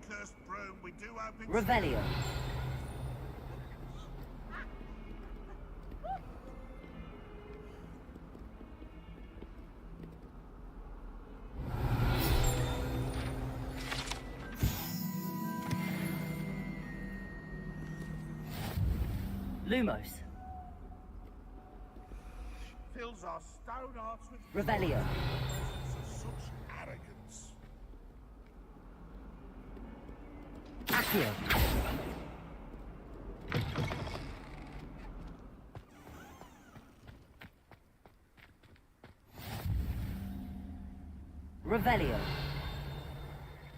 cursed broom, we do hope it's... Revelio. Lumos. Fills our stone hearts with... Revelio. Such arrogance. Accio. Revelio.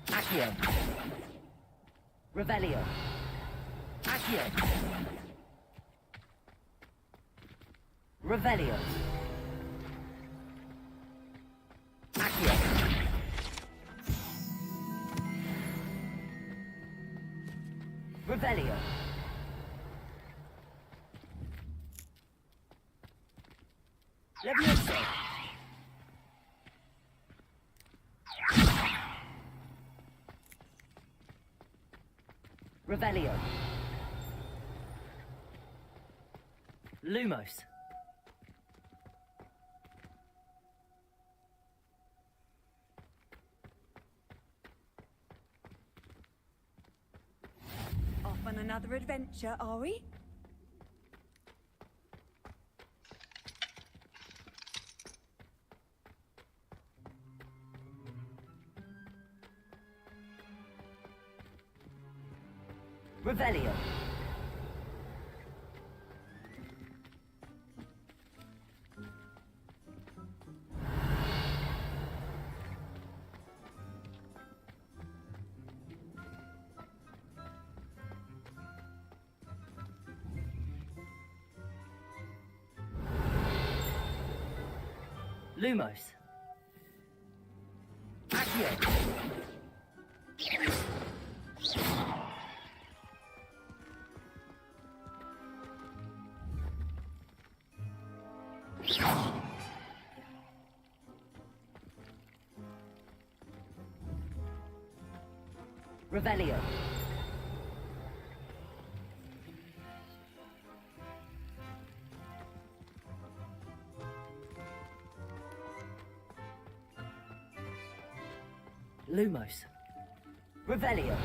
Accio. Revelio. Accio. Revelio. Accio. Revelio. Levioso. Revelio. Lumos. Off on another adventure, are we? Revelio. Lumos. Accio. Revelio. Lumos. Revelio.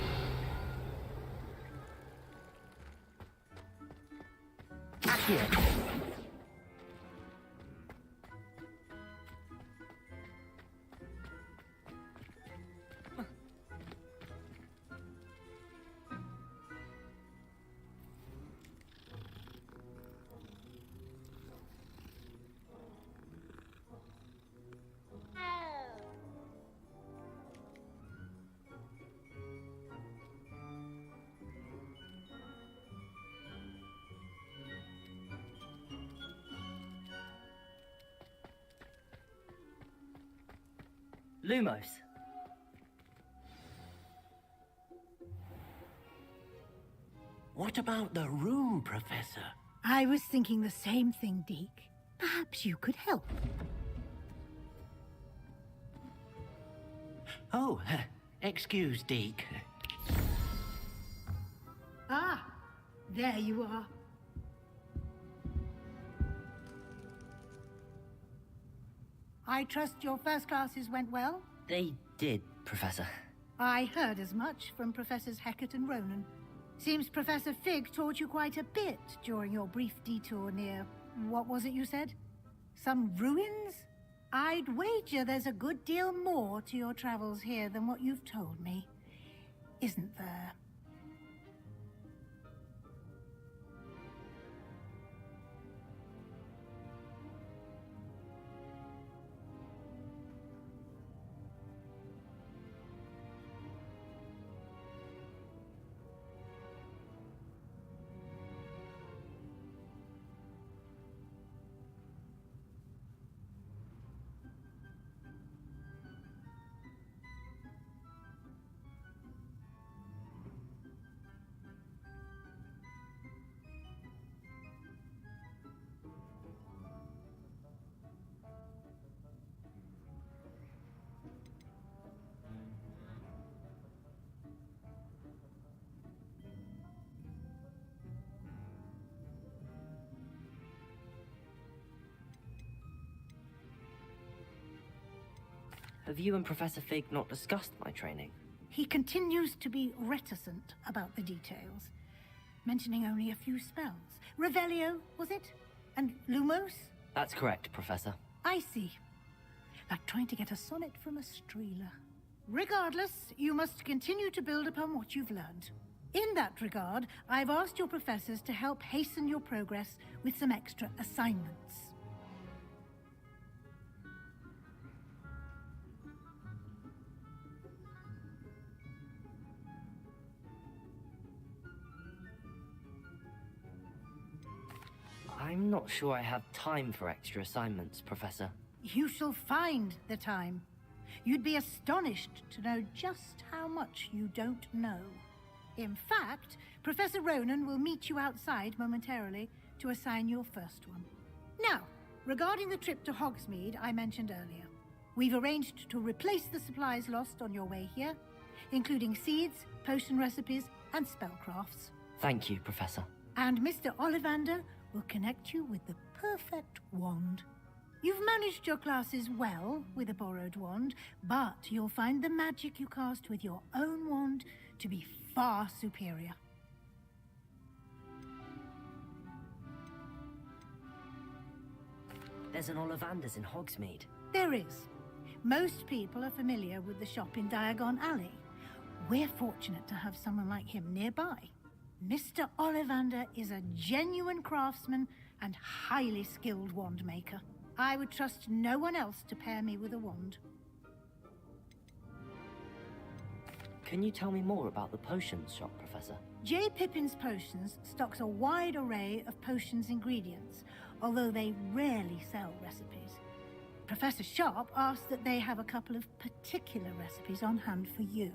Accio. Lumos. What about the room, Professor? I was thinking the same thing, Deke. Perhaps you could help. Oh, excuse, Deke. Ah, there you are. I trust your first classes went well? They did, Professor. I heard as much from Professors Hecat and Ronan. Seems Professor Fig taught you quite a bit during your brief detour near... what was it you said? Some ruins? I'd wager there's a good deal more to your travels here than what you've told me. Isn't there? Have you and Professor Fig not discussed my training? He continues to be reticent about the details, mentioning only a few spells. Revelio, was it? And Lumos? That's correct, Professor. I see. Like trying to get a sonnet from a streeler. Regardless, you must continue to build upon what you've learned. In that regard, I've asked your professors to help hasten your progress with some extra assignments. I'm not sure I have time for extra assignments, Professor. You shall find the time. You'd be astonished to know just how much you don't know. In fact, Professor Ronan will meet you outside momentarily to assign your first one. Now, regarding the trip to Hogsmeade I mentioned earlier, we've arranged to replace the supplies lost on your way here, including seeds, potion recipes, and spellcrafts. Thank you, Professor. And Mr. Ollivander will connect you with the perfect wand. You've managed your classes well with a borrowed wand, but you'll find the magic you cast with your own wand to be far superior. There's an Ollivander's in Hogsmeade. There is. Most people are familiar with the shop in Diagon Alley. We're fortunate to have someone like him nearby. Mr. Ollivander is a genuine craftsman and highly skilled wand maker. I would trust no one else to pair me with a wand. Can you tell me more about the potions shop, Professor? J. Pippin's Potions stocks a wide array of potions ingredients, although they rarely sell recipes. Professor Sharp asked that they have a couple of particular recipes on hand for you.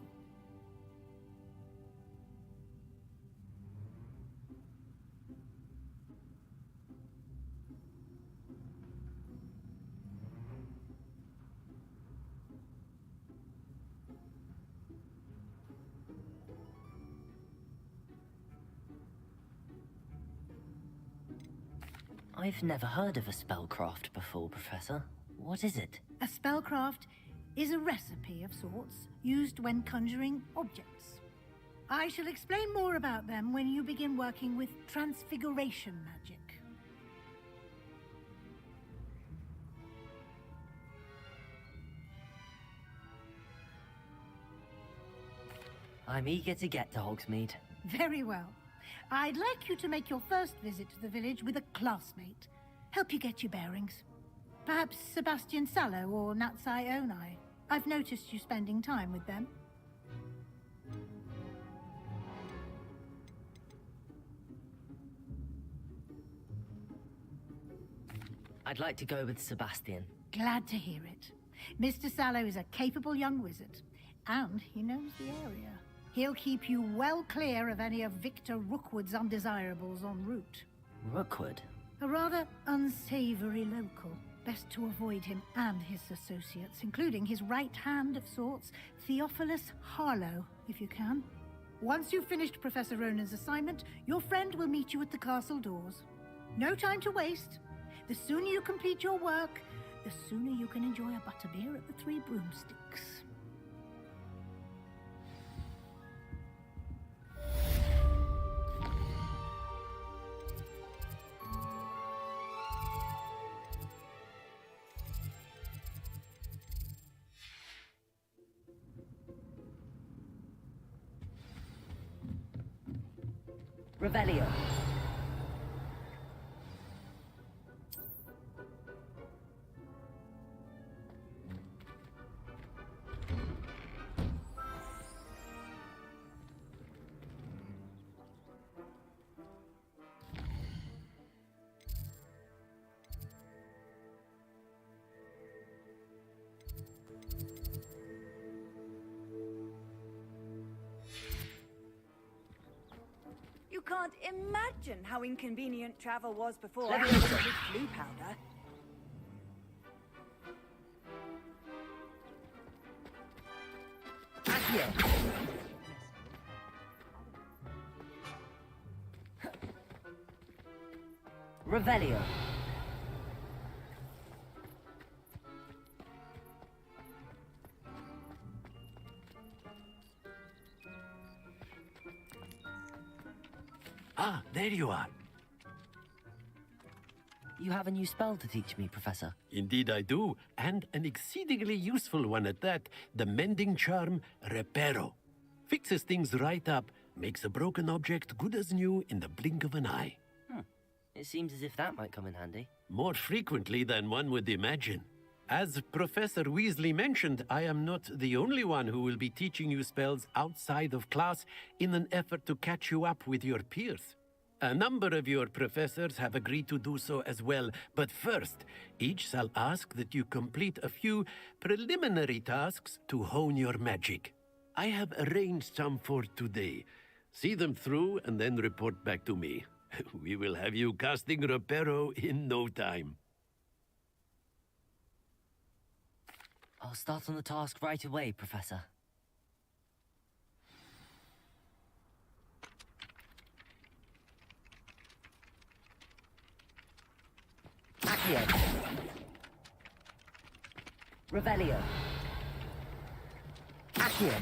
I've never heard of a spellcraft before, Professor. What is it? A spellcraft is a recipe of sorts used when conjuring objects. I shall explain more about them when you begin working with transfiguration magic. I'm eager to get to Hogsmeade. Very well. I'd like you to make your first visit to the village with a classmate. Help you get your bearings. Perhaps Sebastian Sallow or Natsai Onai. I've noticed you spending time with them. I'd like to go with Sebastian. Glad to hear it. Mr. Sallow is a capable young wizard, and he knows the area. He'll keep you well clear of any of Victor Rookwood's undesirables en route. Rookwood? A rather unsavory local. Best to avoid him and his associates, including his right hand of sorts, Theophilus Harlow, if you can. Once you've finished Professor Ronan's assignment, your friend will meet you at the castle doors. No time to waste. The sooner you complete your work, the sooner you can enjoy a butterbeer at the Three Broomsticks. Revelio. You can't imagine how inconvenient travel was before I got flu powder. Accio. Revelio. Ah, there you are. You have a new spell to teach me, Professor. Indeed I do, and an exceedingly useful one at that. The mending charm, Reparo. Fixes things right up, makes a broken object good as new in the blink of an eye. It seems as if that might come in handy. More frequently than one would imagine. As Professor Weasley mentioned, I am not the only one who will be teaching you spells outside of class in an effort to catch you up with your peers. A number of your professors have agreed to do so as well, but first, each shall ask that you complete a few preliminary tasks to hone your magic. I have arranged some for today. See them through and then report back to me. We will have you casting Reparo in no time. I'll start on the task right away, Professor. Accio. Revelio. Accio.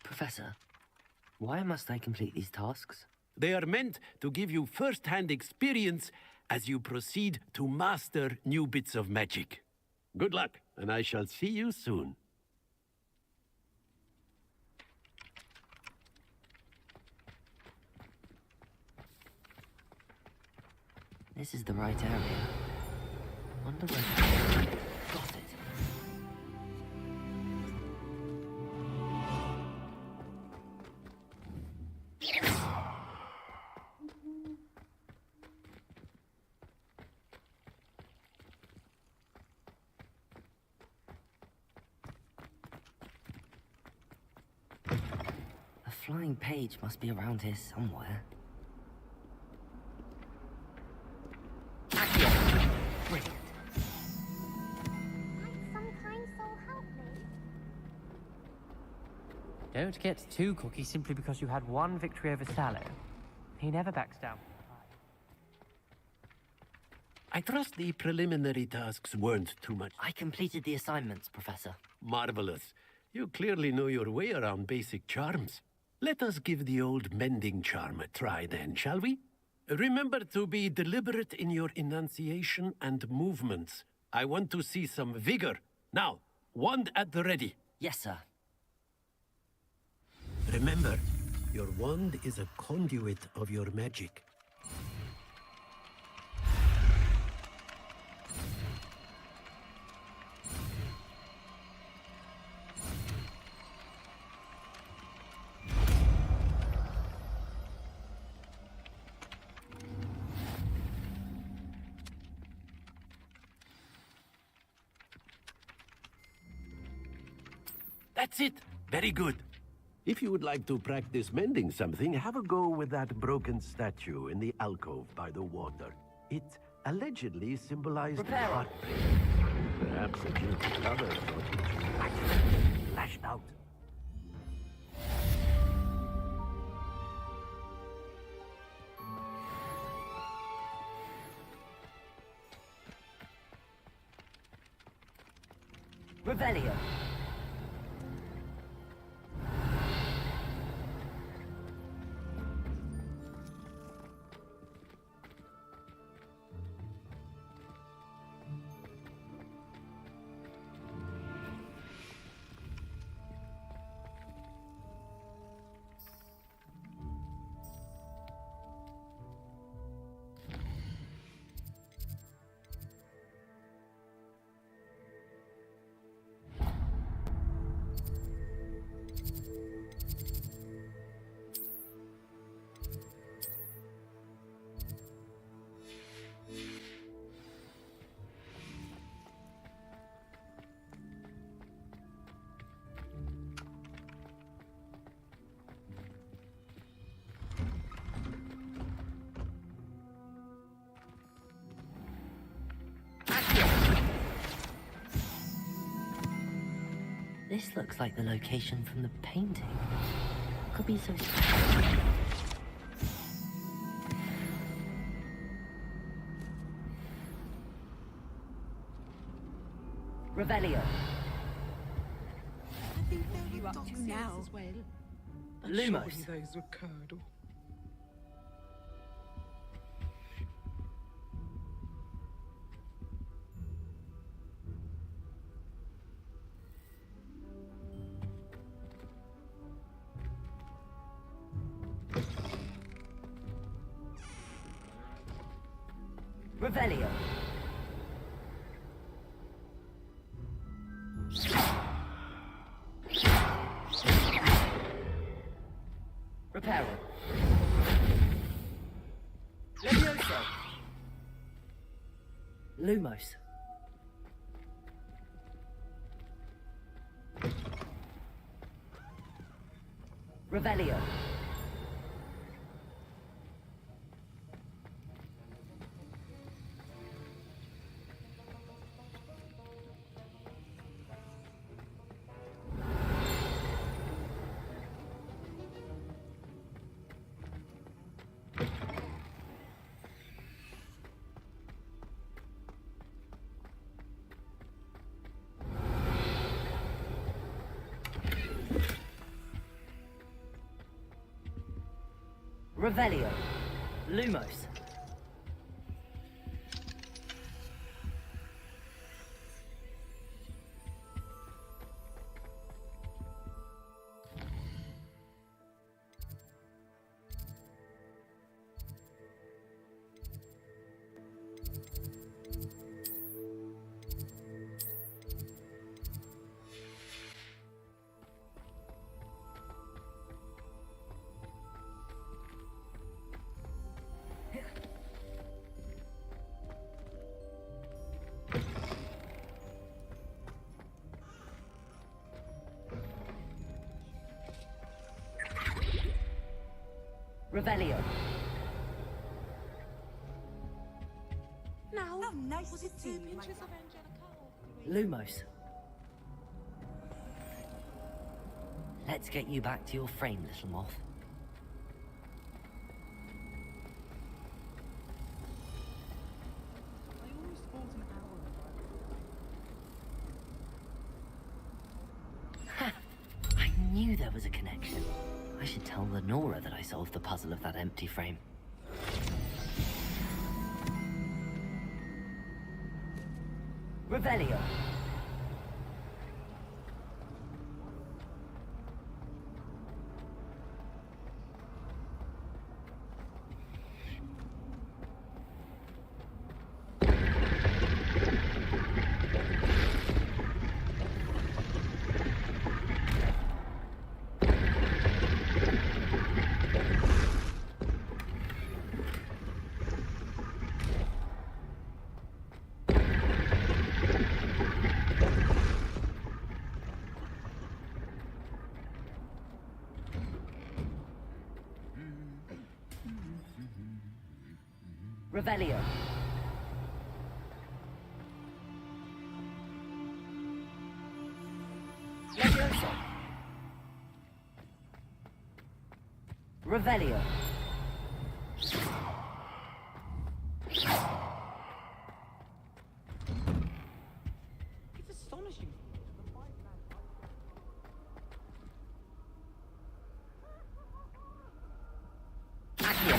Professor, why must I complete these tasks? They are meant to give you first-hand experience as you proceed to master new bits of magic. Good luck, and I shall see you soon. This is the right area. Wonder where... Got it. A flying page must be around here somewhere. Brilliant. Might some kind soul help me? Don't get too cocky simply because you had one victory over Sallow. He never backs down. I trust the preliminary tasks weren't too much. I completed the assignments, Professor. Marvelous. You clearly know your way around basic charms. Let us give the old mending charm a try then, shall we? Remember to be deliberate in your enunciation and movements. I want to see some vigor. Now, wand at the ready. Yes, sir. Remember, your wand is a conduit of your magic. That's it. Very good. If you would like to practice mending something, have a go with that broken statue in the alcove by the water. It allegedly symbolized heartbreak. Perhaps a guilty lover thought it lashed out. Revelio. This looks like the location from the painting. Could be so special. Revelio. What are you up to now? Lumos. Revelio. Reparo. Levioso. Lumos. Revelio. Revelio. Lumos. Revelio. Now, how nice to see you, my son. Lumos. Let's get you back to your frame, little moth. Ha! I knew there was a connection. I should tell Lenora that I solved the puzzle of that empty frame. Revelio. Revelio. Levioso. Revelio. It's astonishing. Accio.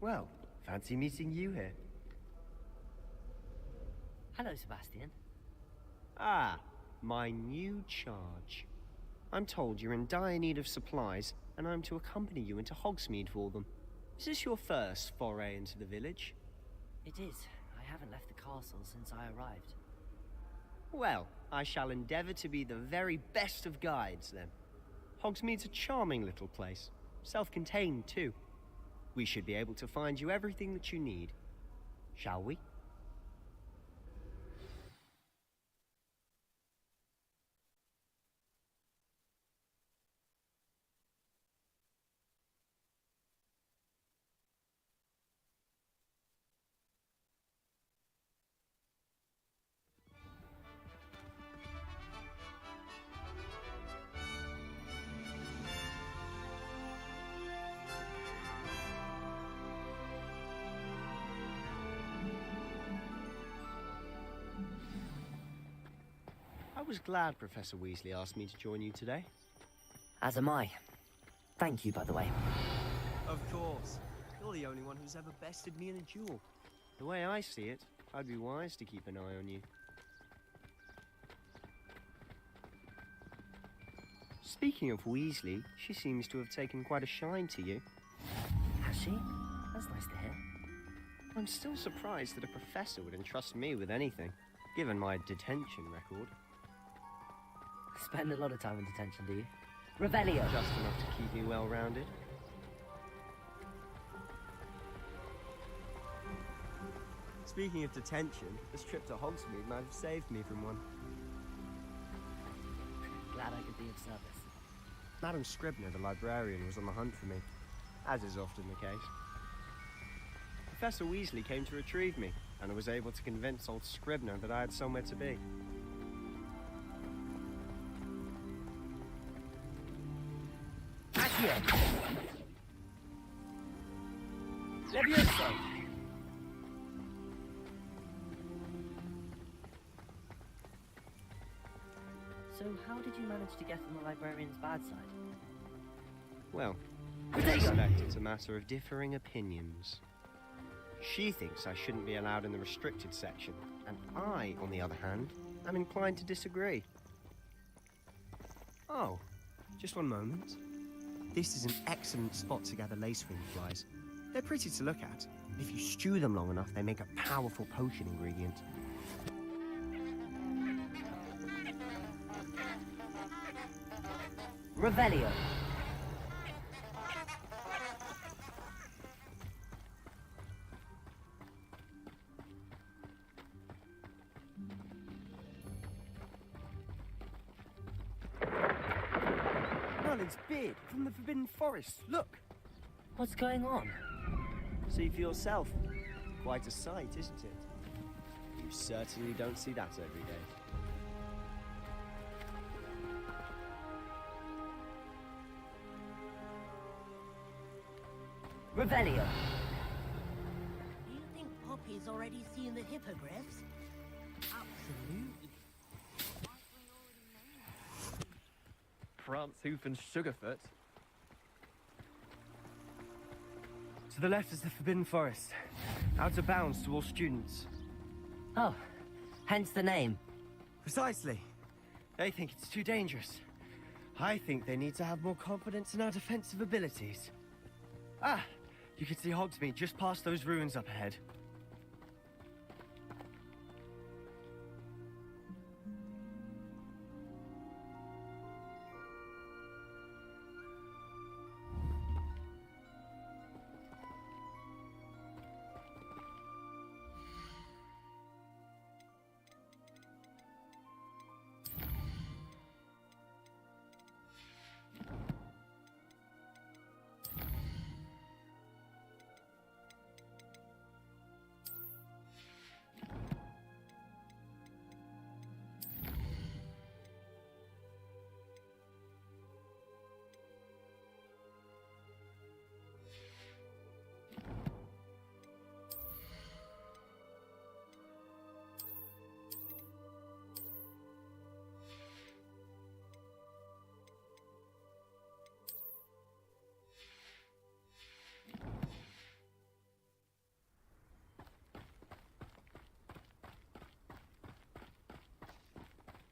Well, fancy meeting you here. Hello, Sebastian. Ah, my new charge. I'm told you're in dire need of supplies, and I'm to accompany you into Hogsmeade for them. Is this your first foray into the village? It is. I haven't left the castle since I arrived. Well, I shall endeavor to be the very best of guides, then. Hogsmeade's a charming little place. Self-contained, too. We should be able to find you everything that you need. Shall we? was glad Professor Weasley asked me to join you today. As am I. Thank you, by the way. Of course. You're the only one who's ever bested me in a duel. The way I see it, I'd be wise to keep an eye on you. Speaking of Weasley, she seems to have taken quite a shine to you. Has she? That's nice to hear. I'm still surprised that a professor would entrust me with anything, given my detention record. Spend a lot of time in detention, do you? Revelio! Just enough to keep me well-rounded. Speaking of detention, this trip to Hogsmeade might have saved me from one. Glad I could be of service. Madam Scribner, the librarian, was on the hunt for me, as is often the case. Professor Weasley came to retrieve me, and I was able to convince old Scribner that I had somewhere to be. Accio! Levioso! So how did you manage to get on the librarian's bad side? Well, I suspect it's a matter of differing opinions. She thinks I shouldn't be allowed in the restricted section, and I, on the other hand, am inclined to disagree. Oh, just one moment. This is an excellent spot to gather lacewing flies. They're pretty to look at. If you stew them long enough, they make a powerful potion ingredient. Revelio! Merlin's beard from the Forbidden Forest. Look! What's going on? See for yourself. Quite a sight, isn't it? You certainly don't see that every day. Revelio! Do you think Poppy's already seen the hippogriffs? Absolutely. Prance, Hoof, and Sugarfoot. To the left is the Forbidden Forest. Out of bounds to all students. Oh, hence the name. Precisely. They think it's too dangerous. I think they need to have more confidence in our defensive abilities. Ah! You can see Hogsmeade just past those ruins up ahead.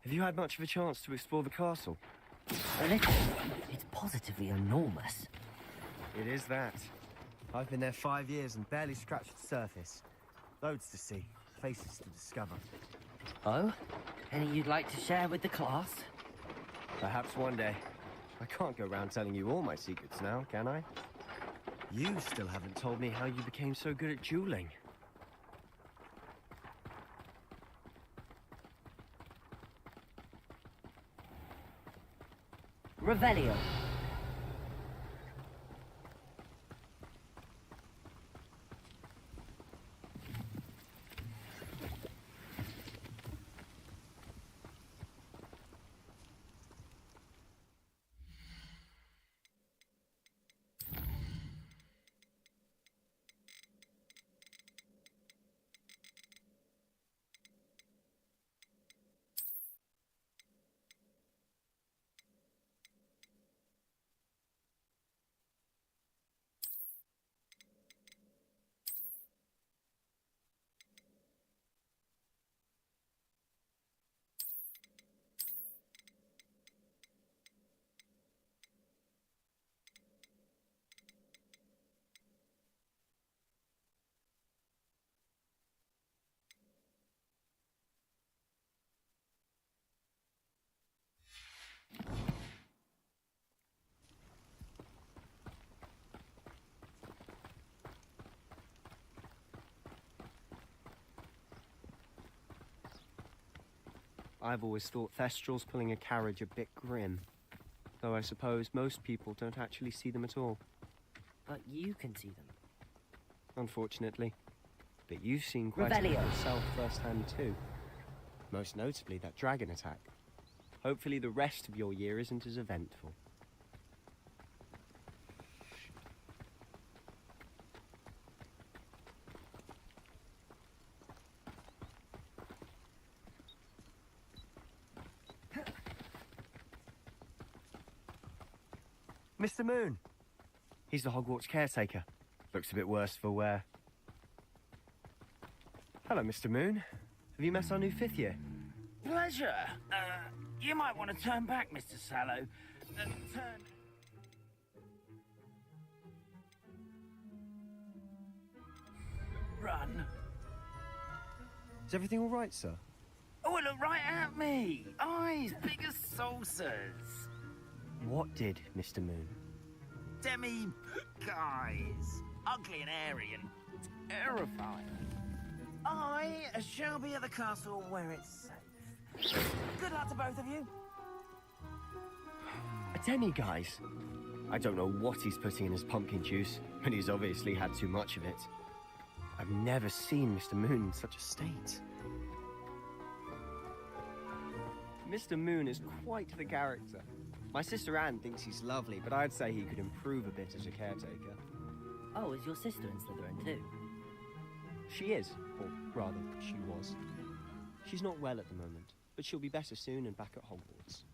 Have you had much of a chance to explore the castle? A little. It's positively enormous. It is that. I've been there 5 years and barely scratched the surface. Loads to see, faces to discover. Oh? Any you'd like to share with the class? Perhaps one day. I can't go around telling you all my secrets now, can I? You still haven't told me how you became so good at dueling. Revelio. I've always thought Thestrals pulling a carriage a bit grim. Though I suppose most people don't actually see them at all. But you can see them. Unfortunately. But you've seen quite a lot Revelio. yourself firsthand too. Most notably that dragon attack. Hopefully the rest of your year isn't as eventful. Mr. Moon! He's the Hogwarts caretaker. Looks a bit worse for wear. Hello, Mr. Moon. Have you met our new 5th year? Pleasure. You might want to turn back, Mr. Sallow. Turn... Run. Is everything all right, sir? Oh, it looked right at me. Eyes big as saucers. What did, Mr. Moon? Demi guys. Ugly and airy and terrifying. I shall be at the castle where it's safe. Good luck to both of you. A demiguise? I don't know what he's putting in his pumpkin juice, but he's obviously had too much of it. I've never seen Mr. Moon in such a state. Mr. Moon is quite the character. My sister Anne thinks he's lovely, but I'd say he could improve a bit as a caretaker. Oh, is your sister in Slytherin too? She is, or rather, she was. She's not well at the moment, but she'll be better soon and back at Hogwarts.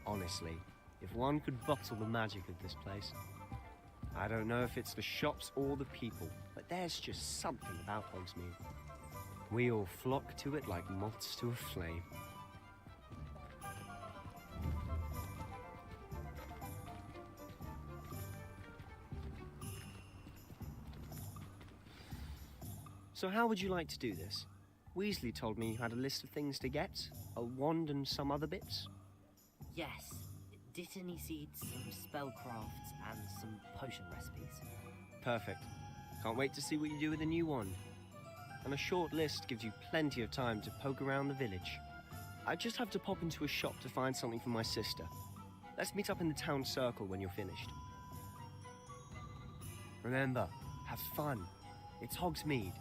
Honestly, if one could bottle the magic of this place. I don't know if it's the shops or the people, but there's just something about Hogsmeade. We all flock to it like moths to a flame. So how would you like to do this? Weasley told me you had a list of things to get, a wand and some other bits. Yes. Dittany seeds, some spellcrafts, and some potion recipes. Perfect. Can't wait to see what you do with the new wand. And a short list gives you plenty of time to poke around the village. I just have to pop into a shop to find something for my sister. Let's meet up in the town circle when you're finished. Remember, have fun. It's Hogsmeade.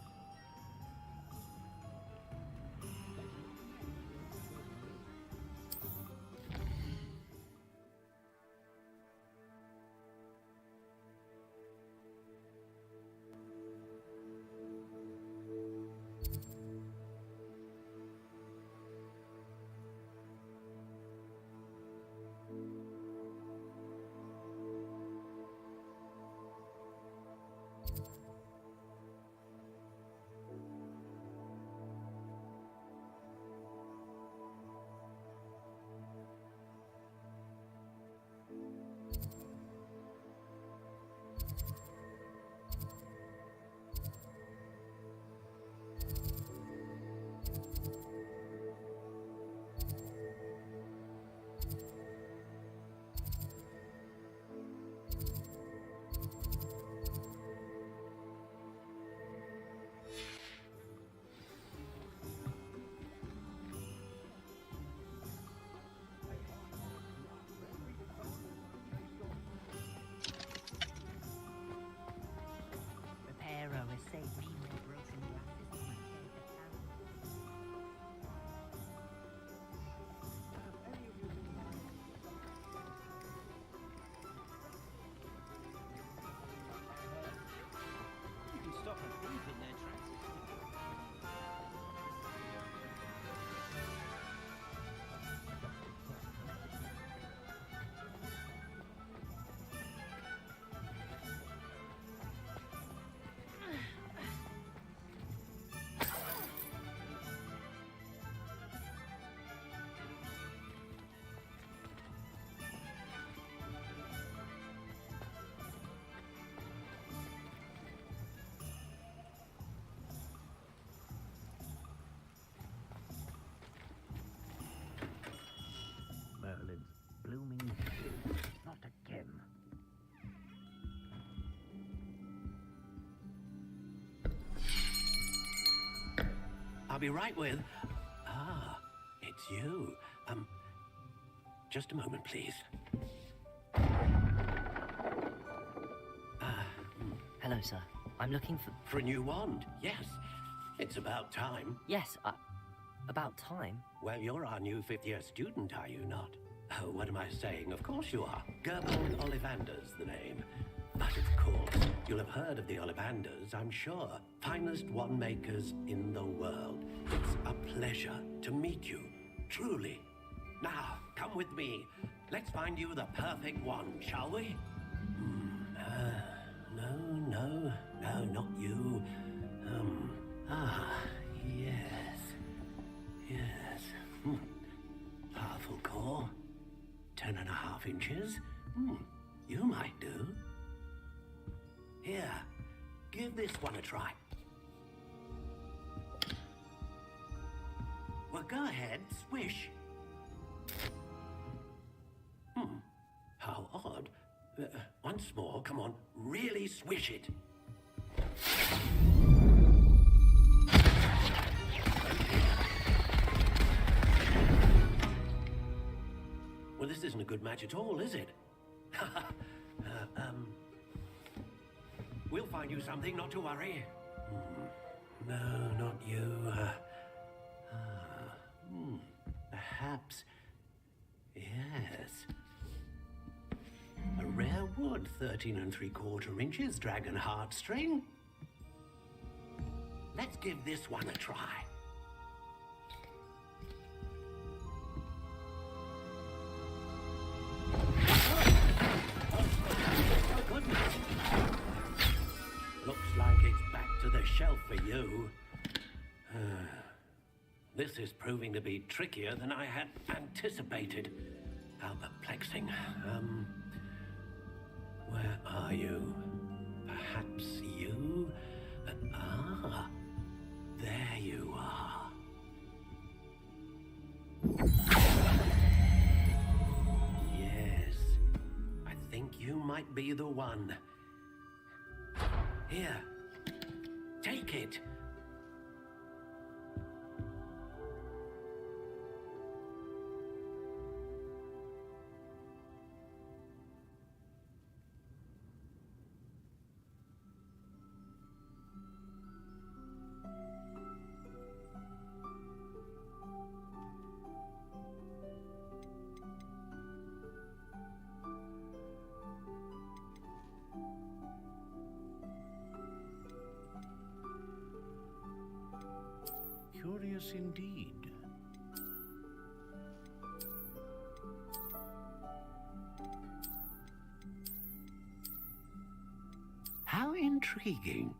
I'll be right with... Ah, it's you. Just a moment, please. Hello, sir. I'm looking for... For a new wand, yes. It's about time. Yes, about time? Well, you're our new fifth-year student, are you not? Oh, what am I saying? Of course you are. Gerbold Ollivander's the name. But of course, you'll have heard of the Ollivanders, I'm sure. Finest wand makers in the world. It's a pleasure to meet you, truly. Now, come with me. Let's find you the perfect wand, shall we? No, not you. Yes. Powerful core. 10.5 inches. You might do. Here, give this one a try. Well, go ahead, swish. How odd. Once more, come on, really swish it. Well, this isn't a good match at all, is it? We'll find you something, not to worry. No, not you. Perhaps... Yes. A rare wood, 13 3/4 inches, dragon heartstring. Let's give this one a try. Oh, goodness. Looks like it's back to the shelf for you. This is proving to be trickier than I had anticipated. How perplexing. Where are you? Perhaps you? There you are. Yes, I think you might be the one. Here, take it. Curious indeed. How intriguing.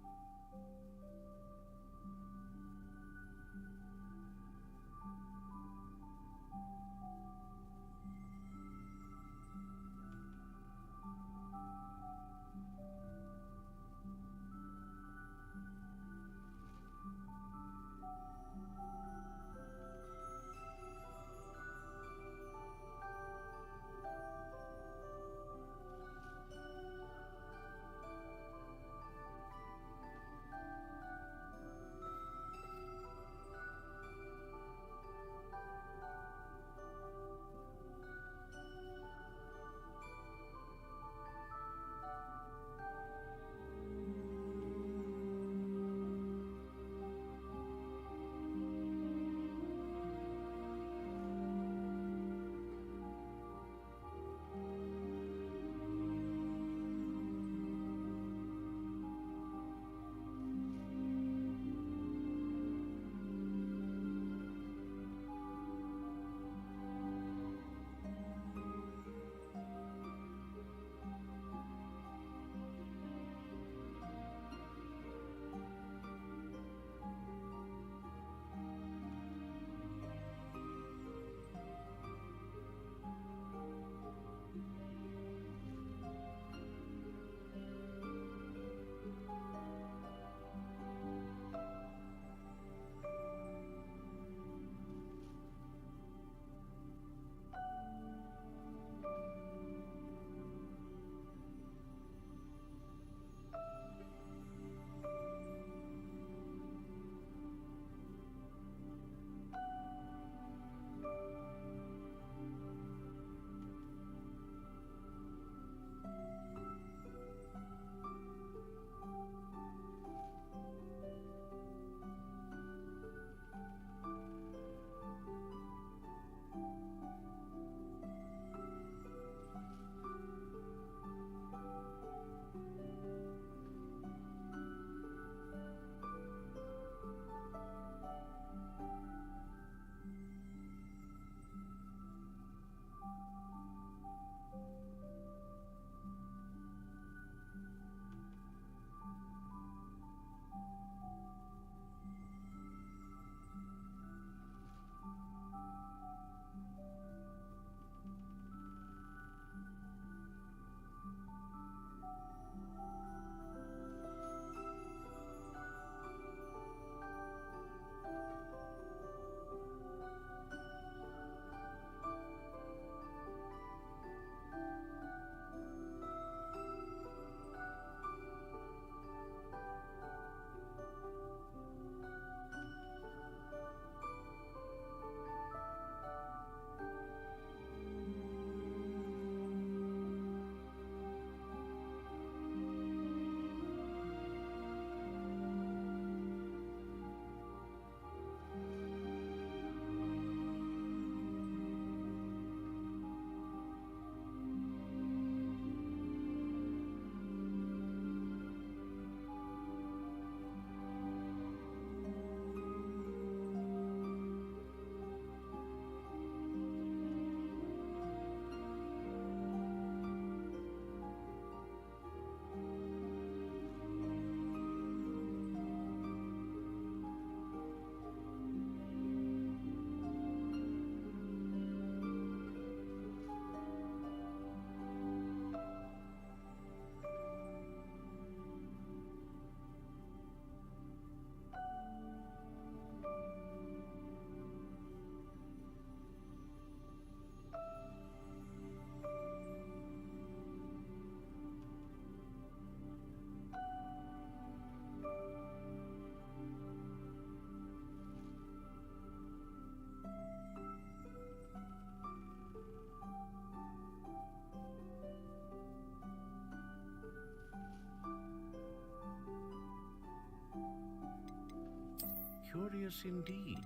Curious indeed.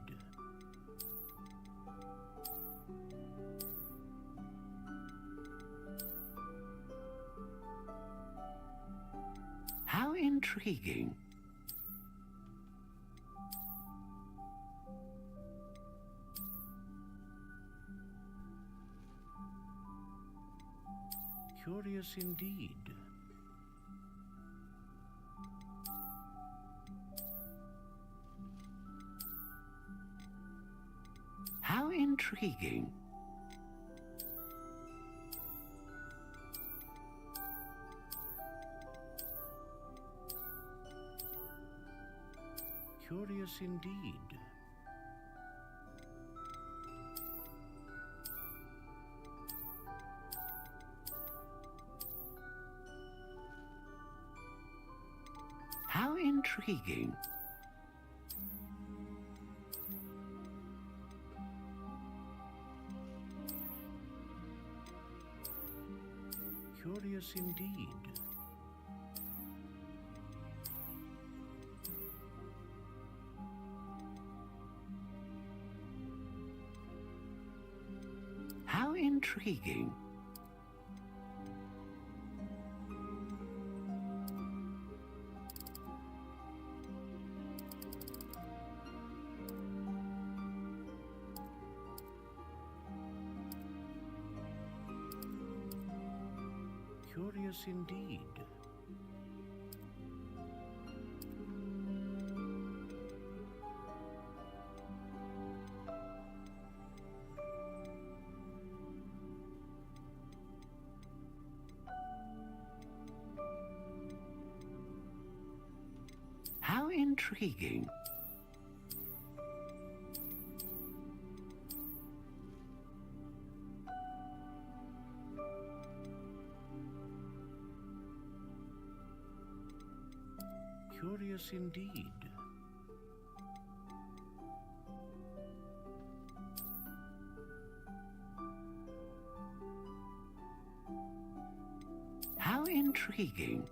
How intriguing. Curious indeed. How intriguing. Curious indeed. How intriguing. Curious indeed. How intriguing. Curious indeed. How intriguing. Curious indeed. How intriguing.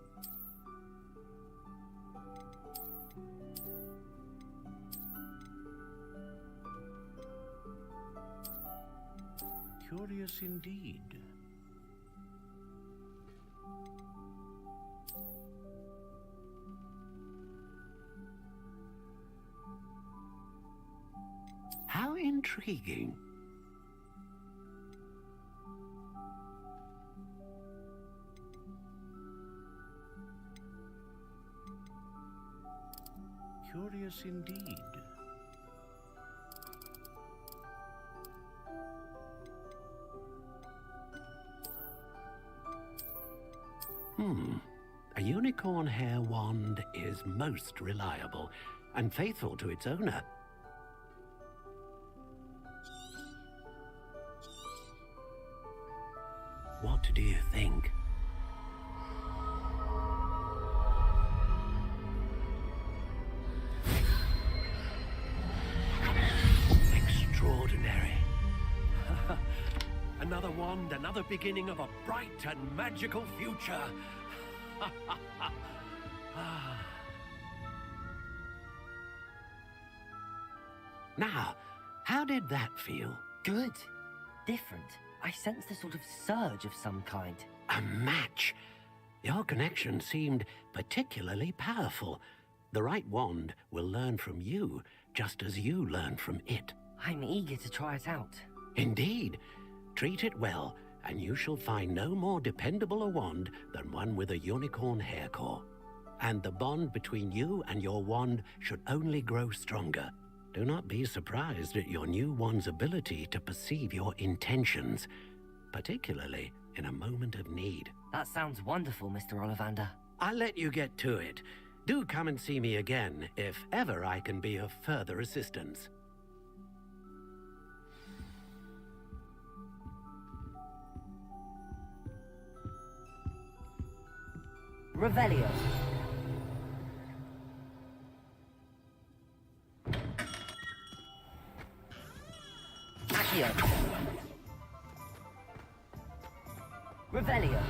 Curious indeed. How intriguing. Curious indeed. A unicorn hair wand is most reliable and faithful to its owner. What do you think? Extraordinary. Another wand, another beginning of a bright and magical future. Now, how did that feel? Good. Different. I sensed a sort of surge of some kind. A match. Your connection seemed particularly powerful. The right wand will learn from you, just as you learn from it. I'm eager to try it out. Indeed. Treat it well, and you shall find no more dependable a wand than one with a unicorn hair core. And the bond between you and your wand should only grow stronger. Do not be surprised at your new wand's ability to perceive your intentions, particularly in a moment of need. That sounds wonderful, Mr. Ollivander. I'll let you get to it. Do come and see me again if ever I can be of further assistance. Revelio. Accio. Revelio.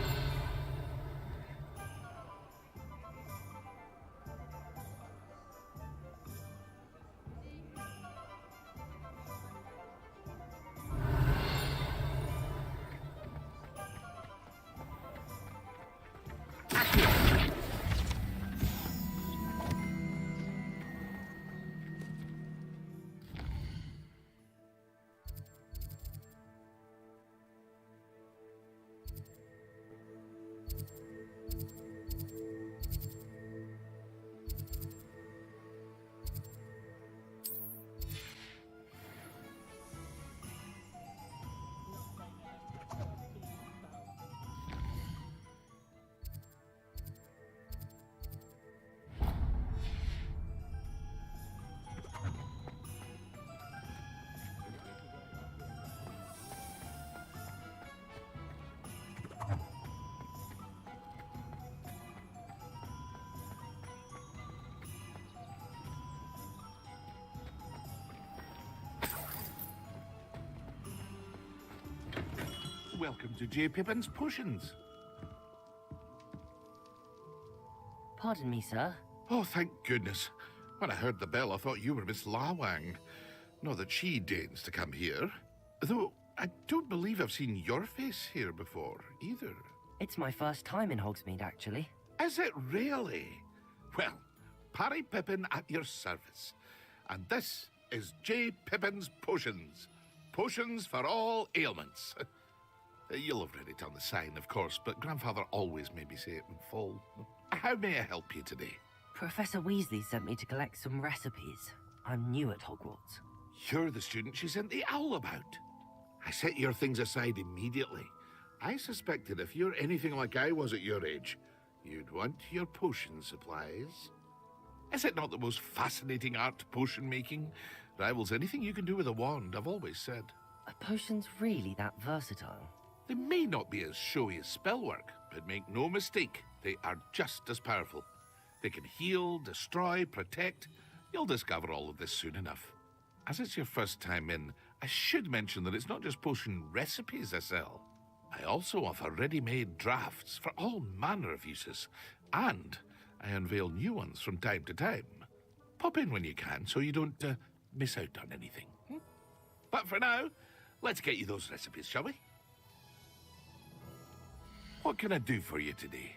welcome to J. Pippin's Potions. Pardon me, sir. Oh, thank goodness. When I heard the bell, I thought you were Miss Lawang. Not that she deigns to come here. Though, I don't believe I've seen your face here before, either. It's my first time in Hogsmeade, actually. Is it really? Well, Parry Pippin at your service. And this is J. Pippin's Potions. Potions for all ailments. You'll have read it on the sign, of course, but Grandfather always made me say it in full. How may I help you today? Professor Weasley sent me to collect some recipes. I'm new at Hogwarts. You're the student she sent the owl about. I set your things aside immediately. I suspected if you're anything like I was at your age, you'd want your potion supplies. Is it not the most fascinating art, potion making? Rivals anything you can do with a wand, I've always said. Are potions really that versatile? They may not be as showy as spellwork, but make no mistake, they are just as powerful. They can heal, destroy, protect. You'll discover all of this soon enough. As it's your first time in, I should mention that it's not just potion recipes I sell. I also offer ready-made drafts for all manner of uses, and I unveil new ones from time to time. Pop in when you can so you don't miss out on anything. But for now, let's get you those recipes, shall we? What can I do for you today?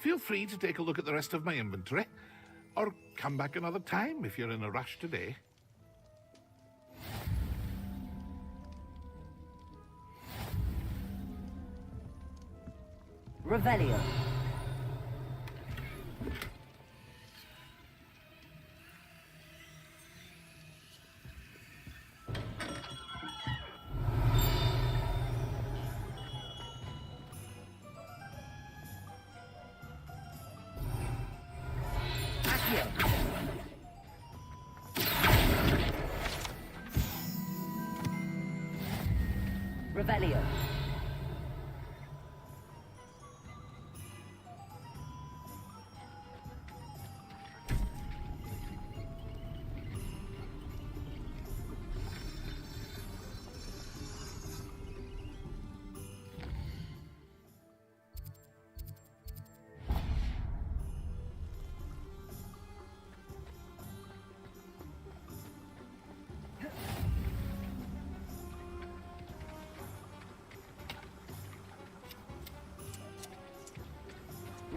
Feel free to take a look at the rest of my inventory, or come back another time if you're in a rush today. Revelio. Revelio.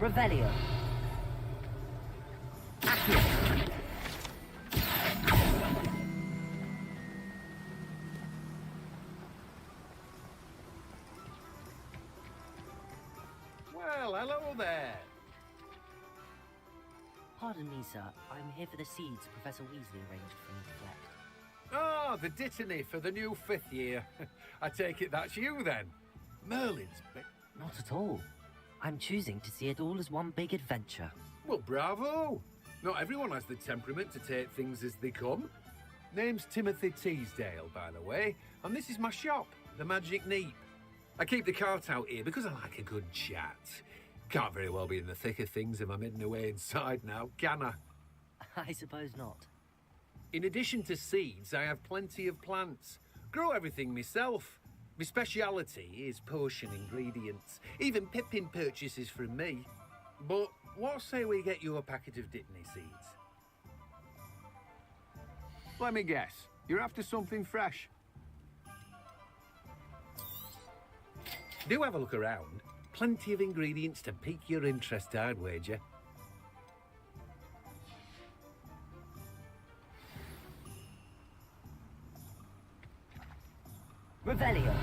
Revelio. Accio. Well, hello there. Pardon me, sir. I'm here for the seeds Professor Weasley arranged for me to collect. Ah, the dittany for the new 5th year. I take it that's you then. Merlin's bit. Not at all. I'm choosing to see it all as one big adventure. Well, bravo. Not everyone has the temperament to take things as they come. Name's Timothy Teasdale, by the way, and this is my shop, the Magic Neep. I keep the cart out here because I like a good chat. Can't very well be in the thick of things if I'm hidden away inside now, can I? I suppose not. In addition to seeds, I have plenty of plants. Grow everything myself. My speciality is potion ingredients. Even Pippin purchases from me. But what say we get you a packet of dittany seeds? Let me guess. You're after something fresh. Do have a look around. Plenty of ingredients to pique your interest, I'd wager. Revelio.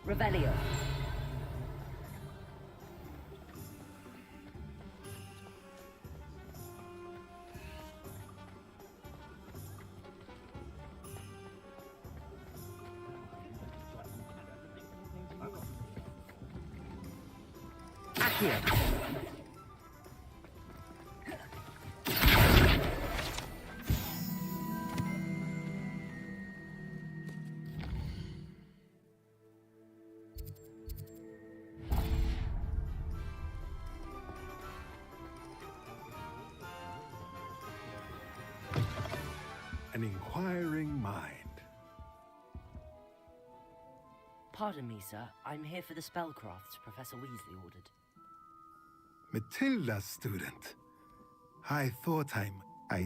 Revelio. Accio. An inquiring mind. Pardon me, sir. I'm here for the spellcrafts Professor Weasley ordered. Matilda's student. I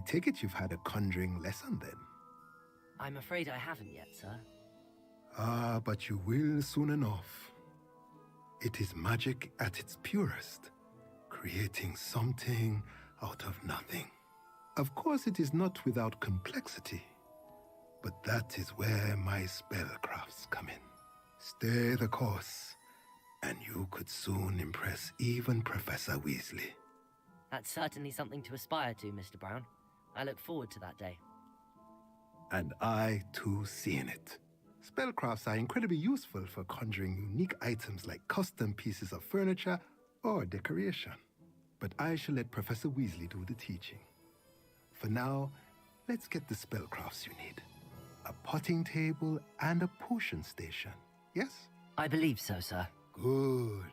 take it you've had a conjuring lesson then? I'm afraid I haven't yet, sir. Ah, but you will soon enough. It is magic at its purest, creating something out of nothing. Of course, it is not without complexity, but that is where my spellcrafts come in. Stay the course, and you could soon impress even Professor Weasley. That's certainly something to aspire to, Mr. Brown. I look forward to that day. And I, too, see in it. Spellcrafts are incredibly useful for conjuring unique items like custom pieces of furniture or decoration. But I shall let Professor Weasley do the teaching. For now, let's get the spellcrafts you need. A potting table and a potion station, yes? I believe so, sir. Good.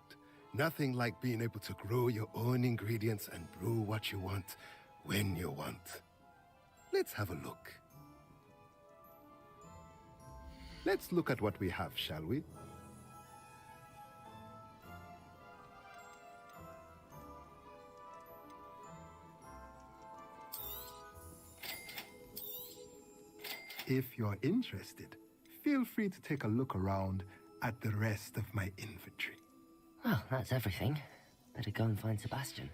Nothing like being able to grow your own ingredients and brew what you want, when you want. Let's have a look. Let's look at what we have, shall we? If you're interested, feel free to take a look around at the rest of my inventory. Well, that's everything. Better go and find Sebastian.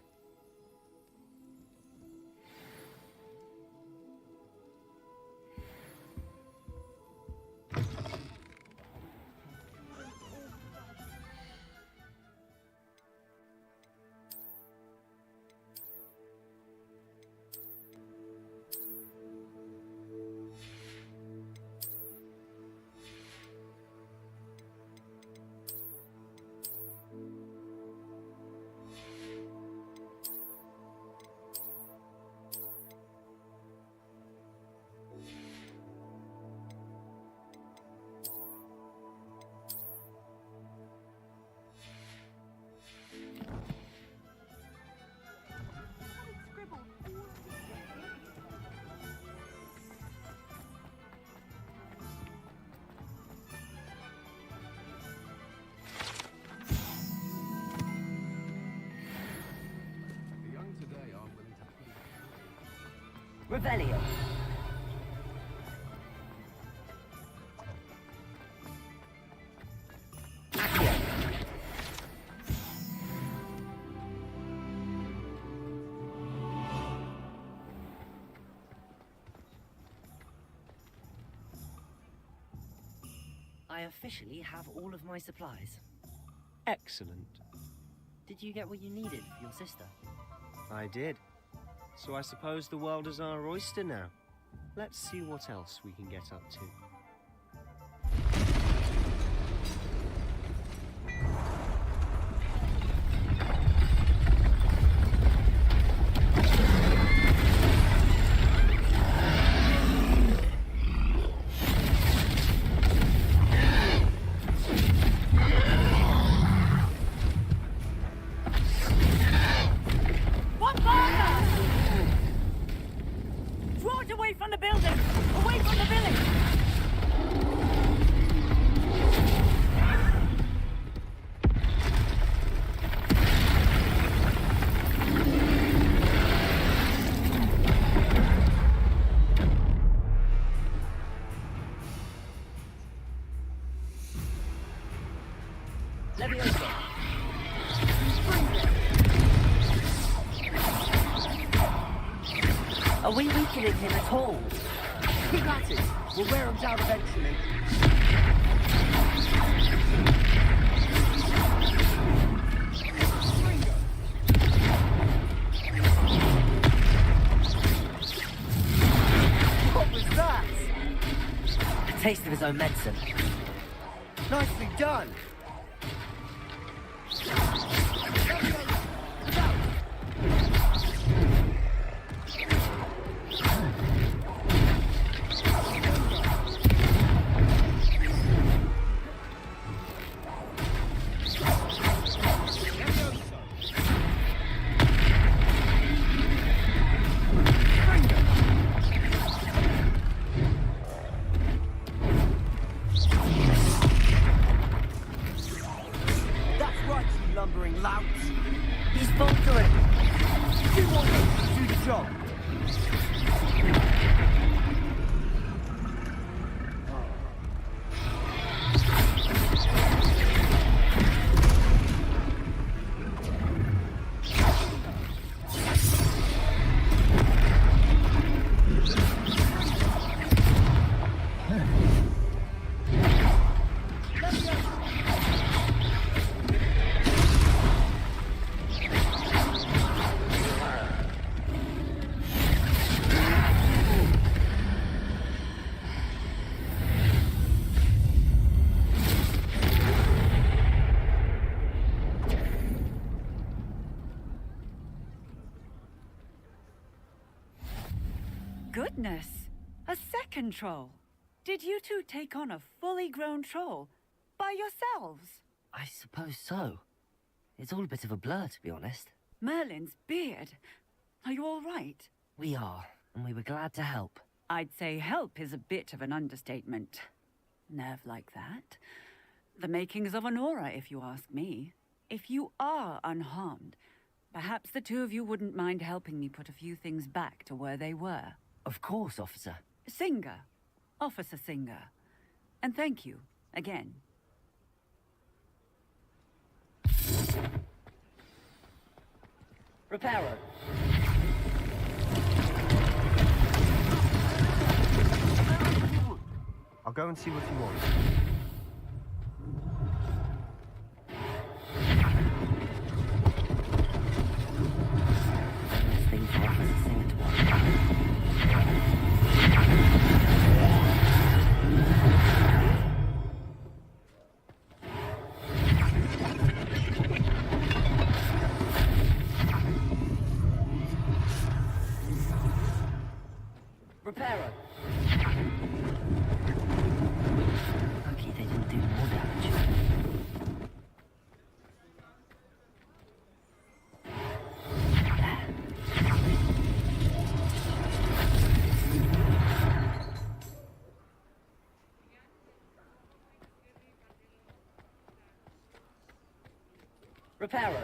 Revelio. Accio. I officially have all of my supplies. Excellent. Did you get what you needed for your sister? I did. So I suppose the world is our oyster now. Let's see what else we can get up to. Are we weakening him at all? Keep at it. We'll wear him down eventually. What was that? A taste of his own medicine. Nicely done. Lumbering louts. He's faltering. Do what you do the job. Goodness! A second troll! Did you two take on a fully grown troll? By yourselves? I suppose so. It's all a bit of a blur, to be honest. Merlin's beard. Are you all right? We are, and we were glad to help. I'd say help is a bit of an understatement. Nerve like that. The makings of an aura, if you ask me. If you are unharmed, perhaps the two of you wouldn't mind helping me put a few things back to where they were. Of course, officer. Singer. Officer Singer. And thank you, again. Reparo. I'll go and see what you want. This thing for Officer Singer to watch. Reparo. Lucky they didn't do more damage. Reparo.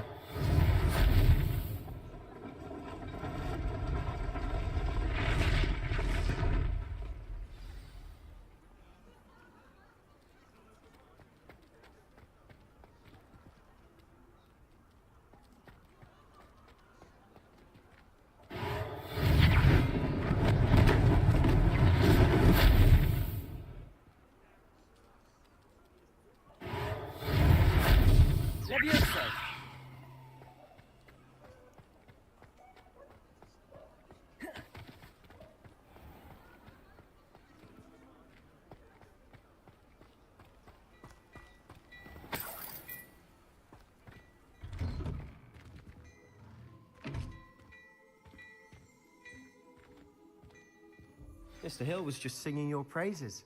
Mr. Hill was just singing your praises.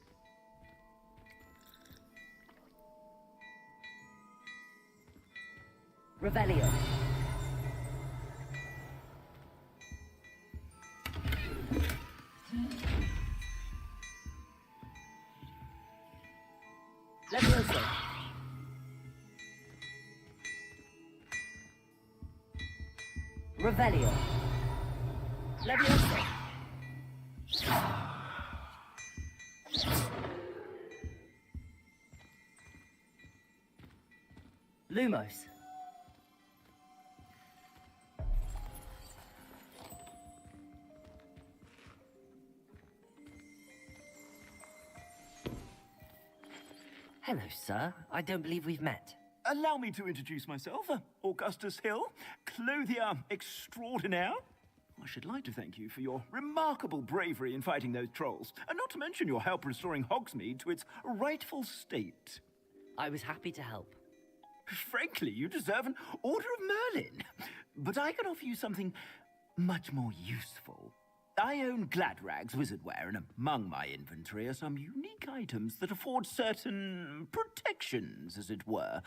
Revelio. Levioso. Revelio. Levioso. Lumos. Hello, sir. I don't believe we've met. Allow me to introduce myself, Augustus Hill, clothier extraordinaire. I should like to thank you for your remarkable bravery in fighting those trolls, and not to mention your help restoring Hogsmeade to its rightful state. I was happy to help. Frankly, you deserve an Order of Merlin. But I can offer you something much more useful. I own Gladrag's wizardware, and among my inventory are some unique items that afford certain protections, as it were.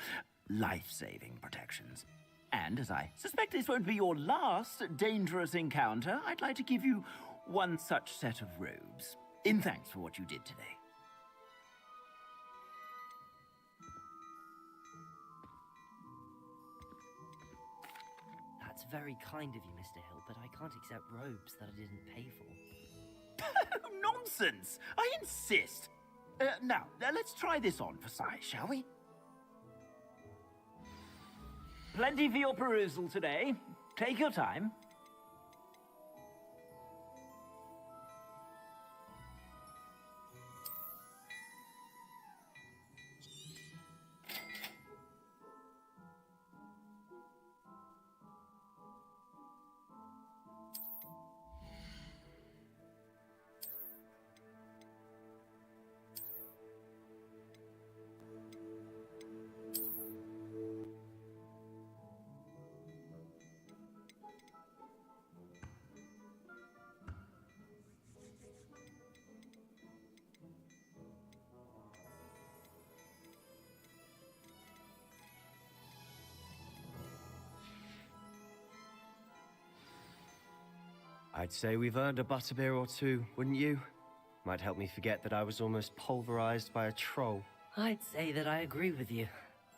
Life-saving protections. And as I suspect this won't be your last dangerous encounter, I'd like to give you one such set of robes, in thanks for what you did today. That's very kind of you, Mr. Hill, but I can't accept robes that I didn't pay for. Nonsense! I insist! Now, let's try this on for size, shall we? Plenty for your perusal today. Take your time. I'd say we've earned a butterbeer or two, wouldn't you? Might help me forget that I was almost pulverized by a troll. I'd say that I agree with you.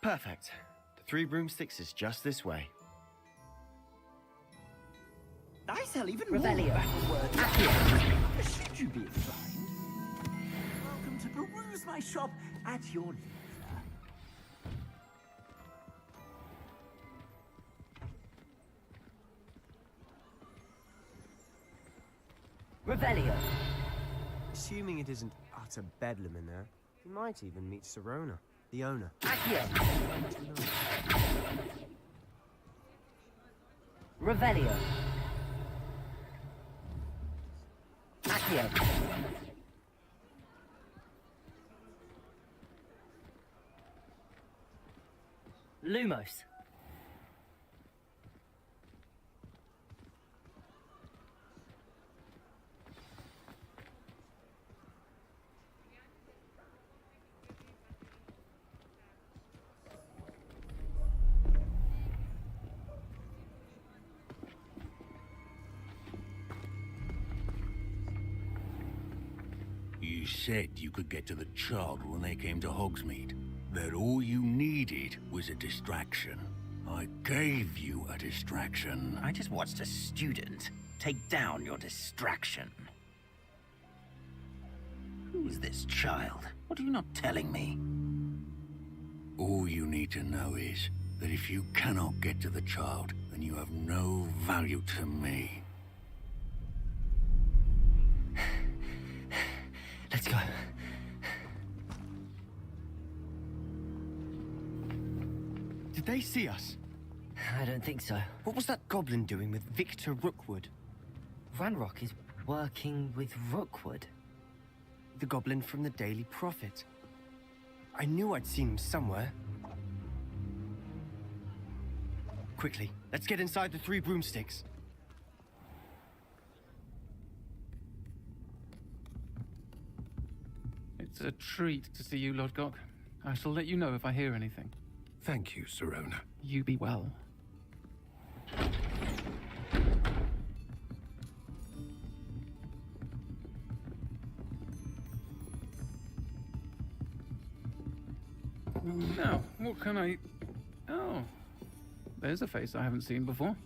Perfect. The Three Broomsticks is just this way. I sell even Revelio. more battle words. Should you be inclined? Welcome to peruse my shop at your leisure. Revelio. Assuming it isn't utter bedlam in there, you might even meet Serona, the owner. Accio. Revelio. Accio. Lumos. You said you could get to the child when they came to Hogsmeade. That all you needed was a distraction. I gave you a distraction. I just watched a student take down your distraction. Who's this child? What are you not telling me? All you need to know is that if you cannot get to the child, then you have no value to me. Let's go. Did they see us? I don't think so. What was that goblin doing with Victor Rookwood? Ranrock is working with Rookwood. The goblin from the Daily Prophet. I knew I'd seen him somewhere. Quickly, let's get inside the Three Broomsticks. It's a treat to see you, Lodgok. I shall let you know if I hear anything. Thank you, Sirona. You be well. Now, what can I... Oh, there's a face I haven't seen before.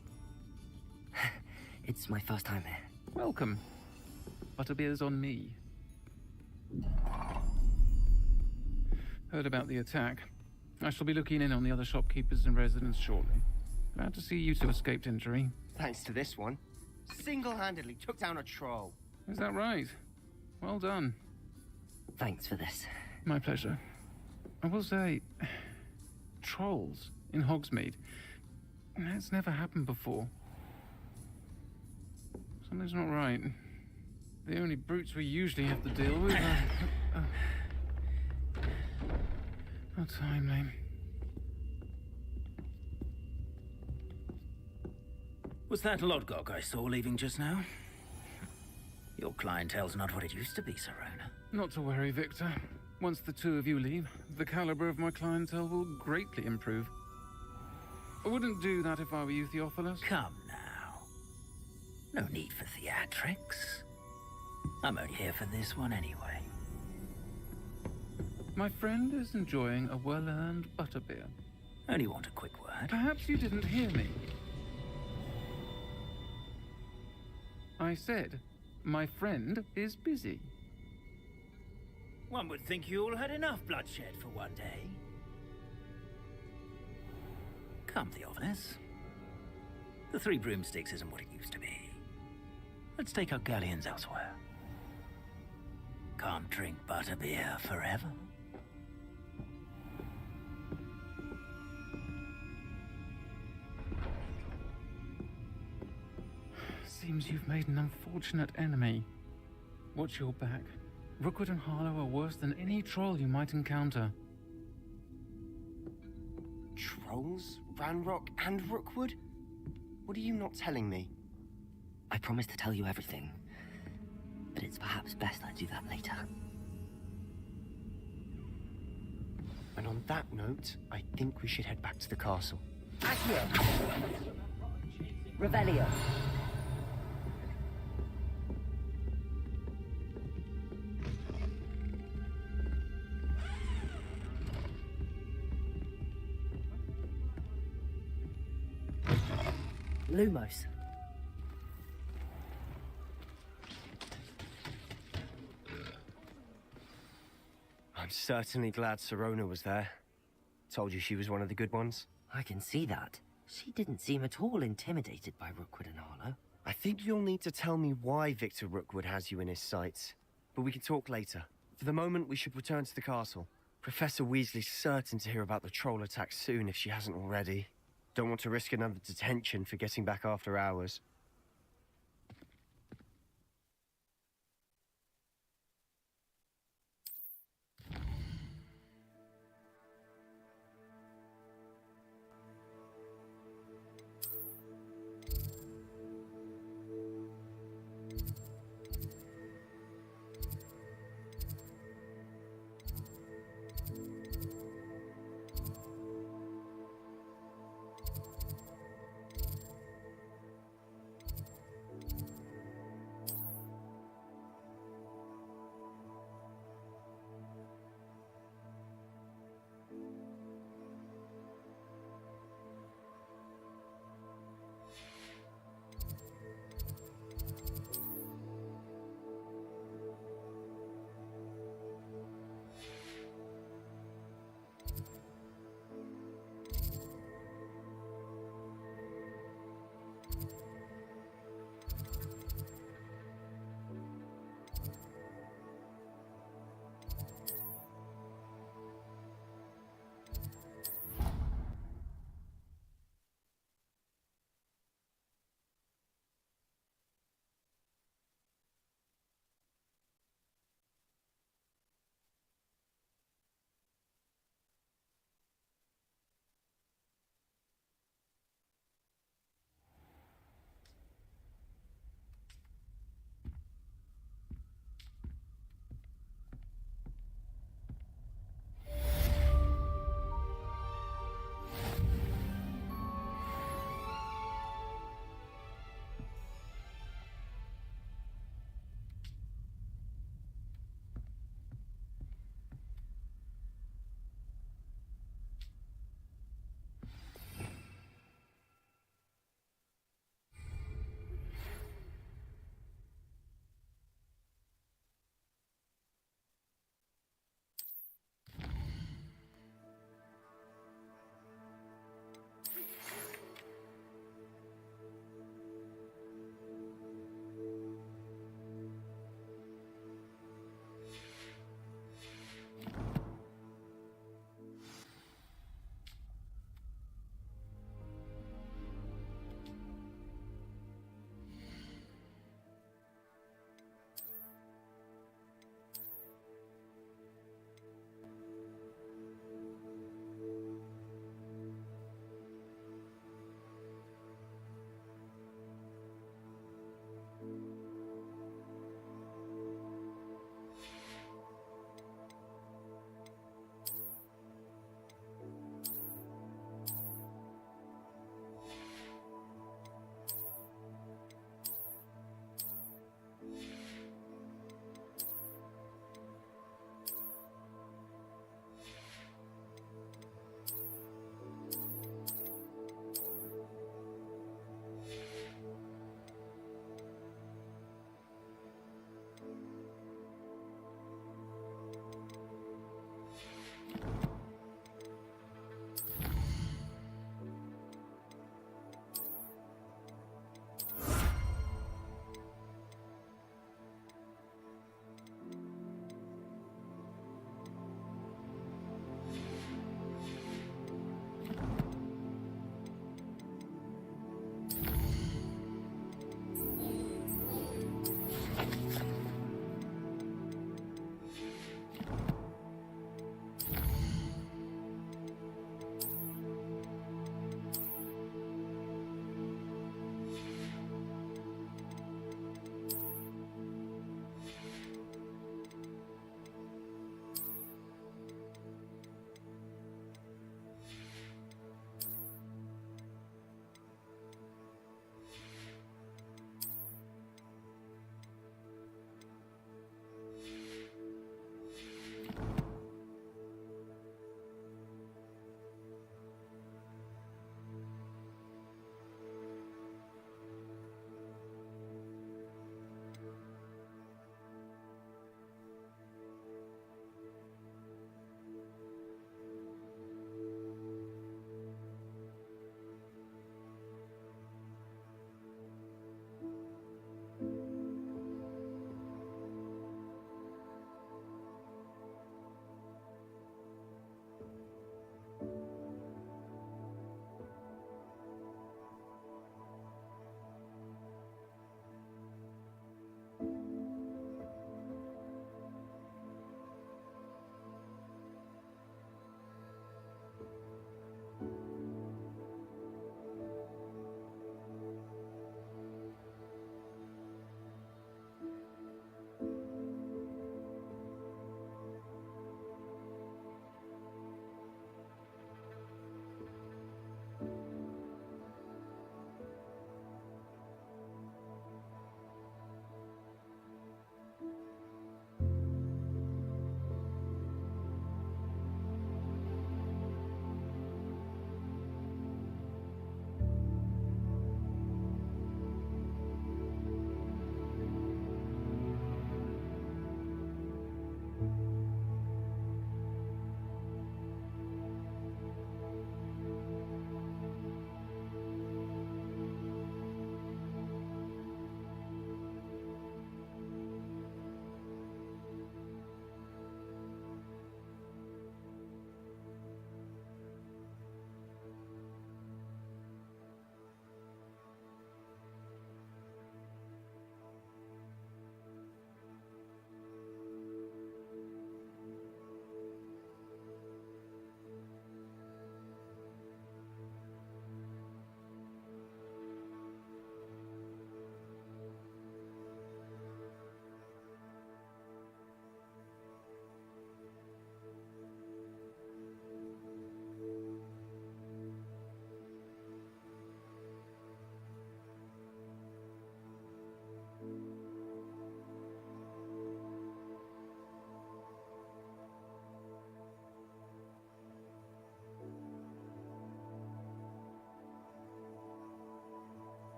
It's my first time here. Welcome. Butterbeer's on me. Heard about the attack. I shall be looking in on the other shopkeepers and residents shortly. Glad to see you two escaped injury. Thanks to this one. Single-handedly took down a troll. Is that right? Well done. Thanks for this. My pleasure. I will say, trolls in Hogsmeade. That's never happened before. Something's not right. The only brutes we usually have to deal with are timely. Was that Lodgok I saw leaving just now? Your clientele's not what it used to be, Sirona. Not to worry, Victor. Once the two of you leave, the caliber of my clientele will greatly improve. I wouldn't do that if I were you, Theophilus. Come now. No need for theatrics. I'm only here for this one anyway. My friend is enjoying a well-earned butterbeer. Only want a quick word. Perhaps you didn't hear me. I said, my friend is busy. One would think you all had enough bloodshed for one day. Come, Theophilus. The Three Broomsticks isn't what it used to be. Let's take our galleons elsewhere. Can't drink butterbeer forever. Seems you've made an unfortunate enemy. Watch your back. Rookwood and Harlow are worse than any troll you might encounter. Trolls? Ranrock and Rookwood? What are you not telling me? I promised to tell you everything, but it's perhaps best I do that later. And on that note, I think we should head back to the castle. Accio! Revelio! Lumos. I'm certainly glad Sirona was there. Told you she was one of the good ones. I can see that. She didn't seem at all intimidated by Rookwood and Harlow. I think you'll need to tell me why Victor Rookwood has you in his sights. But we can talk later. For the moment, we should return to the castle. Professor Weasley's certain to hear about the troll attack soon if she hasn't already. Don't want to risk another detention for getting back after hours.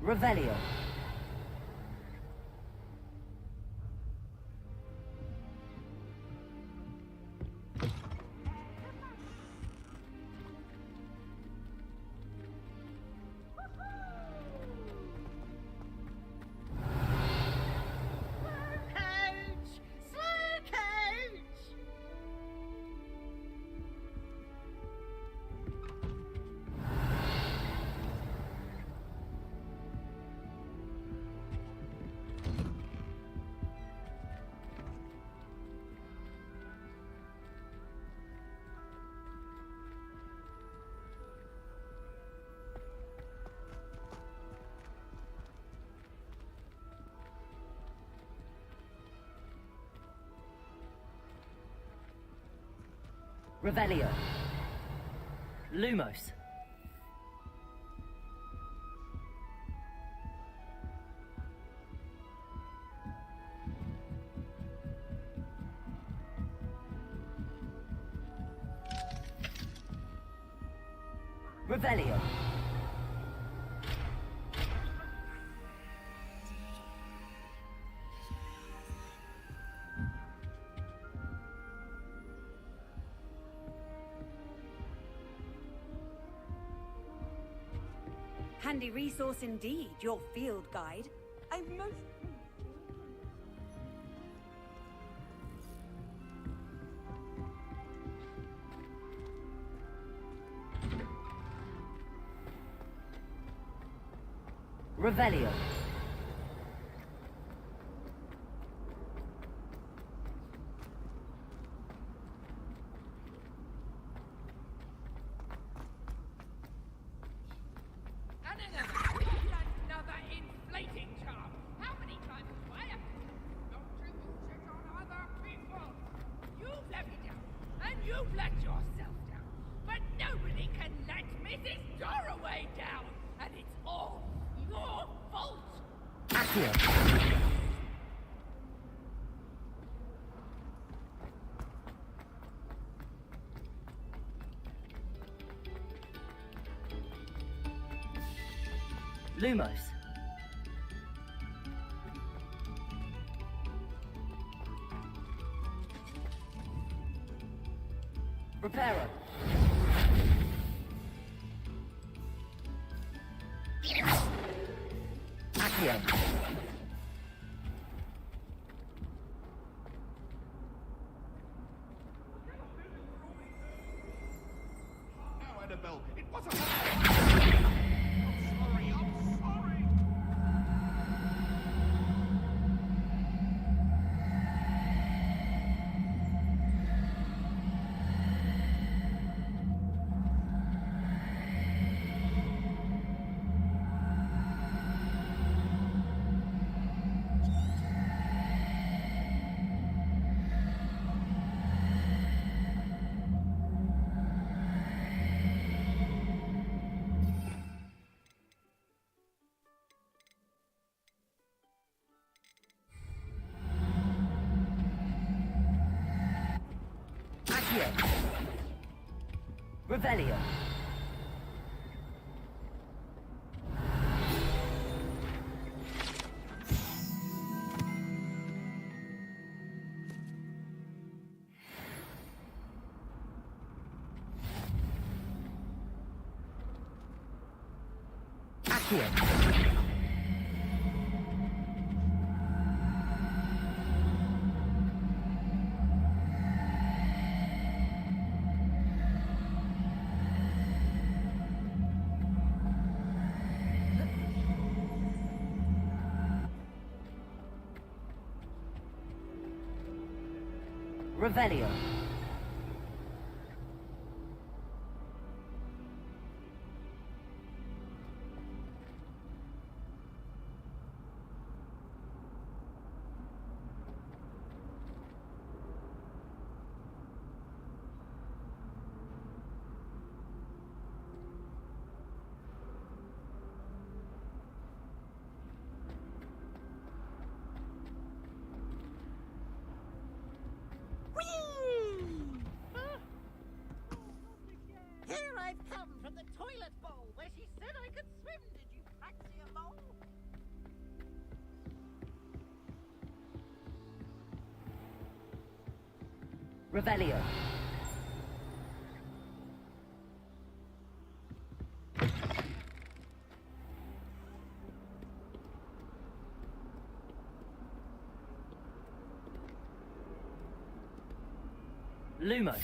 Revelio. Revelio. Lumos. Revelio. Handy resource indeed, your field guide. I most... Revelio. Another inflating charm. How many times do I have to not to bullshit on other people? You've let me down, and you've let yourself down. But nobody can let Mrs. Doraway down, and it's all your fault. Accio. Lumos. Reparo. Accio. Now, Annabelle, it wasn't... Accio. Revelio. Accio. Revelio. Here I've come from the toilet bowl where she said I could swim, did you Revelio. Lumos.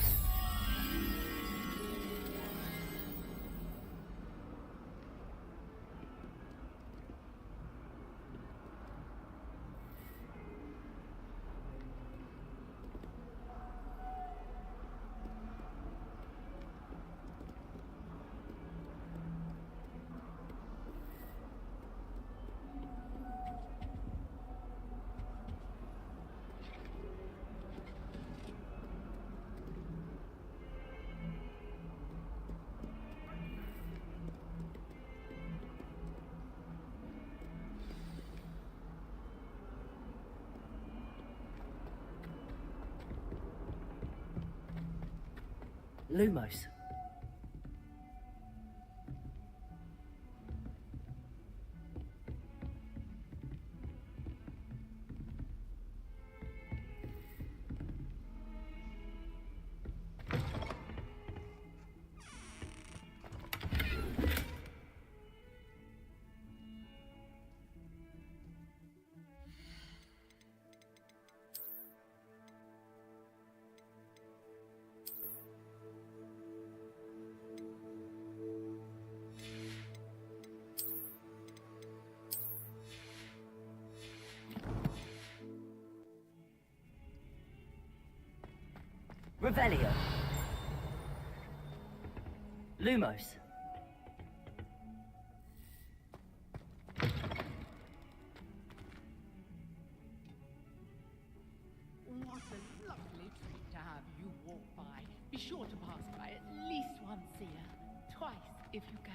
Lumos. Revelio. Lumos. What a lovely treat to have you walk by. Be sure to pass by at least once a year. Twice, if you can.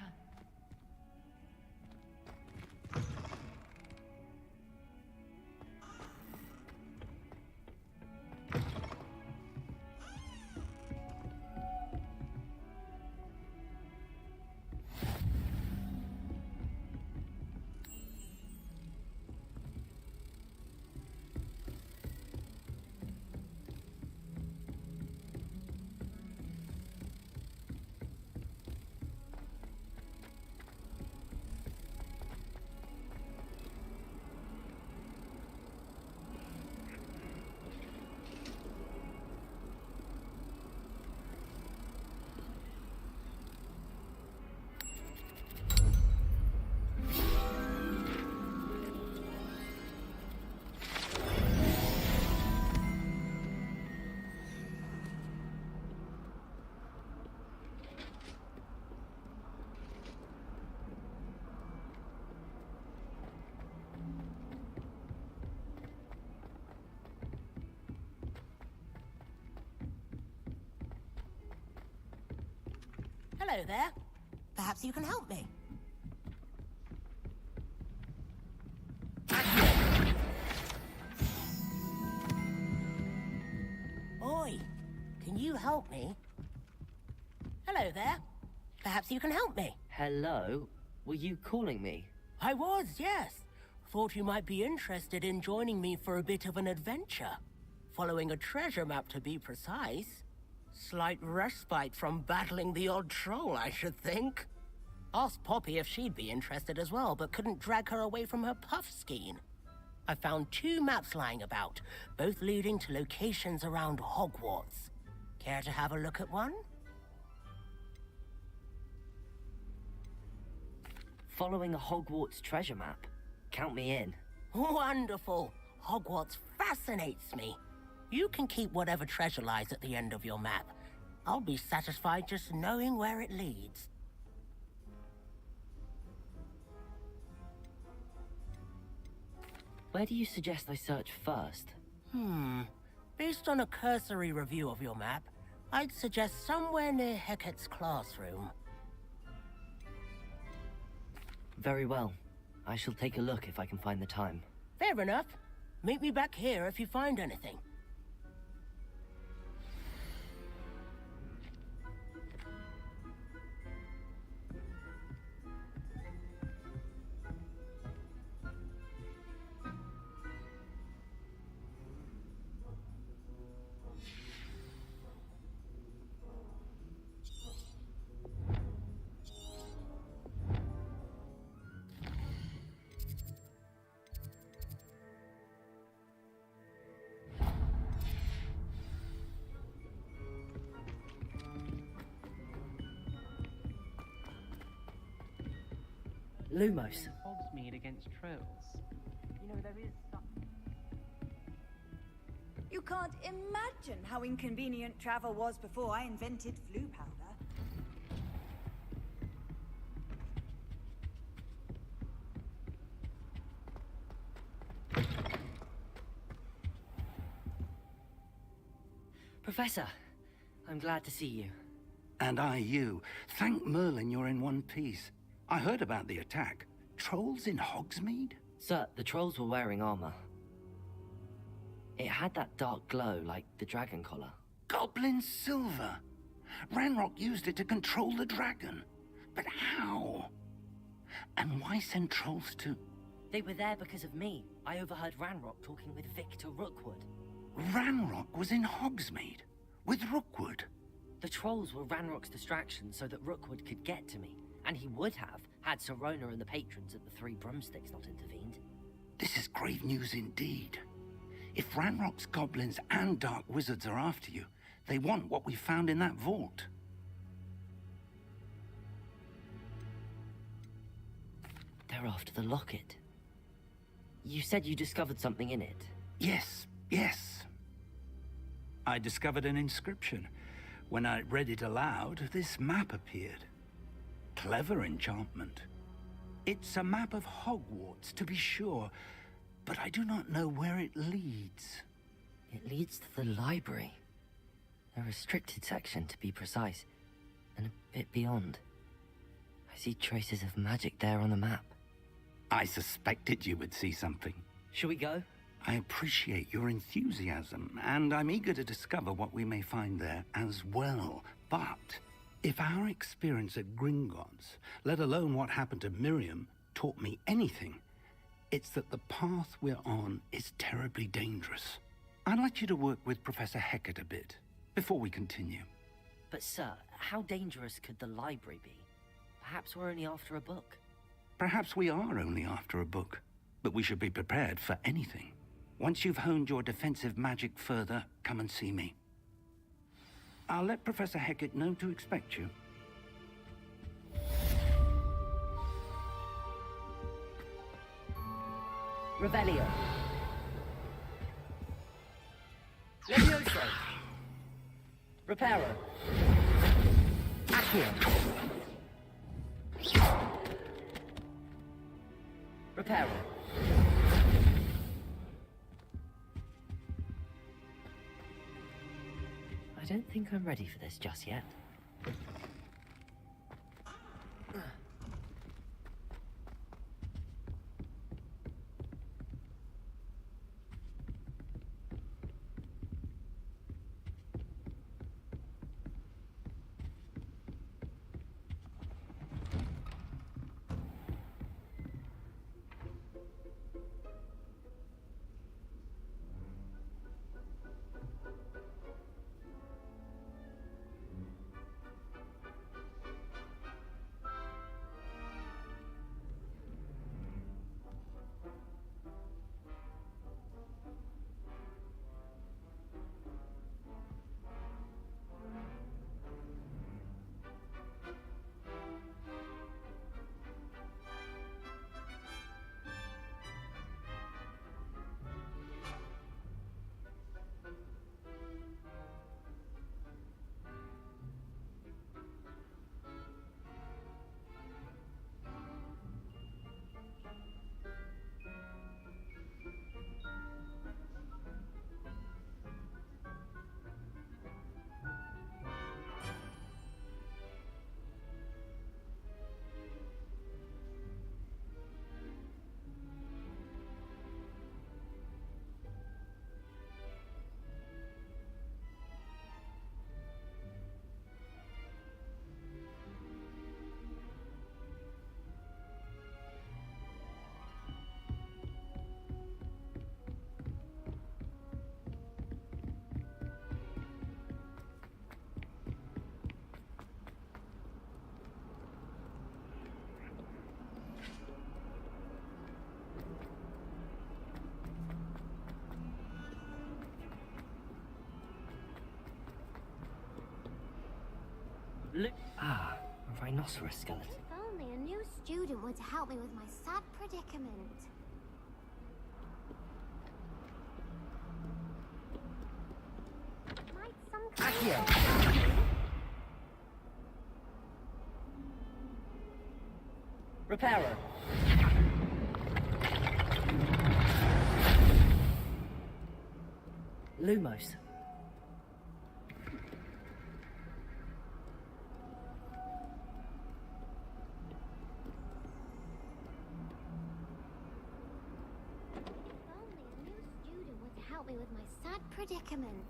Hello there. Perhaps you can help me. Oi, can you help me? Hello there. Perhaps you can help me. Hello? Were you calling me? I was, yes. Thought you might be interested in joining me for a bit of an adventure. Following a treasure map, to be precise. Slight respite from battling the odd troll, I should think. Asked Poppy if she'd be interested as well, but couldn't drag her away from her puff skein. I found 2 maps lying about, both leading to locations around Hogwarts. Care to have a look at one? Following a Hogwarts treasure map? Count me in. Wonderful. Hogwarts fascinates me. You can keep whatever treasure lies at the end of your map. I'll be satisfied just knowing where it leads. Where do you suggest I search first? Based on a cursory review of your map, I'd suggest somewhere near Hecat's classroom. Very well. I shall take a look if I can find the time. Fair enough. Meet me back here if you find anything. Lumos. Hogsmeade against trolls. You know, there is some... You can't imagine how inconvenient travel was before I invented flu powder. Professor, I'm glad to see you. And I you. Thank Merlin you're in one piece. I heard about the attack. Trolls in Hogsmeade? Sir, the trolls were wearing armor. It had that dark glow like the dragon collar. Goblin silver. Ranrock used it to control the dragon. But how? And why send trolls to... They were there because of me. I overheard Ranrock talking with Victor Rookwood. Ranrock was in Hogsmeade? With Rookwood? The trolls were Ranrock's distraction so that Rookwood could get to me. And he would have, had Sirona and the patrons at the Three Broomsticks not intervened. This is grave news indeed. If Ranrock's goblins and dark wizards are after you, they want what we found in that vault. They're after the locket. You said you discovered something in it. Yes. I discovered an inscription. When I read it aloud, this map appeared. Clever enchantment. It's a map of Hogwarts, to be sure, but I do not know where it leads. It leads to the library. A restricted section, to be precise, and a bit beyond. I see traces of magic there on the map. I suspected you would see something. Shall we go? I appreciate your enthusiasm, and I'm eager to discover what we may find there as well. But if our experience at Gringotts, let alone what happened to Miriam, taught me anything, it's that the path we're on is terribly dangerous. I'd like you to work with Professor Hecat a bit, before we continue. But sir, how dangerous could the library be? Perhaps we're only after a book. Perhaps we are only after a book, but we should be prepared for anything. Once you've honed your defensive magic further, come and see me. I'll let Professor Hecat know to expect you. Revelio. Levioso. Reparo. Accio. Reparo. I don't think I'm ready for this just yet. Look. Ah, a rhinoceros skeleton. If only a new student were to help me with my sad predicament. Might some kind Repairer. Lumos. Only a new student were to help me with my sad predicament.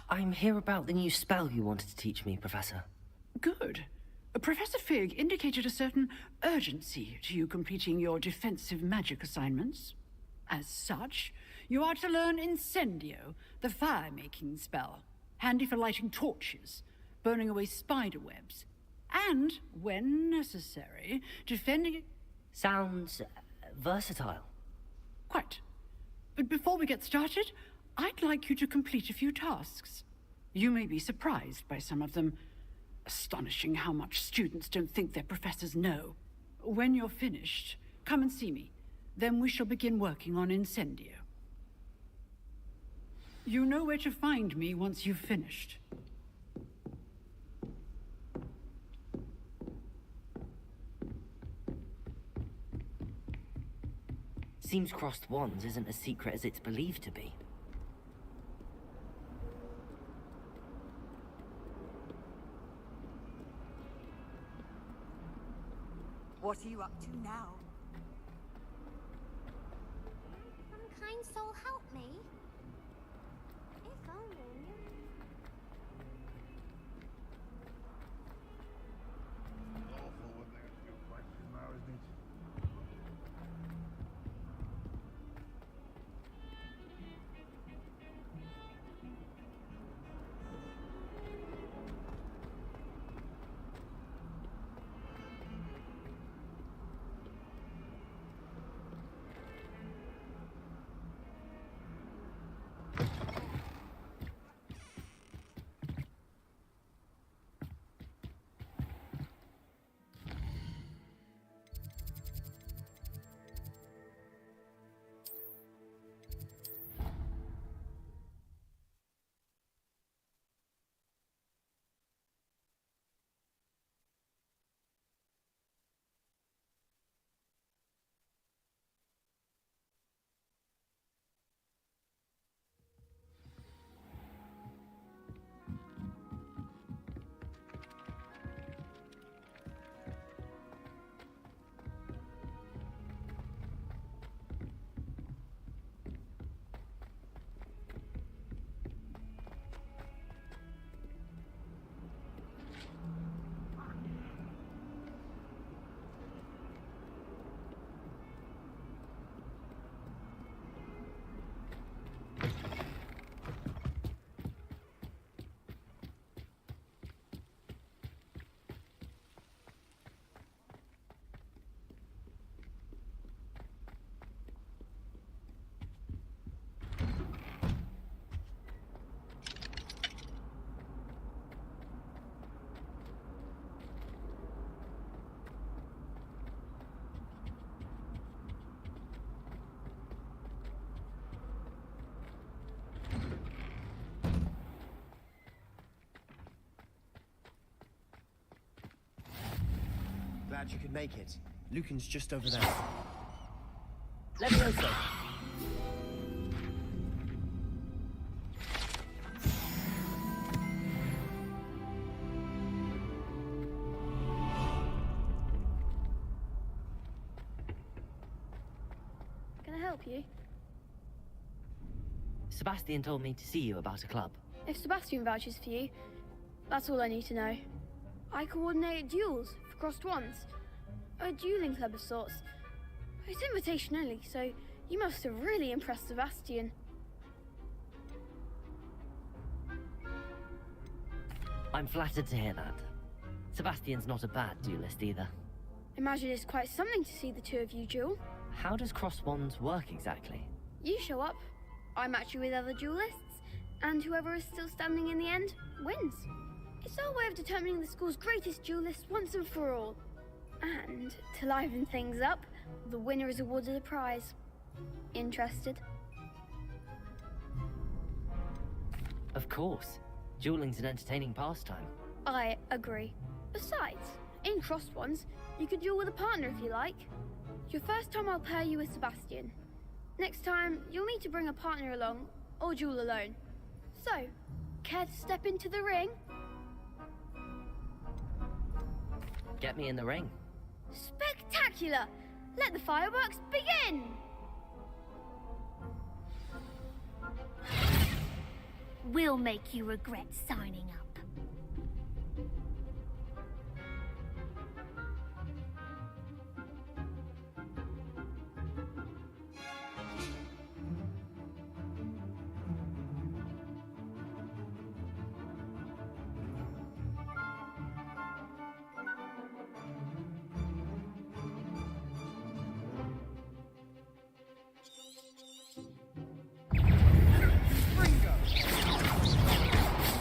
I'm here about the new spell you wanted to teach me, Professor. Good. Professor Fig indicated a certain urgency to you completing your defensive magic assignments. As such, you are to learn Incendio, the fire-making spell, handy for lighting torches, burning away spider webs, and, when necessary, defending... Sounds versatile. Quite. But before we get started, I'd like you to complete a few tasks. You may be surprised by some of them. Astonishing how much students don't think their professors know. When you're finished, come and see me. Then we shall begin working on Incendio. You know where to find me once you've finished. Seems crossed wands isn't as secret as it's believed to be. What are you up to now? Some kind soul help me. If only I knew. Awful when there's no question now, isn't it? Glad you could make it. Lucan's just over there. Levioso. Can I help you? Sebastian told me to see you about a club. If Sebastian vouches for you, that's all I need to know. I coordinate duels for crossed wands. A dueling club of sorts. It's invitation only, so you must have really impressed Sebastian. I'm flattered to hear that. Sebastian's not a bad duelist either. Imagine it's quite something to see the two of you duel. How does cross wands work exactly? You show up, I match you with other duelists, and whoever is still standing in the end wins. It's our way of determining the school's greatest duelist once and for all. And to liven things up, the winner is awarded a prize. Interested? Of course. Dueling's an entertaining pastime. I agree. Besides, in crossed ones, you could duel with a partner if you like. Your first time I'll pair you with Sebastian. Next time, you'll need to bring a partner along, or duel alone. So, care to step into the ring? Get me in the ring. Spectacular! Let the fireworks begin! We'll make you regret signing up.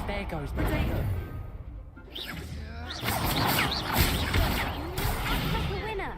There goes Potato. Like a winner.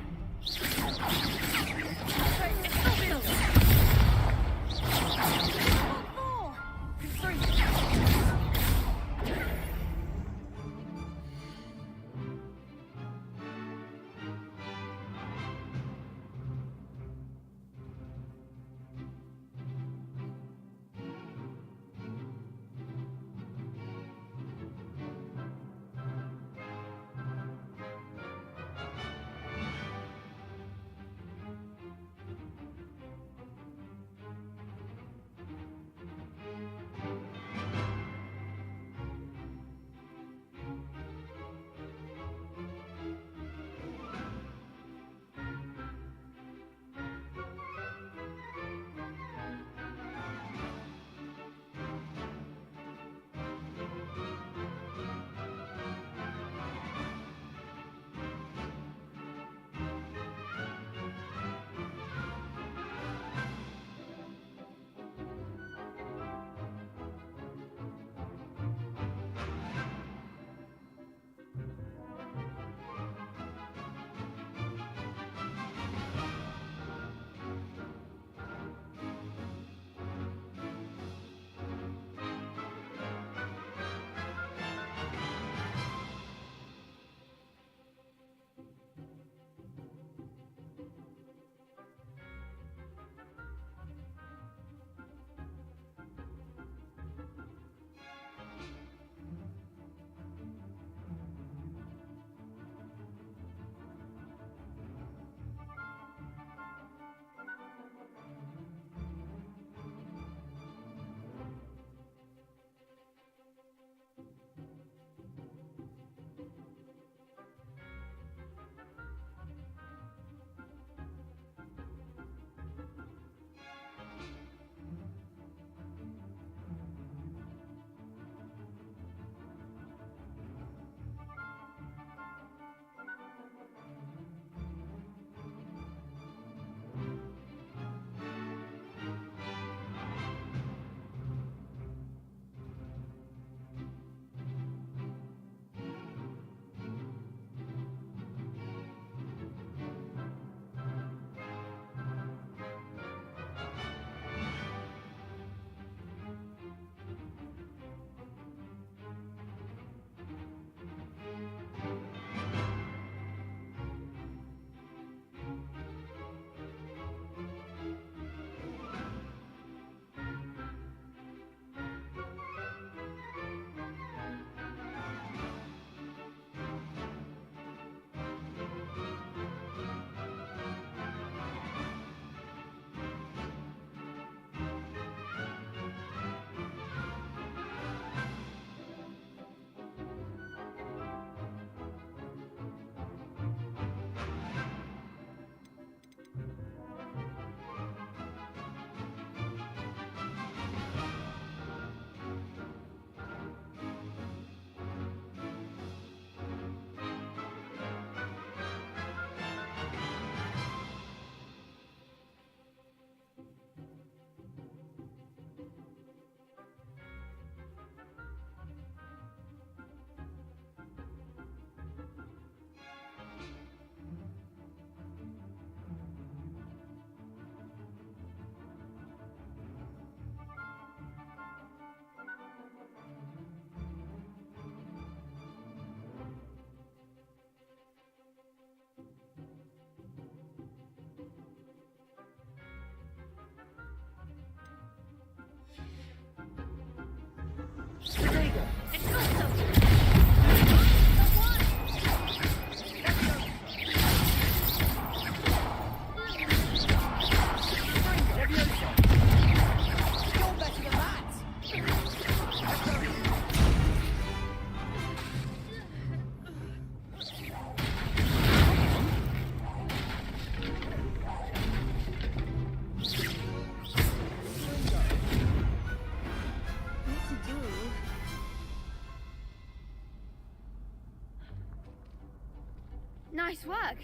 Nice work.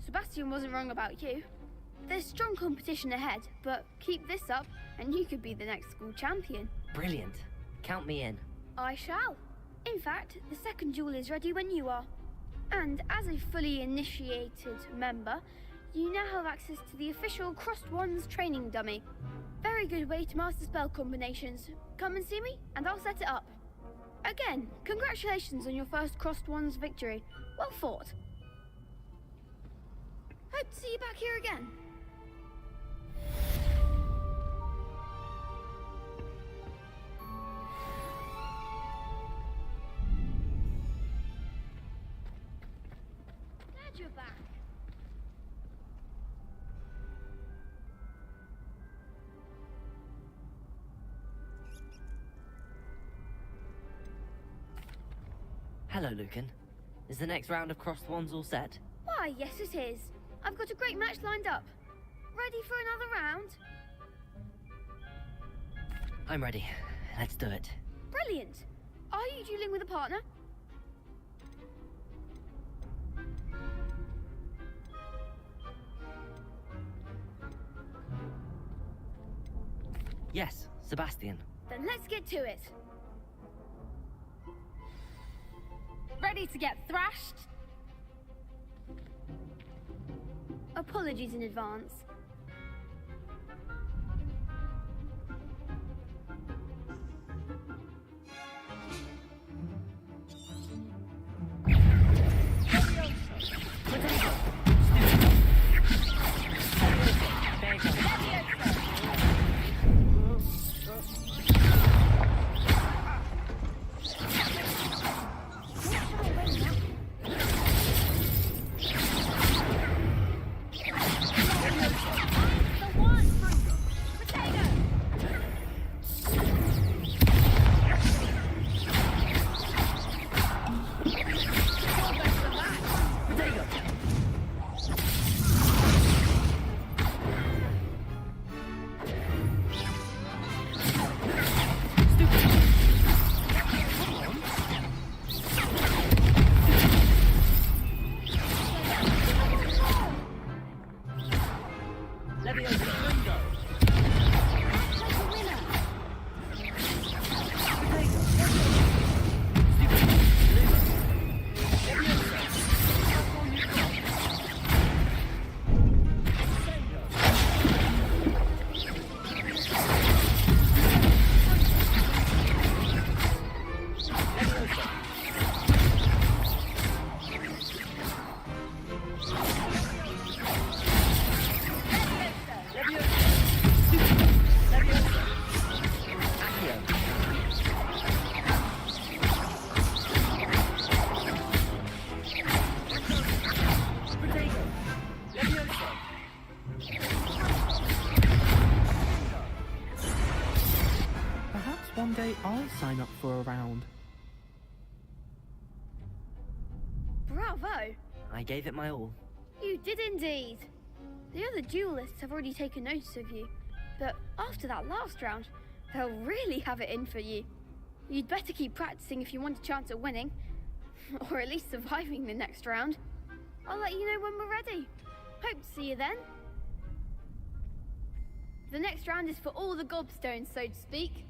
Sebastian wasn't wrong about you. There's strong competition ahead, but keep this up and you could be the next school champion. Brilliant. Count me in. I shall. In fact, the second duel is ready when you are. And as a fully initiated member, you now have access to the official Crossed Wands training dummy. Very good way to master spell combinations. Come and see me, and I'll set it up. Again, congratulations on your first Crossed Wands victory. Well fought. Hope to see you back here again. Glad you're back. Hello, Lucan. Is the next round of Crossed Wands all set? Why, yes it is. I've got a great match lined up. Ready for another round? I'm ready. Let's do it. Brilliant. Are you dueling with a partner? Yes, Sebastian. Then let's get to it. Ready to get thrashed? Apologies in advance. One day I'll sign up for a round. Bravo! I gave it my all. You did indeed. The other duelists have already taken notice of you, but after that last round, they'll really have it in for you. You'd better keep practicing if you want a chance at winning, or at least surviving the next round. I'll let you know when we're ready. Hope to see you then. The next round is for all the gobstones, so to speak.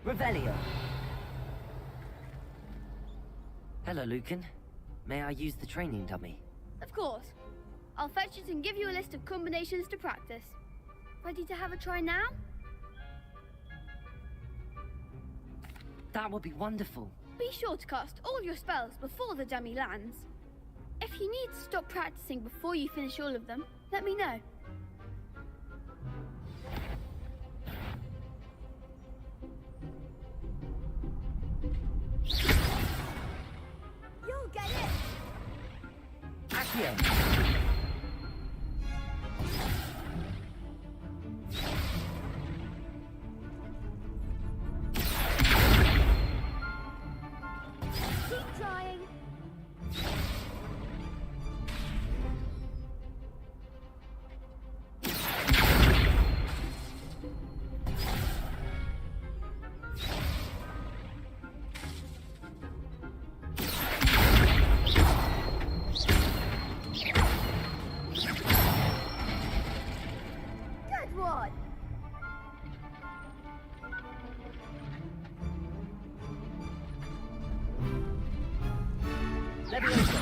Revelio. Hello, Lucan. May I use the training dummy? Of course. I'll fetch it and give you a list of combinations to practice. Ready to have a try now? That would be wonderful. Be sure to cast all your spells before the dummy lands. If you need to stop practicing before you finish all of them, let me know. You'll get it! Accio! Keep trying. Good one. Leviosa!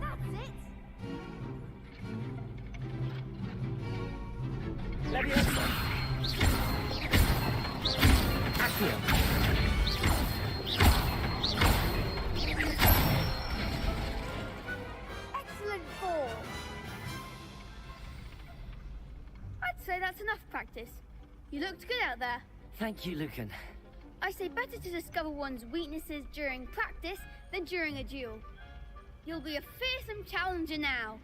That's it. Leviosa! Accio! Excellent form. I'd say that's enough practice. You looked good out there. Thank you, Lucan. I say better to discover one's weaknesses during practice than during a duel. You'll be a fearsome challenger now.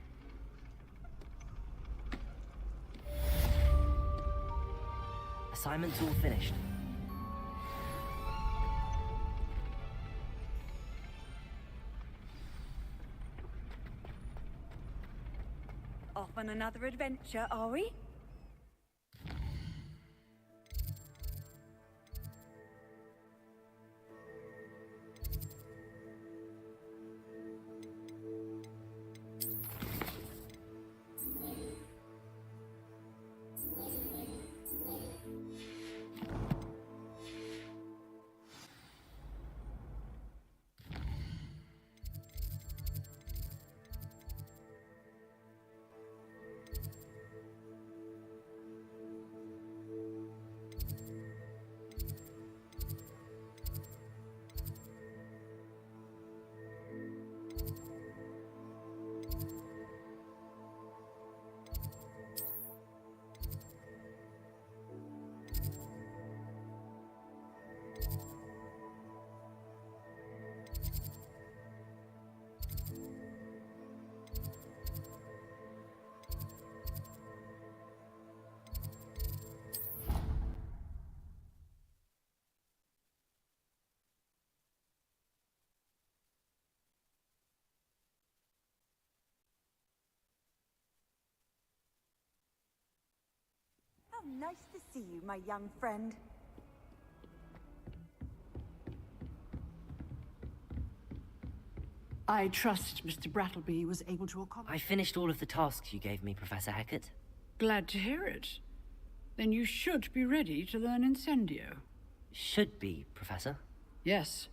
Assignment's all finished. Off on another adventure, are we? How nice to see you, my young friend. I trust Mr. Brattleby was able to accomplish. I finished all of the tasks you gave me, Professor Hackett. Glad to hear it. Then you should be ready to learn Incendio. Should be, Professor. Yes.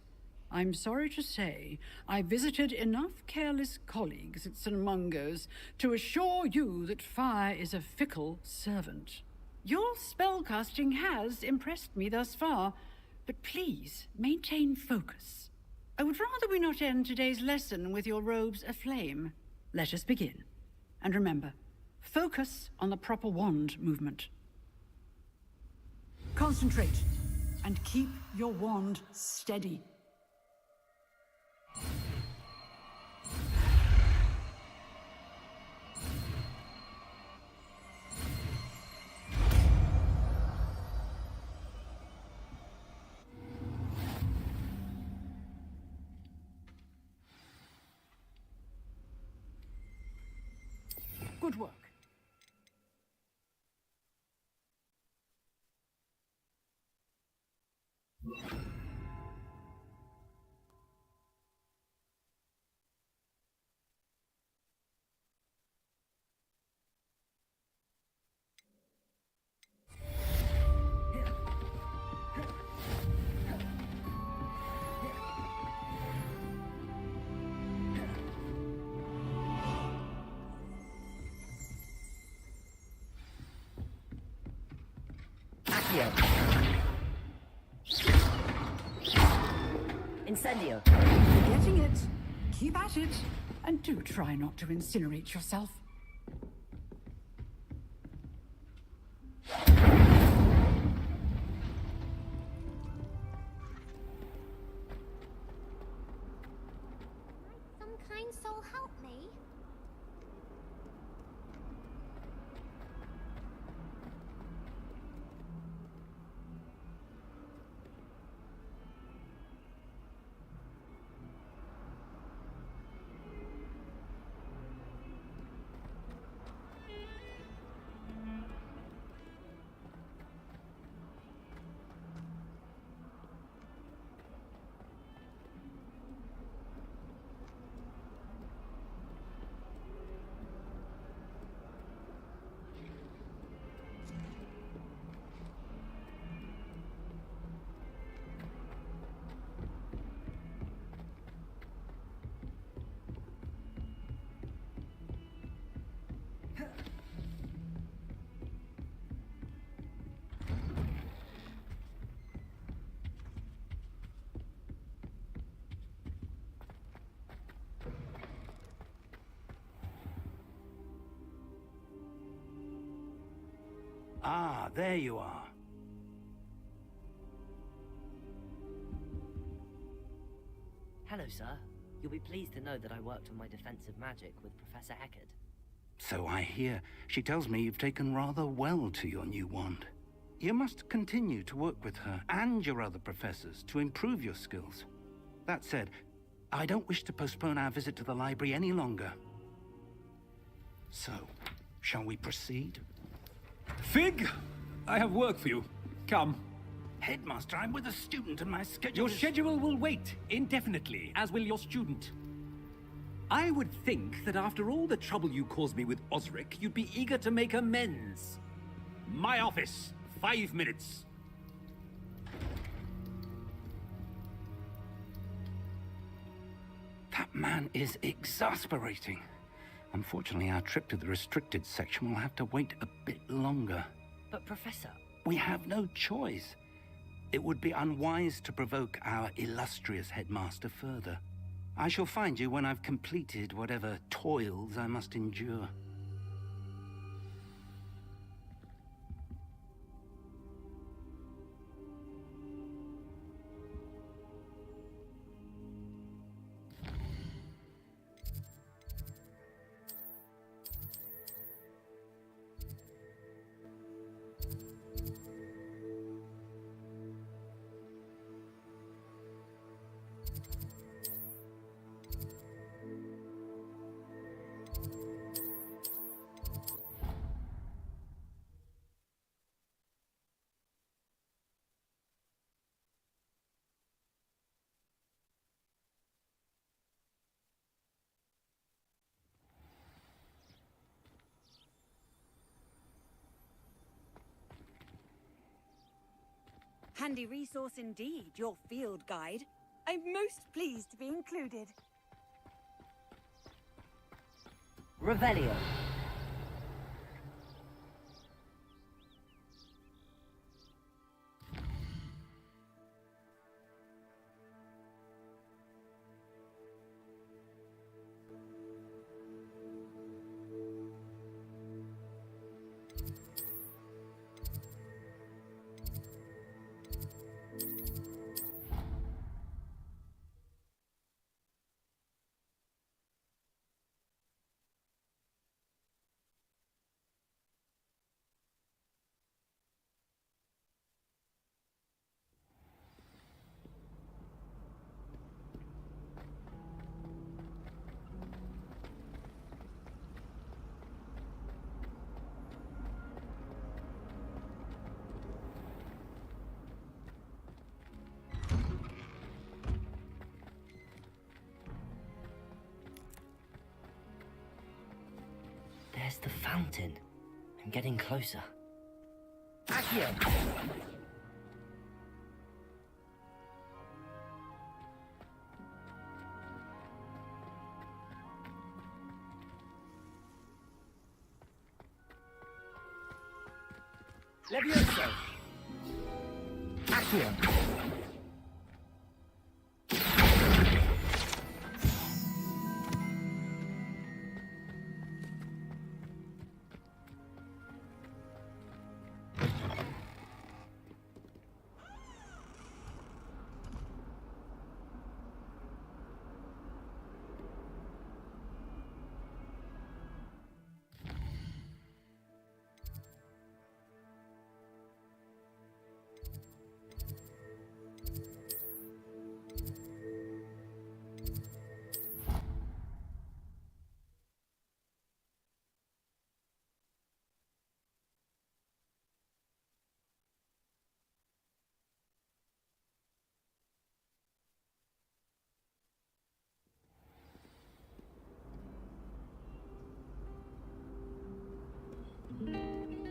I'm sorry to say, I visited enough careless colleagues at St. Mungo's to assure you that fire is a fickle servant. Your spellcasting has impressed me thus far, but please maintain focus. I would rather we not end today's lesson with your robes aflame. Let us begin. And remember, focus on the proper wand movement. Concentrate, and keep your wand steady. Good work. Accio. Incendio. Getting it. Keep at it. And do try not to incinerate yourself. Some kind soul help me? Ah, there you are. Hello, sir. You'll be pleased to know that I worked on my defensive magic with Professor Eckert. So I hear. She tells me you've taken rather well to your new wand. You must continue to work with her and your other professors to improve your skills. That said, I don't wish to postpone our visit to the library any longer. So, shall we proceed? Fig, I have work for you. Come. Headmaster, I'm with a student and my schedule Your is... schedule will wait indefinitely, as will your student. I would think that after all the trouble you caused me with Osric, you'd be eager to make amends. My office, 5 minutes. That man is exasperating. Unfortunately, our trip to the restricted section will have to wait a bit longer. But, Professor... We have no choice. It would be unwise to provoke our illustrious headmaster further. I shall find you when I've completed whatever toils I must endure. Handy resource indeed, your field guide. I'm most pleased to be included. Revelio. There's the fountain. I'm getting closer. Accio! Levioso! Here.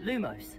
Lumos.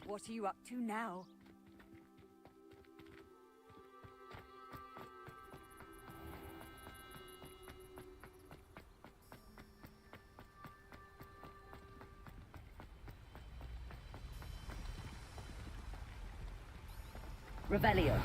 What are you up to now? Revelio.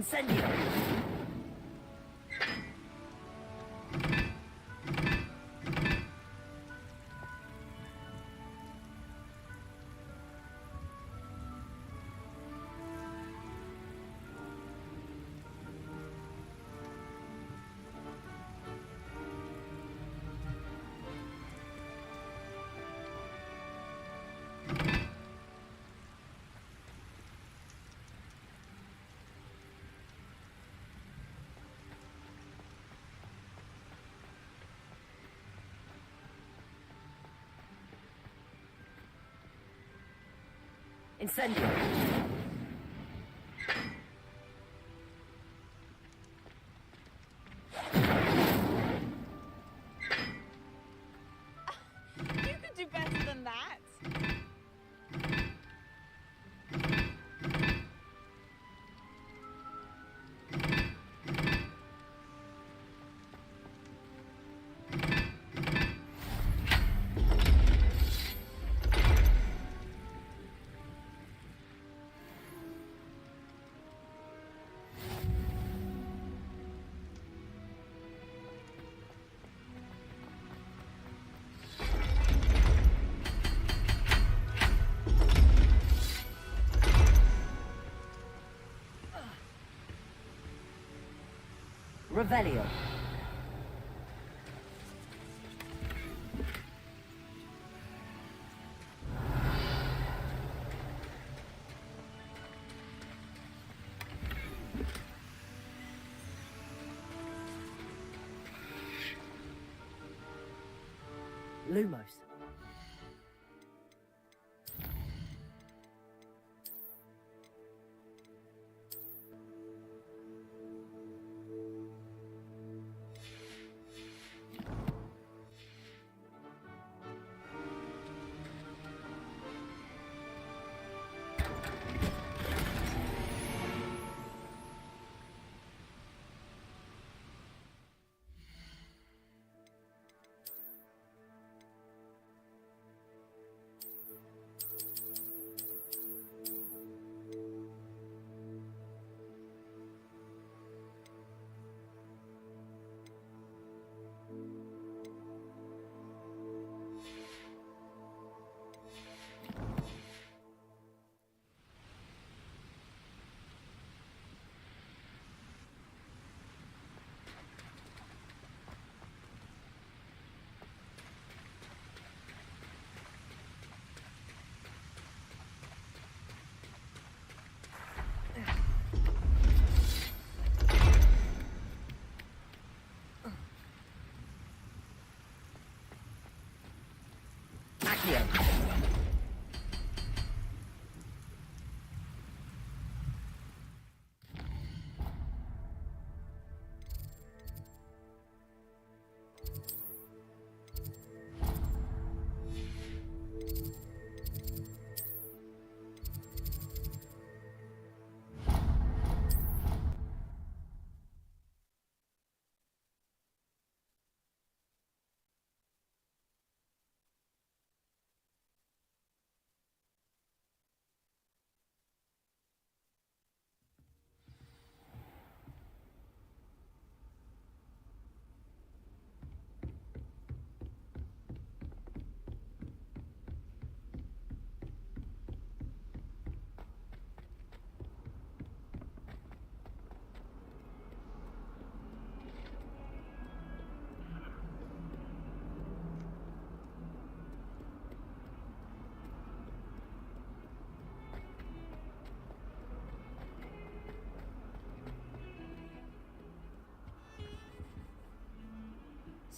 Incendio! Incendio! You could do better than that. Revelio. Lumos. Accio.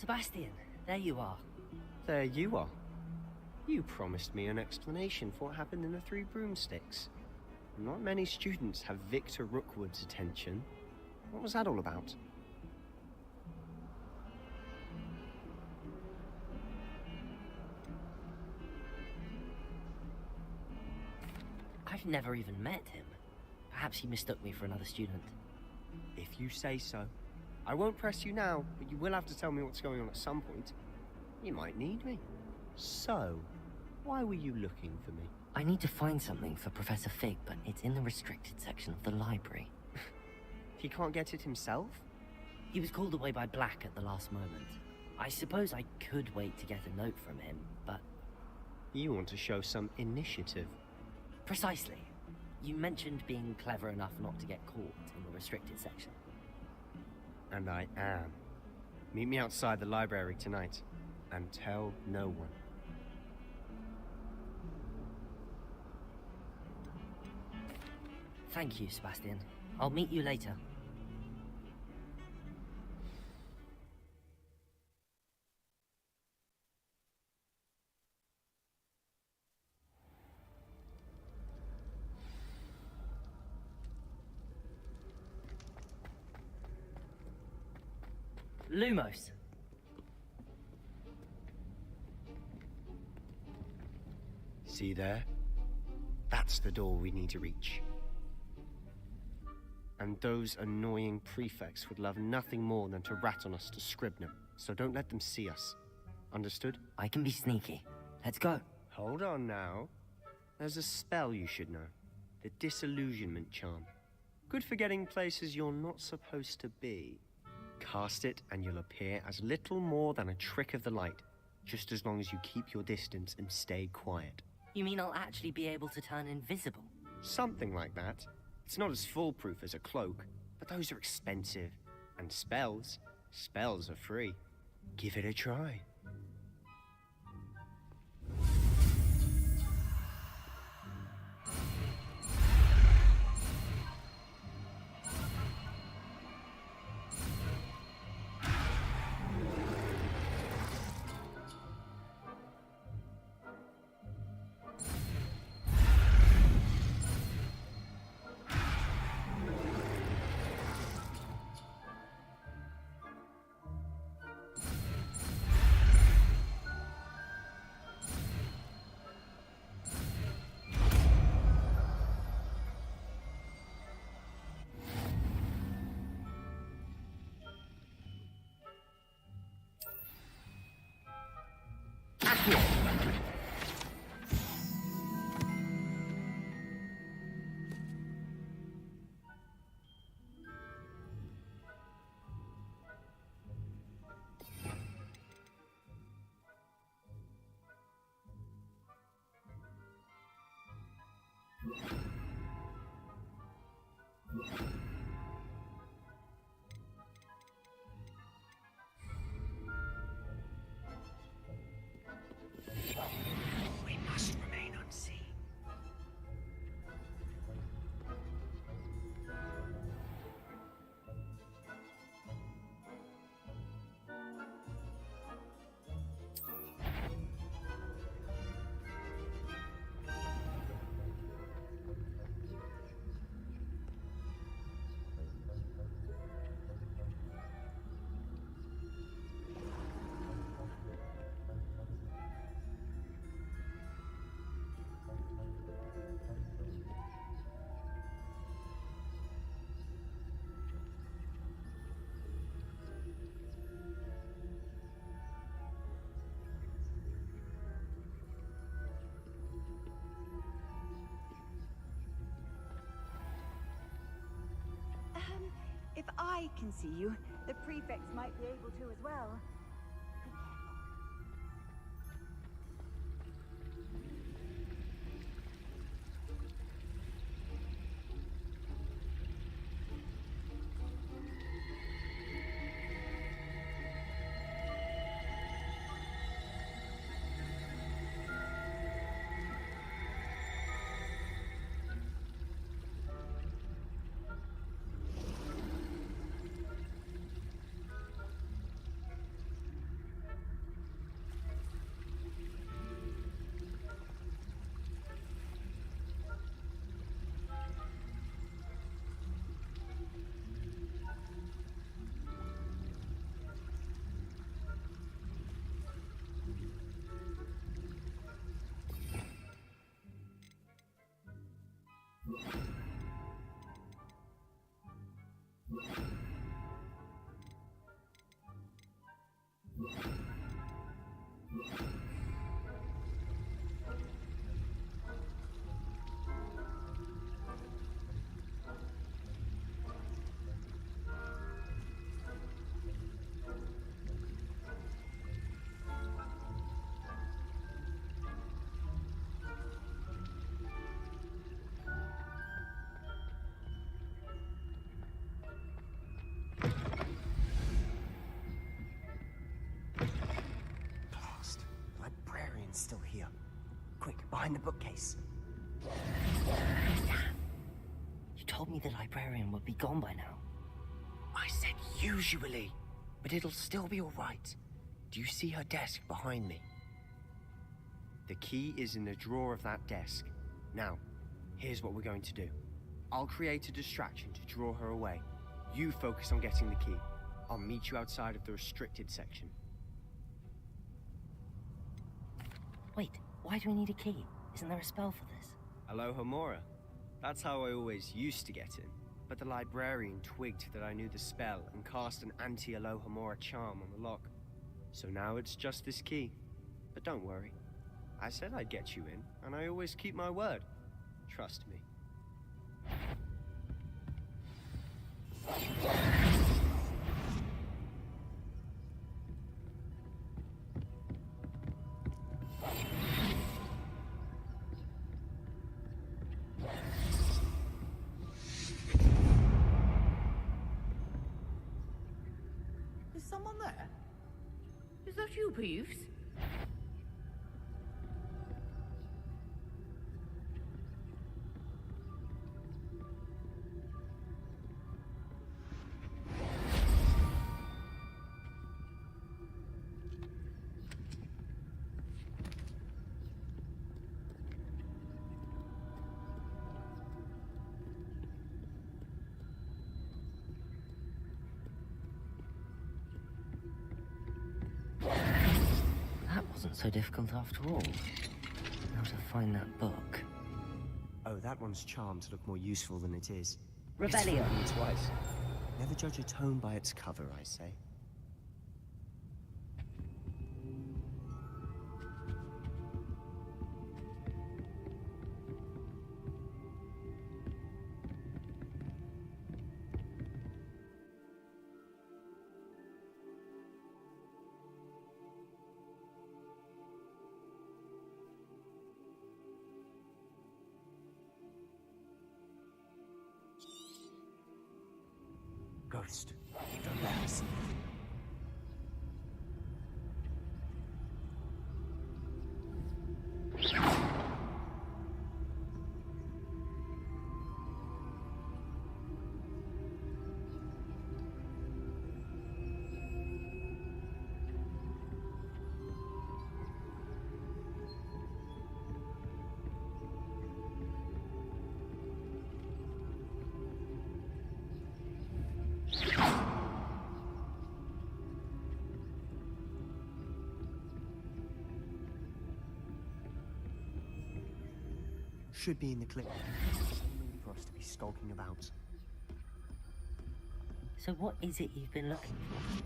Sebastian, there you are. There you are. You promised me an explanation for what happened in the Three Broomsticks. Not many students have Victor Rookwood's attention. What was that all about? I've never even met him. Perhaps he mistook me for another student. If you say so. I won't press you now, but you will have to tell me what's going on at some point. You might need me. So, why were you looking for me? I need to find something for Professor Fig, but it's in the restricted section of the library. He can't get it himself? He was called away by Black at the last moment. I suppose I could wait to get a note from him, but... You want to show some initiative. Precisely. You mentioned being clever enough not to get caught in the restricted section. And I am. Meet me outside the library tonight, and tell no one. Thank you, Sebastian. I'll meet you later. Lumos. See there? That's the door we need to reach. And those annoying prefects would love nothing more than to rat on us to Scribner, so don't let them see us. Understood? I can be sneaky. Let's go. Hold on now. There's a spell you should know. The Disillusionment Charm. Good for getting places you're not supposed to be. Cast it and you'll appear as little more than a trick of the light, just as long as you keep your distance and stay quiet. You mean I'll actually be able to turn invisible? Something like that. It's not as foolproof as a cloak, but those are expensive. And spells are free. Give it a try. We must remain unseen. If I can see you, the prefects might be able to as well. Quick, behind the bookcase. You told me the librarian would be gone by now. I said usually, but it'll still be all right. Do you see her desk behind me? The key is in the drawer of that desk. Now, here's what we're going to do. I'll create a distraction to draw her away. You focus on getting the key. I'll meet you outside of the restricted section. Wait, why do we need a key? Isn't there a spell for this? Alohomora. That's how I always used to get in. But the librarian twigged that I knew the spell and cast an anti-Alohomora charm on the lock. So now it's just this key. But don't worry. I said I'd get you in, and I always keep my word. Trust me. Is someone there? Is that you, Peeves? That wasn't so difficult after all. How to find that book. Oh, that one's charmed to look more useful than it is. Revelio. It's fooled me twice. Never judge a tome by its cover, I say. Ghost, don't let us. Should be in the clip. Something for us to be skulking about. So what is it you've been looking for?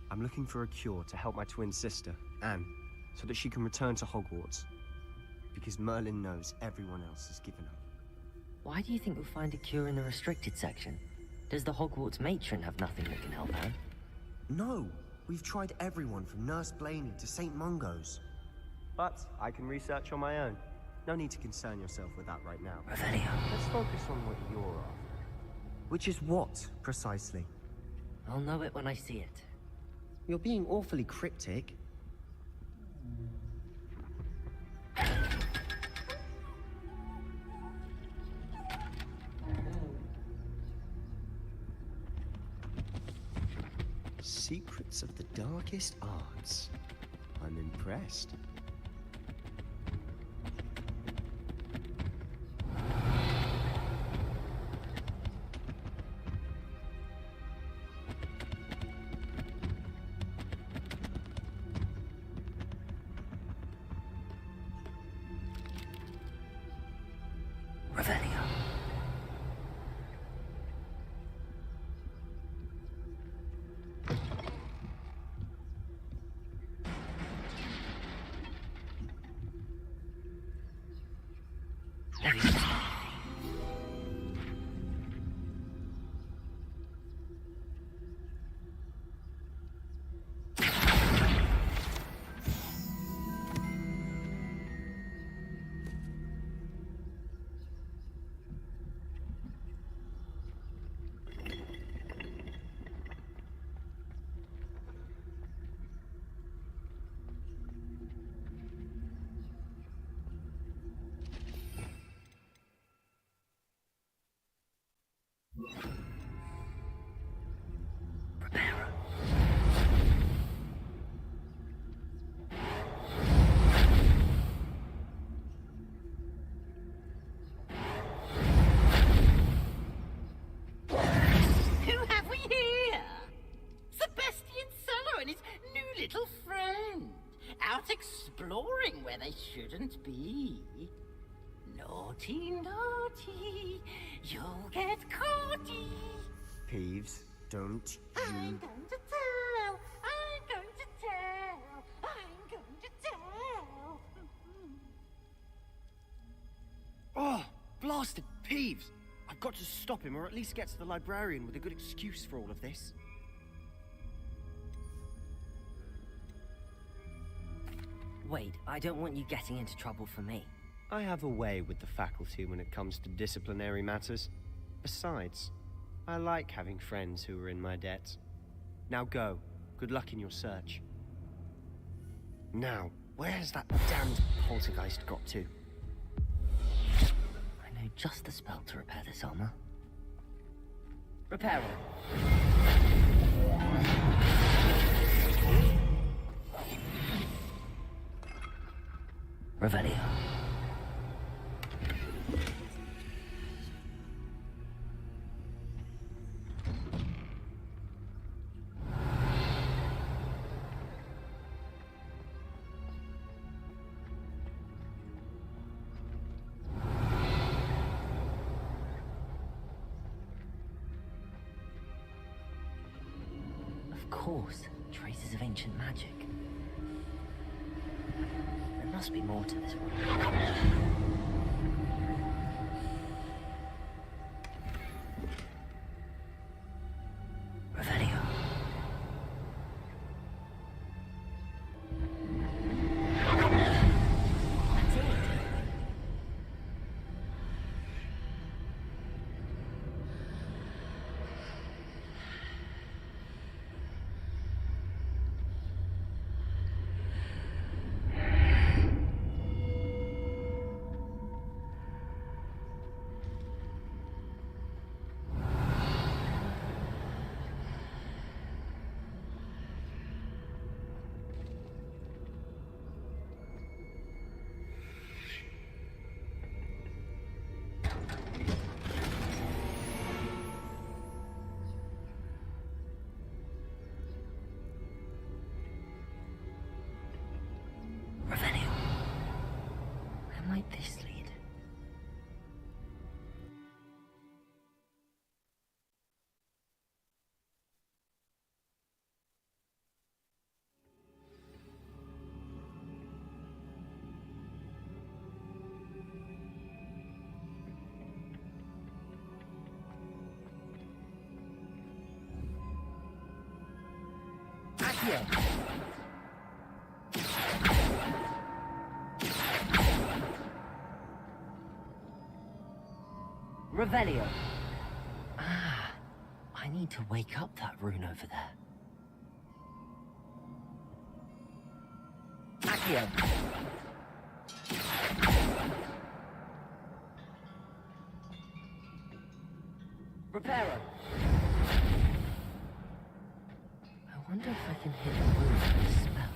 I'm looking for a cure to help my twin sister, Anne, so that she can return to Hogwarts. Because Merlin knows everyone else has given up. Why do you think we'll find a cure in the restricted section? Does the Hogwarts matron have nothing that can help Anne? No! We've tried everyone from Nurse Blaney to St. Mungo's. But I can research on my own. No need to concern yourself with that right now. Revelio. Let's focus on what you're after. Which is what, precisely? I'll know it when I see it. You're being awfully cryptic. Secrets of the darkest arts. I'm impressed. Revelio. There we go. shouldn't be. Naughty, naughty, you'll get caughty. Peeves, don't I'm you... going to tell, I'm going to tell, I'm going to tell. Oh, blasted Peeves! I've got to stop him, or at least get to the librarian with a good excuse for all of this. Wait, I don't want you getting into trouble for me. I have a way with the faculty when it comes to disciplinary matters. Besides, I like having friends who are in my debt. Now go. Good luck in your search. Now, where's that damned poltergeist got to? I know just the spell to repair this armor. Repair it. Revelio. Of course, traces of ancient magic. There must be more to this one. Revelio. That's it. Revelio. Where might this lead? Accio. Revelio. Ah, I need to wake up that rune over there. Accio. Reparo. I wonder if I can hit the rune with a spell.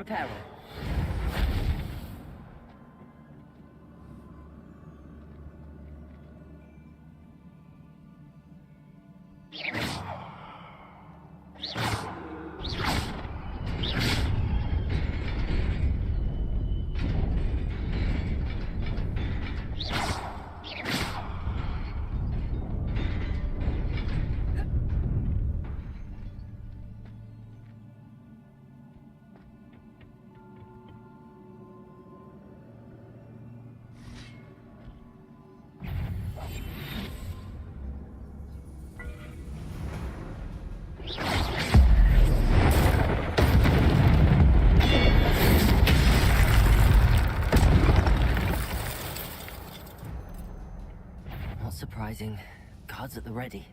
Reparo. Not surprising. Guards at the ready.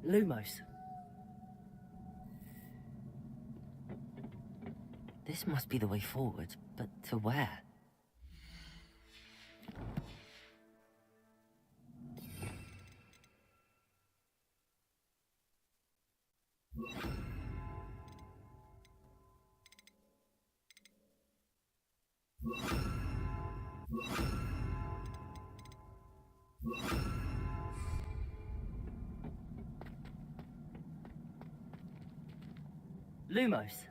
Lumos. This must be the way forward, but to where? Lumos.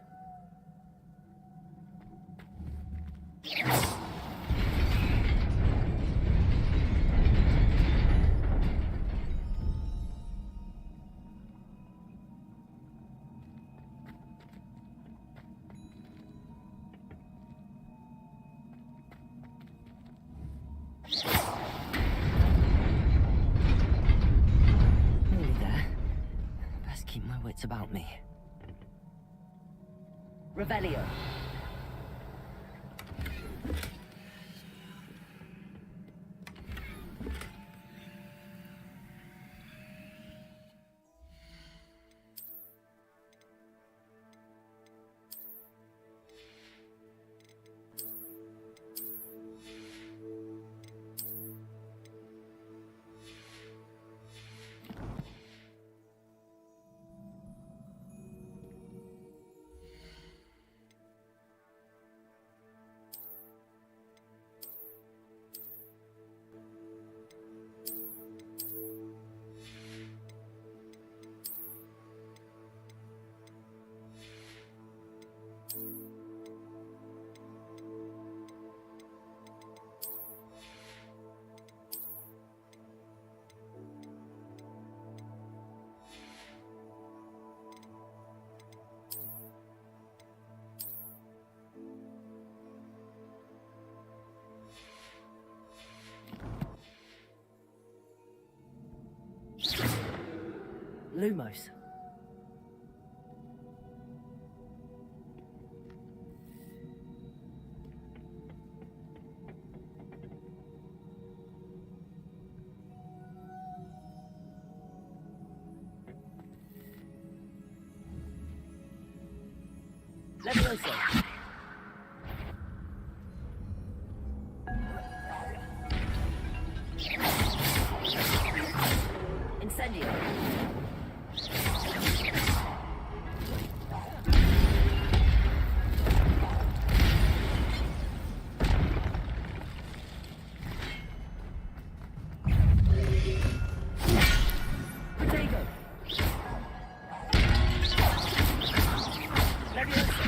Nearly there. Best keep my wits about me. Revelio. Lumos. Levioso. Incendio. Protego. Levioso.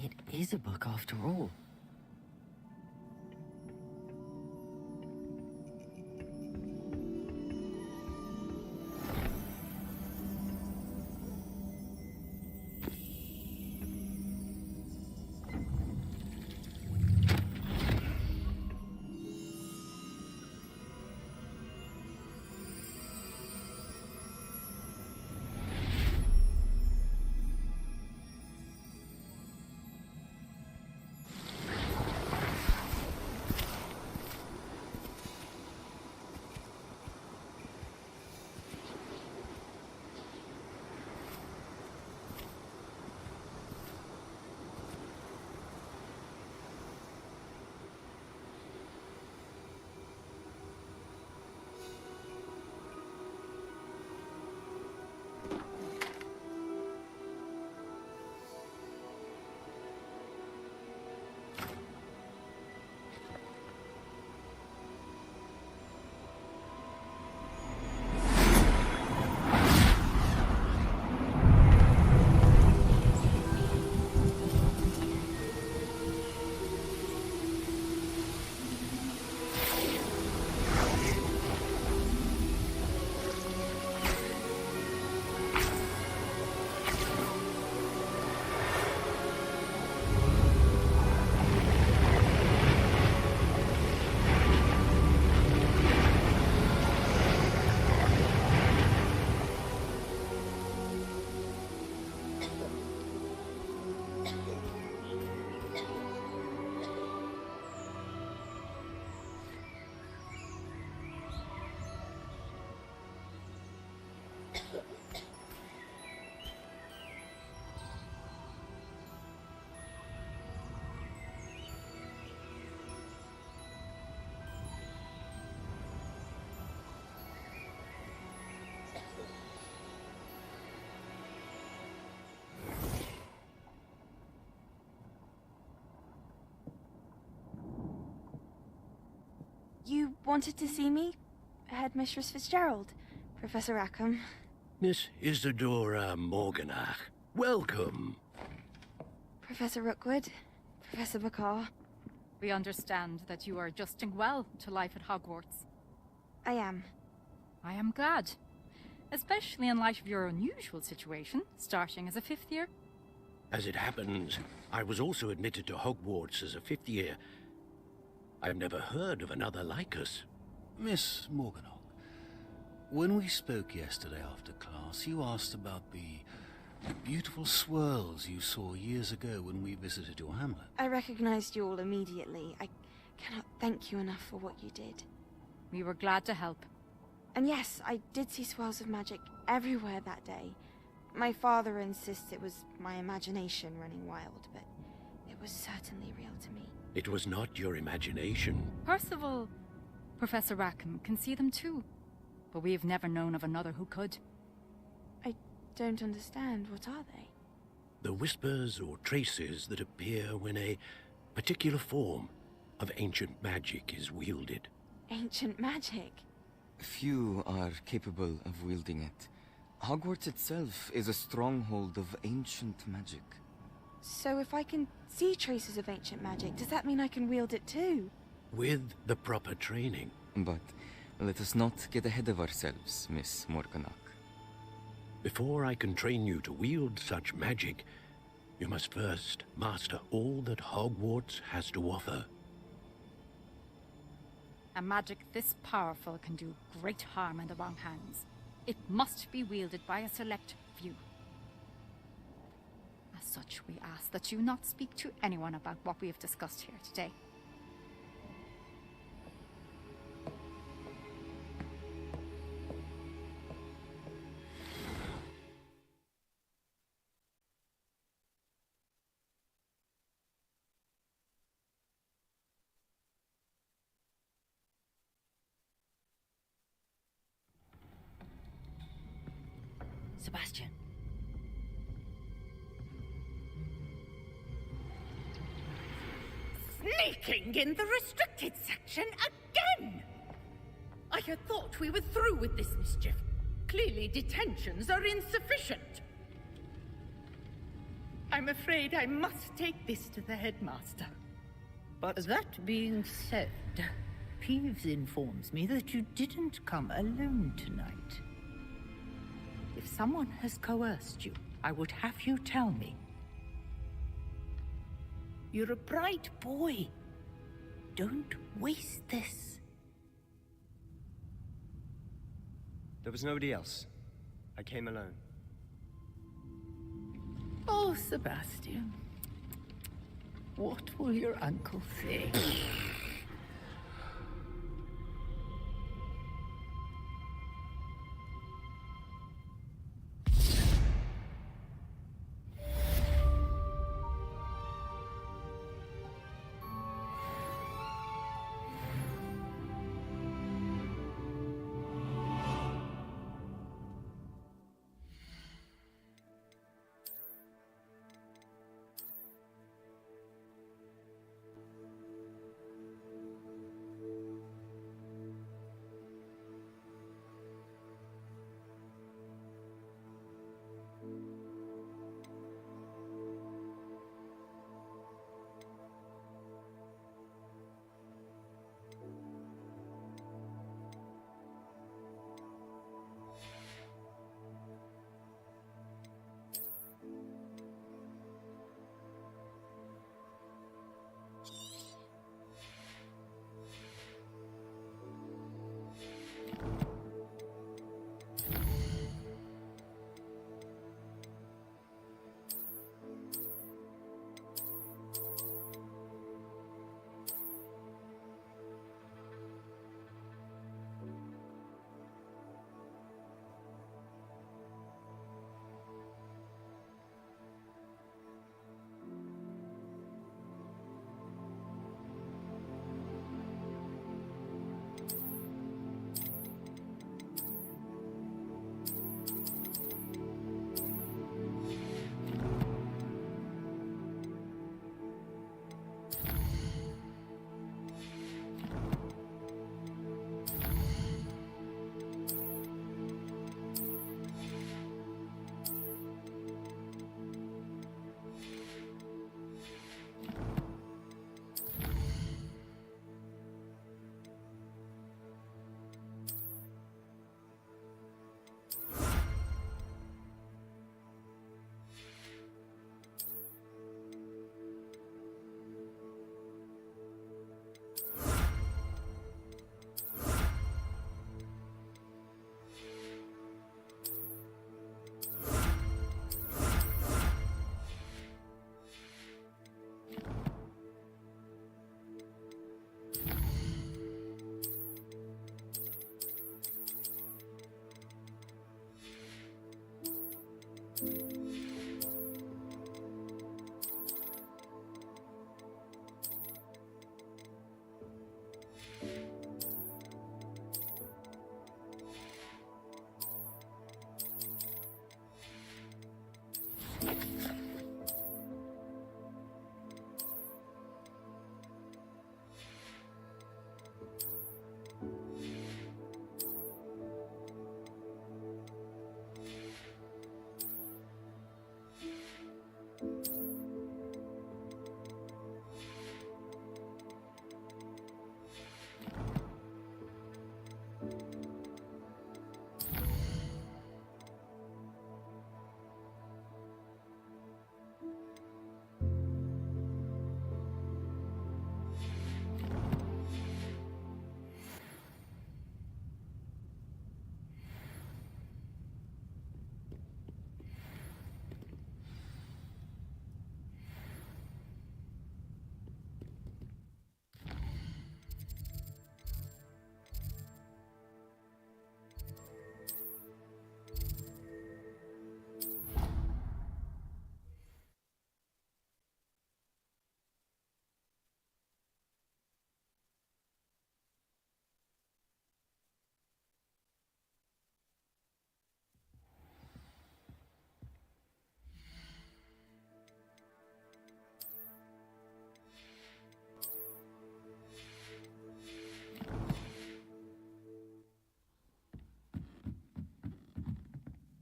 It is a book after all. You wanted to see me? Headmistress Fitzgerald, Professor Rackham. Miss Isadora Morganach, welcome. Professor Rookwood, Professor Bakar. We understand that you are adjusting well to life at Hogwarts. I am. I am glad. Especially in light of your unusual situation, starting as a 5th year. As it happens, I was also admitted to Hogwarts as a 5th year. I've never heard of another like us. Miss Morganach, when we spoke yesterday after class, you asked about the beautiful swirls you saw years ago when we visited your hamlet. I recognized you all immediately. I cannot thank you enough for what you did. We were glad to help. And yes, I did see swirls of magic everywhere that day. My father insists it was my imagination running wild, but it was certainly real to me. It was not your imagination. Percival, Professor Rackham can see them too. But we have never known of another who could. I don't understand. What are they? The whispers or traces that appear when a particular form of ancient magic is wielded. Ancient magic? Few are capable of wielding it. Hogwarts itself is a stronghold of ancient magic. So if I can see traces of ancient magic, does that mean I can wield it too? With the proper training. But let us not get ahead of ourselves, Miss Morganach. Before I can train you to wield such magic, you must first master all that Hogwarts has to offer. A magic this powerful can do great harm in the wrong hands. It must be wielded by a select few. As such, we ask that you not speak to anyone about what we have discussed here today. Sebastian. Sneaking in the restricted section again! I had thought we were through with this mischief. Clearly detentions are insufficient. I'm afraid I must take this to the headmaster. But that being said, Peeves informs me that you didn't come alone tonight. If someone has coerced you, I would have you tell me. You're a bright boy. Don't waste this. There was nobody else. I came alone. Oh, Sebastian. What will your uncle say?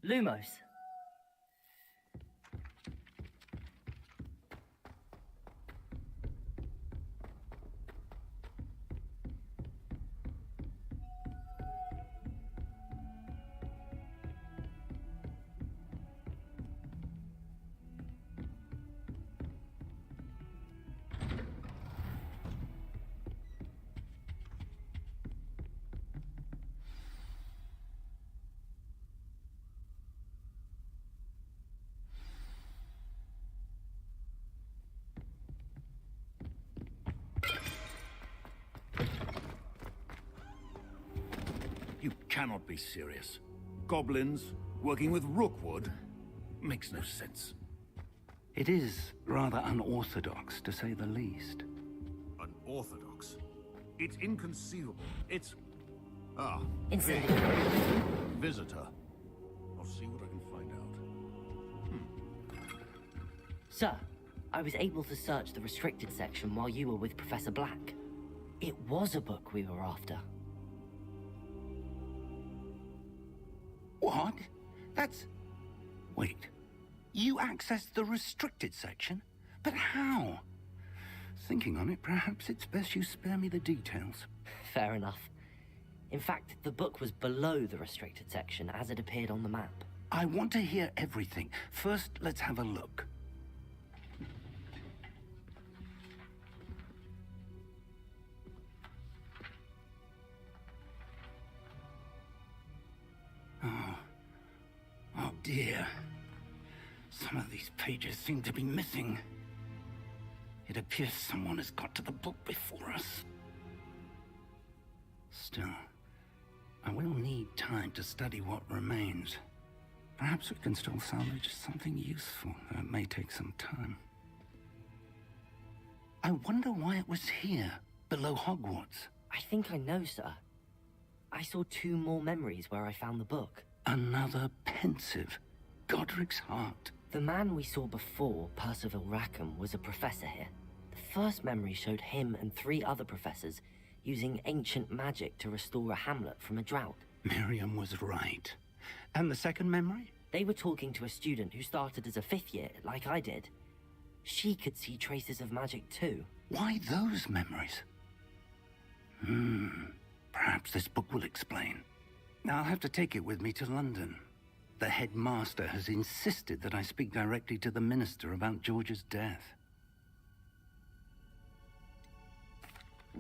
Lumos. You cannot be serious. Goblins working with Rookwood makes no sense. It is rather unorthodox, to say the least. Unorthodox? It's inconceivable. It's... Ah. Incendiary. Visitor. I'll see what I can find out. Sir, I was able to search the restricted section while you were with Professor Black. It was a book we were after. What? That's... Wait. You accessed the restricted section? But how? Thinking on it, perhaps it's best you spare me the details. Fair enough. In fact, the book was below the restricted section as it appeared on the map. I want to hear everything. First, let's have a look. Oh dear. Some of these pages seem to be missing. It appears someone has got to the book before us. Still, I will need time to study what remains. Perhaps we can still salvage something useful, though it may take some time. I wonder why it was here, below Hogwarts. I think I know, sir. I saw 2 more memories where I found the book. Another pensive. Godric's heart. The man we saw before, Percival Rackham, was a professor here. The first memory showed him and 3 other professors using ancient magic to restore a hamlet from a drought. Miriam was right. And the second memory? They were talking to a student who started as a 5th year, like I did. She could see traces of magic too. Why those memories? Perhaps this book will explain. I'll have to take it with me to London. The headmaster has insisted that I speak directly to the minister about George's death.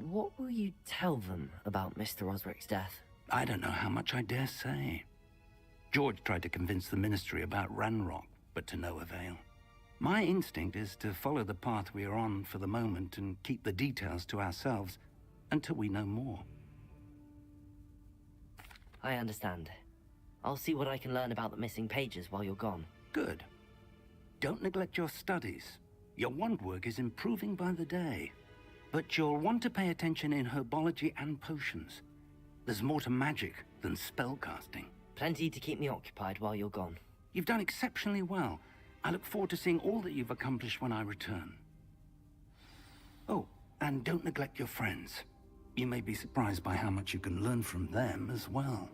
What will you tell them about Mr. Osric's death? I don't know how much I dare say. George tried to convince the ministry about Ranrock, but to no avail. My instinct is to follow the path we are on for the moment and keep the details to ourselves until we know more. I understand. I'll see what I can learn about the missing pages while you're gone. Good. Don't neglect your studies. Your wand work is improving by the day. But you'll want to pay attention in herbology and potions. There's more to magic than spellcasting. Plenty to keep me occupied while you're gone. You've done exceptionally well. I look forward to seeing all that you've accomplished when I return. Oh, and don't neglect your friends. You may be surprised by how much you can learn from them as well.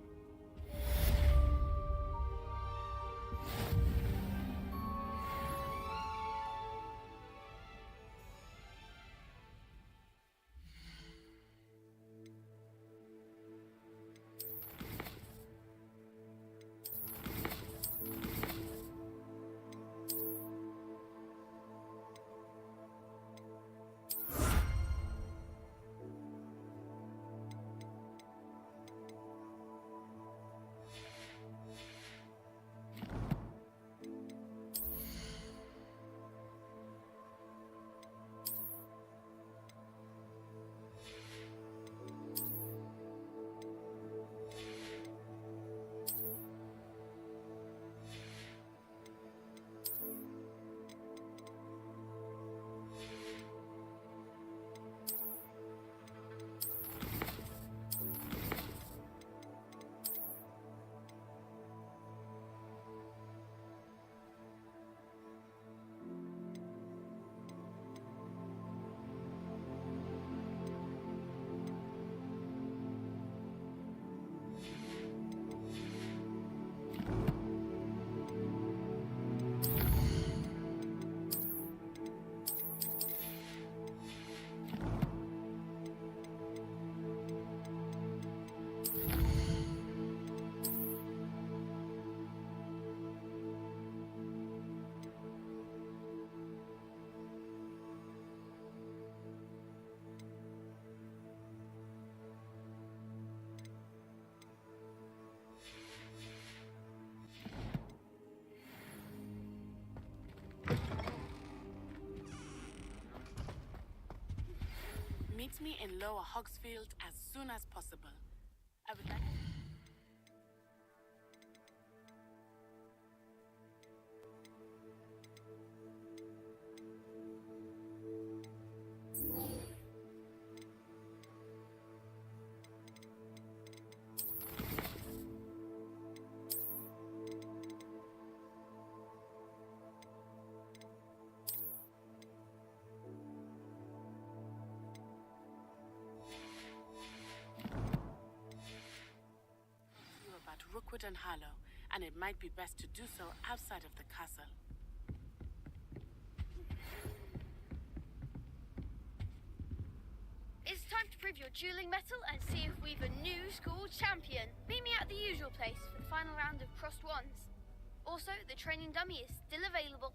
Meet me in Lower Hogsfield as soon as possible. I would like... Rookwood and Harlow, and it might be best to do so outside of the castle. It's time to prove your dueling mettle and see if we've a new school champion. Meet me at the usual place for the final round of crossed wands. Also, the training dummy is still available.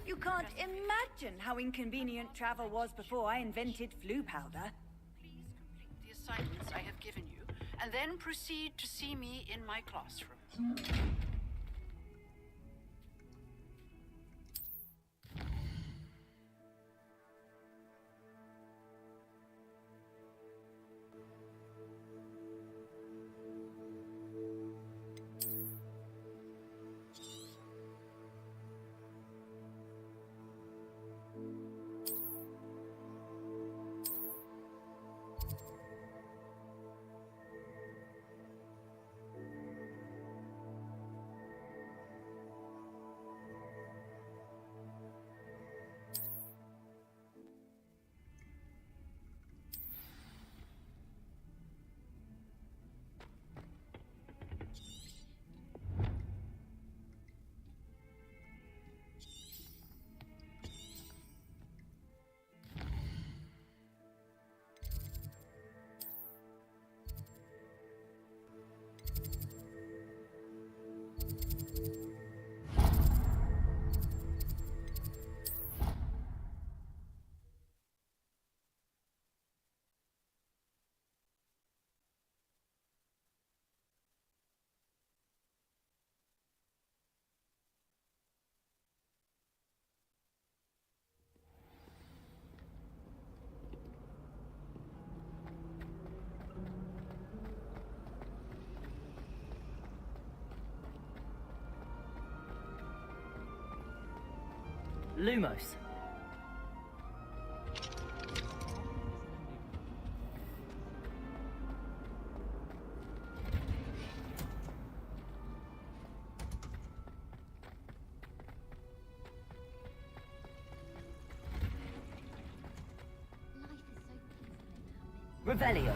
You can't imagine how inconvenient travel was before I invented flu powder. The assignments I have given you, and then proceed to see me in my classroom. Lumos. Revelio.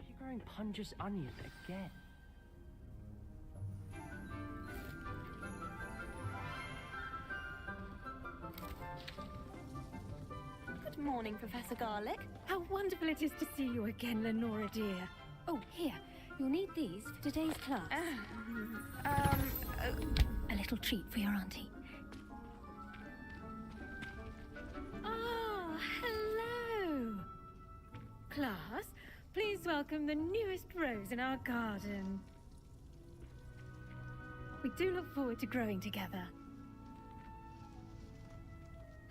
You're growing Punja's onion again. Good morning, Professor Garlic. How wonderful it is to see you again, Lenora dear. Oh, here. You'll need these for today's class. A little treat for your auntie. Ah, hello. Class, please welcome the newest rose in our garden. We do look forward to growing together.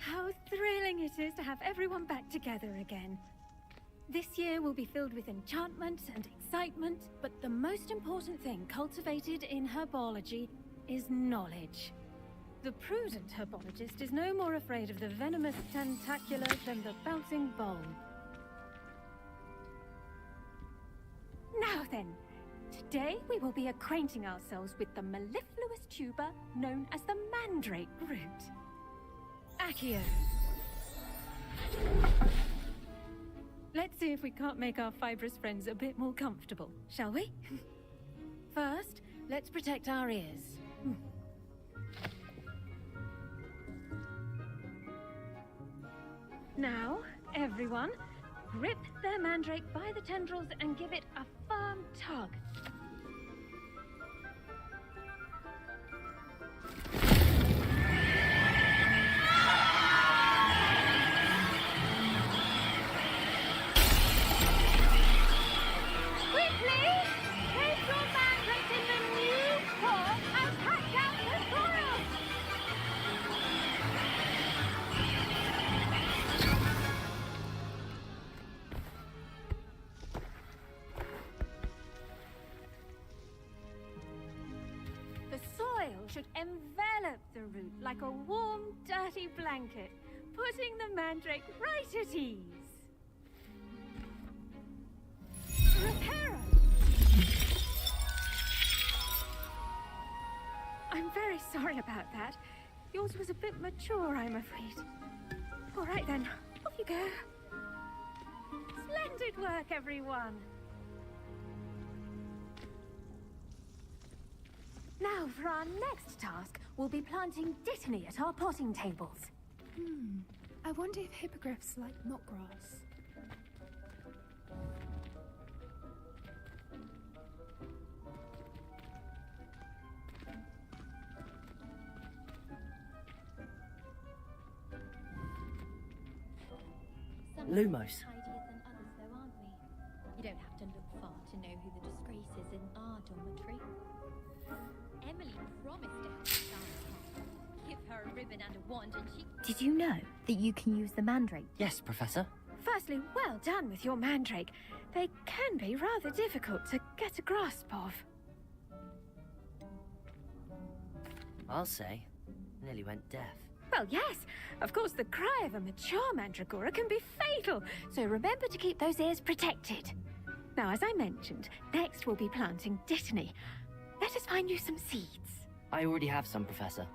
How thrilling it is to have everyone back together again. This year will be filled with enchantment and excitement, but the most important thing cultivated in herbology is knowledge. The prudent herbologist is no more afraid of the venomous tentacular than the bouncing bulb. Now then, today we will be acquainting ourselves with the mellifluous tuber known as the mandrake root. Accio. Let's see if we can't make our fibrous friends a bit more comfortable, shall we? First, let's protect our ears. Now, everyone, grip their mandrake by the tendrils and give it a firm tug. Should envelop the root like a warm, dirty blanket, putting the mandrake right at ease. Reparo! I'm very sorry about that. Yours was a bit mature, I'm afraid. All right then, off you go. Splendid work, everyone. Now, for our next task, we'll be planting dittany at our potting tables. I wonder if hippogriffs like knotgrass. Lumos. Tidier than others, though, aren't we? You don't have to look far to know who the disgrace is in our dormitory. Emily promised to help Sarah. Give her a ribbon and a wand and she... Did you know that you can use the mandrake? Yes, Professor. Firstly, well done with your mandrake. They can be rather difficult to get a grasp of. I'll say, nearly went deaf. Well, yes. Of course, the cry of a mature mandragora can be fatal, so remember to keep those ears protected. Now, as I mentioned, next we'll be planting dittany. Let us find you some seeds. I already have some, Professor.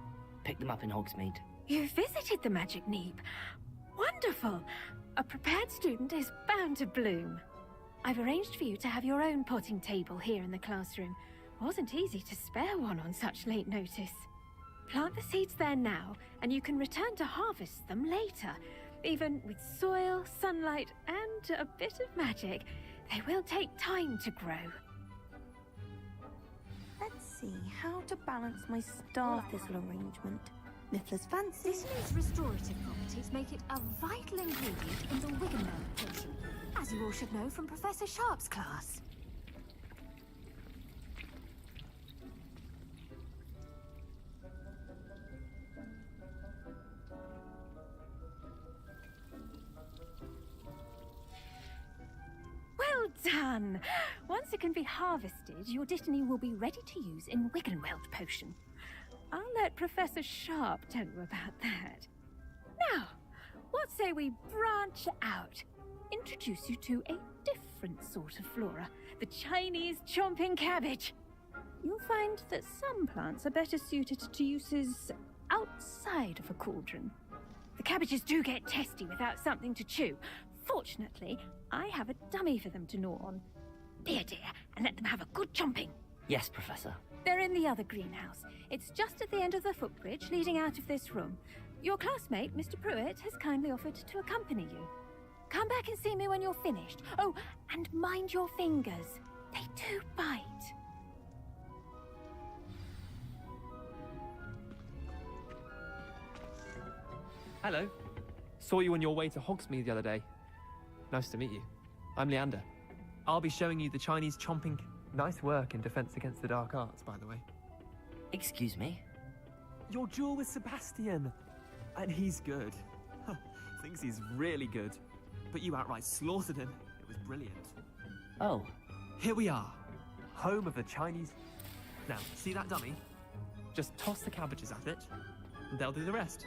Picked them up in Hogsmeade. You visited the Magic Neep. Wonderful! A prepared student is bound to bloom. I've arranged for you to have your own potting table here in the classroom. Wasn't easy to spare one on such late notice. Plant the seeds there now, and you can return to harvest them later. Even with soil, sunlight, and a bit of magic, they will take time to grow. Let's see how to balance my star thistle arrangement. Miffler's fancy. Dittany's restorative properties make it a vital ingredient in the Wiggenberg potion, as you all should know from Professor Sharp's class. fun. Once it can be harvested, your Dittany will be ready to use in Wiggenweld potion. I'll let Professor Sharp tell you about that. Now, what say we branch out? Introduce you to a different sort of flora, the Chinese chomping cabbage. You'll find that some plants are better suited to uses outside of a cauldron. The cabbages do get testy without something to chew. Fortunately, I have a dummy for them to gnaw on. Dear, and let them have a good chomping. Yes, Professor. They're in the other greenhouse. It's just at the end of the footbridge leading out of this room. Your classmate, Mr. Pruitt, has kindly offered to accompany you. Come back and see me when you're finished. Oh, and mind your fingers. They do bite. Hello. Saw you on your way to Hogsmeade the other day. Nice to meet you. I'm Leander. I'll be showing you the Chinese chomping... Nice work in Defense Against the Dark Arts, by the way. Excuse me? Your duel with Sebastian. And he's good. Thinks he's really good. But you outright slaughtered him. It was brilliant. Oh. Here we are. Home of the Chinese... Now, see that dummy? Just toss the cabbages at it, and they'll do the rest.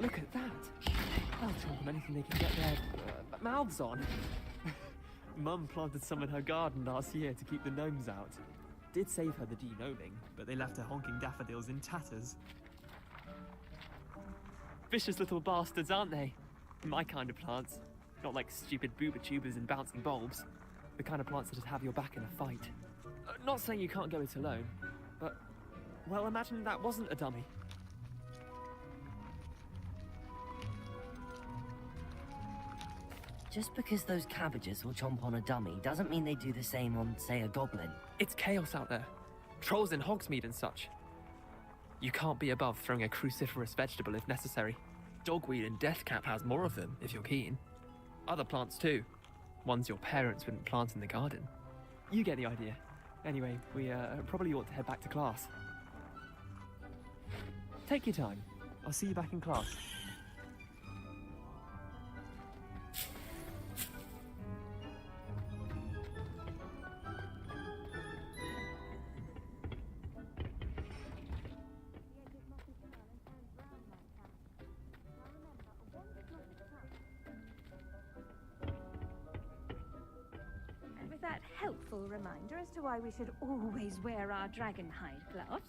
Look at that! They'll chomp on anything they can get their mouths on. Mum planted some in her garden last year to keep the gnomes out. Did save her the de-gnoming, but they left her honking daffodils in tatters. Vicious little bastards, aren't they? My kind of plants. Not like stupid booba tubers and bouncing bulbs. The kind of plants that'd have your back in a fight. Not saying you can't go it alone, but... Well, imagine that wasn't a dummy. Just because those cabbages will chomp on a dummy doesn't mean they do the same on, say, a goblin. It's chaos out there. Trolls in Hogsmeade and such. You can't be above throwing a cruciferous vegetable if necessary. Dogweed and deathcap has more of them, if you're keen. Other plants too. Ones your parents wouldn't plant in the garden. You get the idea. Anyway, we probably ought to head back to class. Take your time. I'll see you back in class. And with that helpful reminder as to why we should always wear our dragonhide gloves,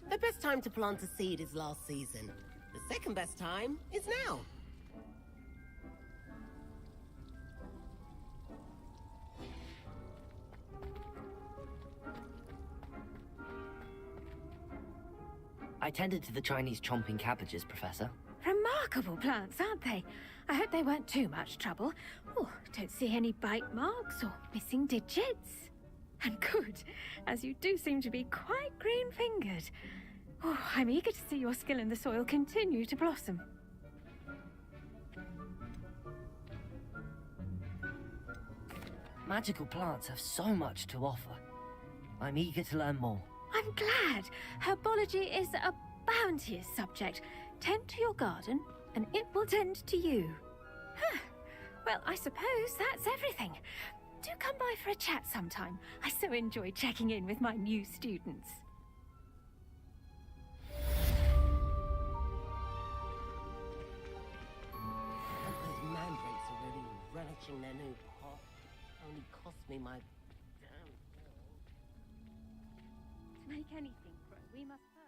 The best time to plant a seed is last season. The second best time is now. I tended to the Chinese chomping cabbages, Professor. remarkable plants, aren't they? I hope they weren't too much trouble. Oh, don't see any bite marks or missing digits. And good, as you do seem to be quite green-fingered. Oh, I'm eager to see your skill in the soil continue to blossom. Magical plants have so much to offer. I'm eager to learn more. I'm glad. Herbology is a bounteous subject. Tend to your garden, and it will tend to you. Huh. Well, I suppose that's everything. Do come by for a chat sometime. I so enjoy checking in with my new students. Those mandrakes are really relishing their new pot. Only cost me my damn To make anything grow, we must first...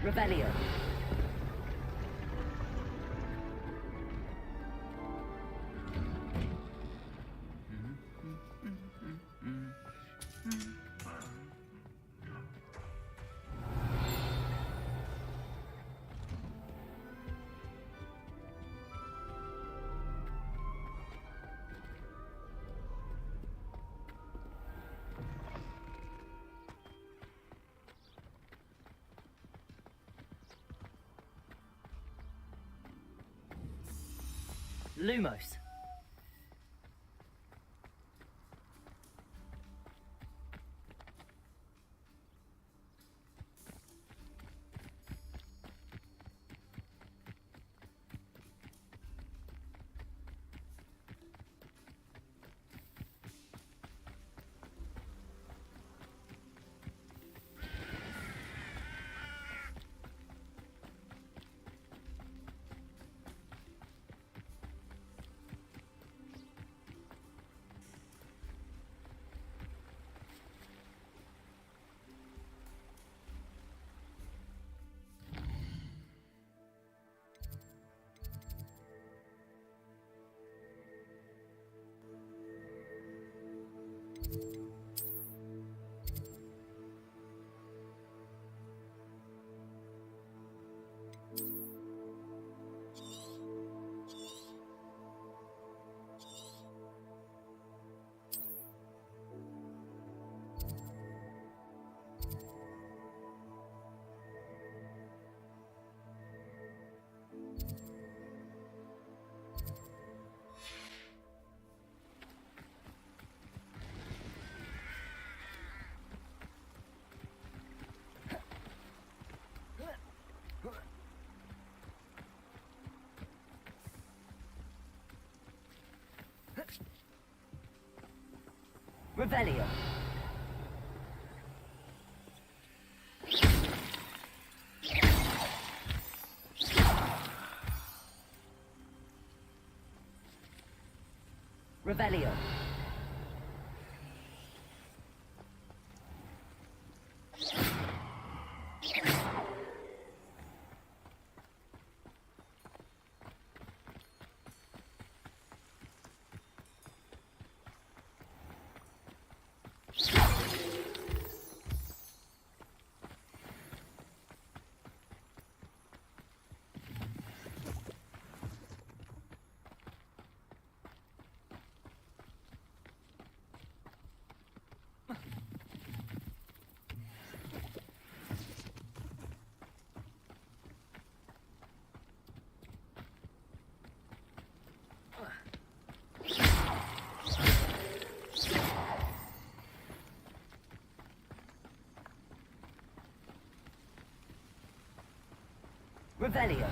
Revelio. Lumos. Revelio. Revelio. Revelio.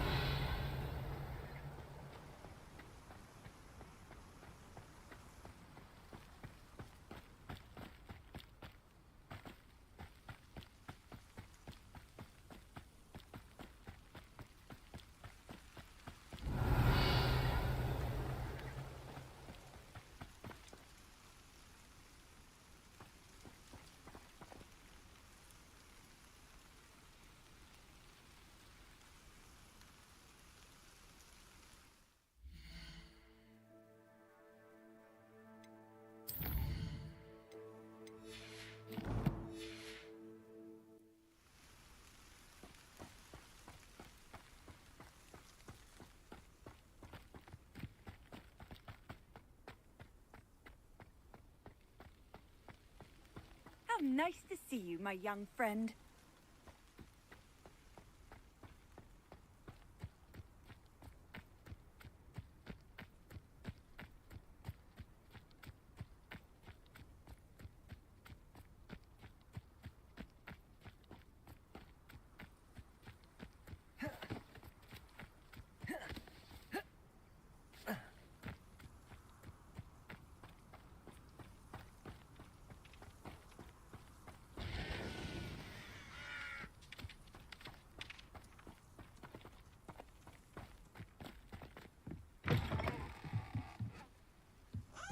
How nice to see you, my young friend.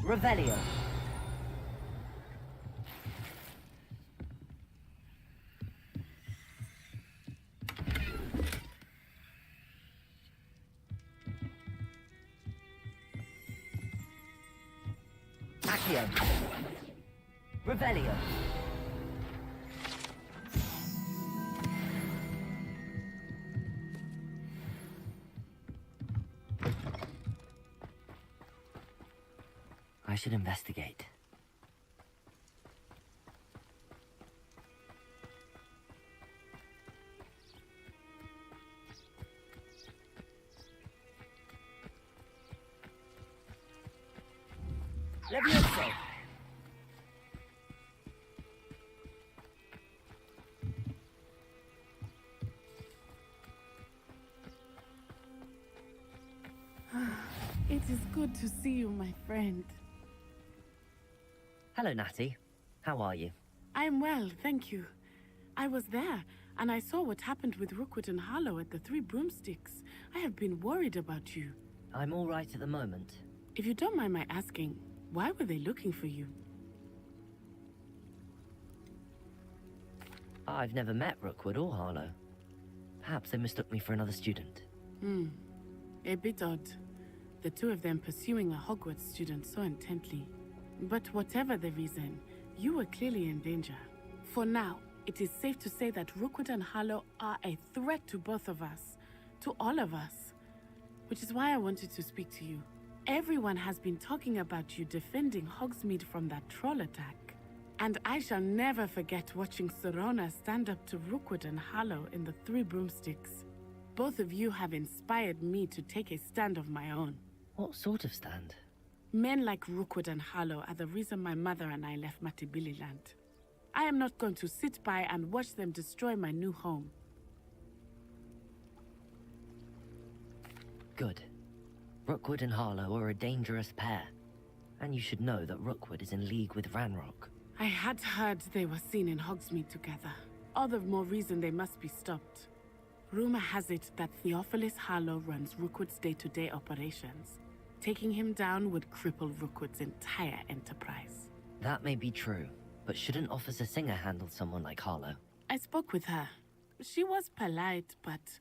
Revelio. Accio. Revelio. I should investigate. Levioso. It is good to see you, my friend. Hello, Natty. How are you? I'm well, thank you. I was there, and I saw what happened with Rookwood and Harlow at the Three Broomsticks. I have been worried about you. I'm all right at the moment. If you don't mind my asking, why were they looking for you? I've never met Rookwood or Harlow. Perhaps they mistook me for another student. A bit odd. The two of them pursuing a Hogwarts student so intently. But whatever the reason, you were clearly in danger. For now, it is safe to say that Rookwood and Harlow are a threat to both of us. To all of us. Which is why I wanted to speak to you. Everyone has been talking about you defending Hogsmeade from that troll attack. And I shall never forget watching Serona stand up to Rookwood and Harlow in the Three Broomsticks. Both of you have inspired me to take a stand of my own. What sort of stand? Men like Rookwood and Harlow are the reason my mother and I left Matibili Land. I am not going to sit by and watch them destroy my new home. Good. Rookwood and Harlow are a dangerous pair. And you should know that Rookwood is in league with Ranrock. I had heard they were seen in Hogsmeade together. All the more reason they must be stopped. Rumor has it that Theophilus Harlow runs Rookwood's day-to-day operations. Taking him down would cripple Rookwood's entire enterprise. That may be true, but shouldn't Officer Singer handle someone like Harlow? I spoke with her. She was polite, but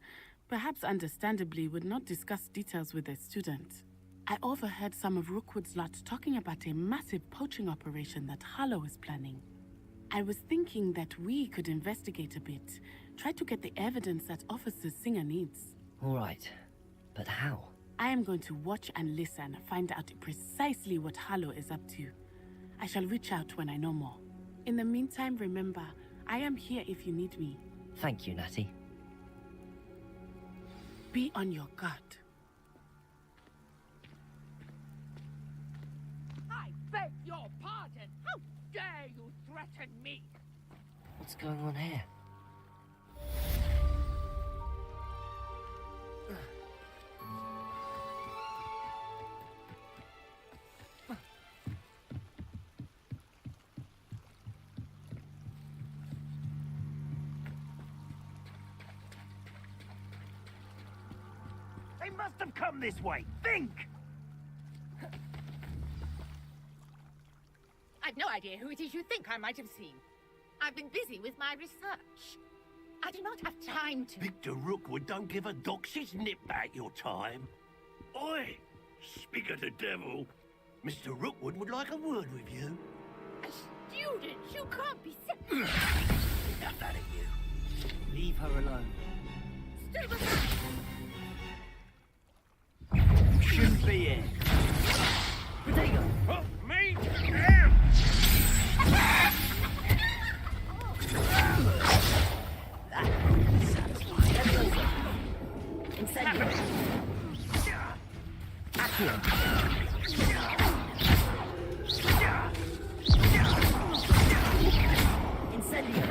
perhaps understandably would not discuss details with a student. I overheard some of Rookwood's lot talking about a massive poaching operation that Harlow is planning. I was thinking that we could investigate a bit, try to get the evidence that Officer Singer needs. All right, but how? I am going to watch and listen, find out precisely what Harlow is up to. I shall reach out when I know more. In the meantime, remember, I am here if you need me. Thank you, Natty. Be on your guard. I beg your pardon! How dare you threaten me? What's going on here? They must have come this way. Think! I've no idea who it is you think I might have seen. I've been busy with my research. I do not have time to... Victor Rookwood don't give a doxy's nip back your time. Oi! Speak of the devil. Mr. Rookwood would like a word with you. A student? You can't be... Enough out of you. Leave her alone. Stay behind! Shouldn't be here. Protego! Oh, me? Damn! Incendio! Accio! Incendio!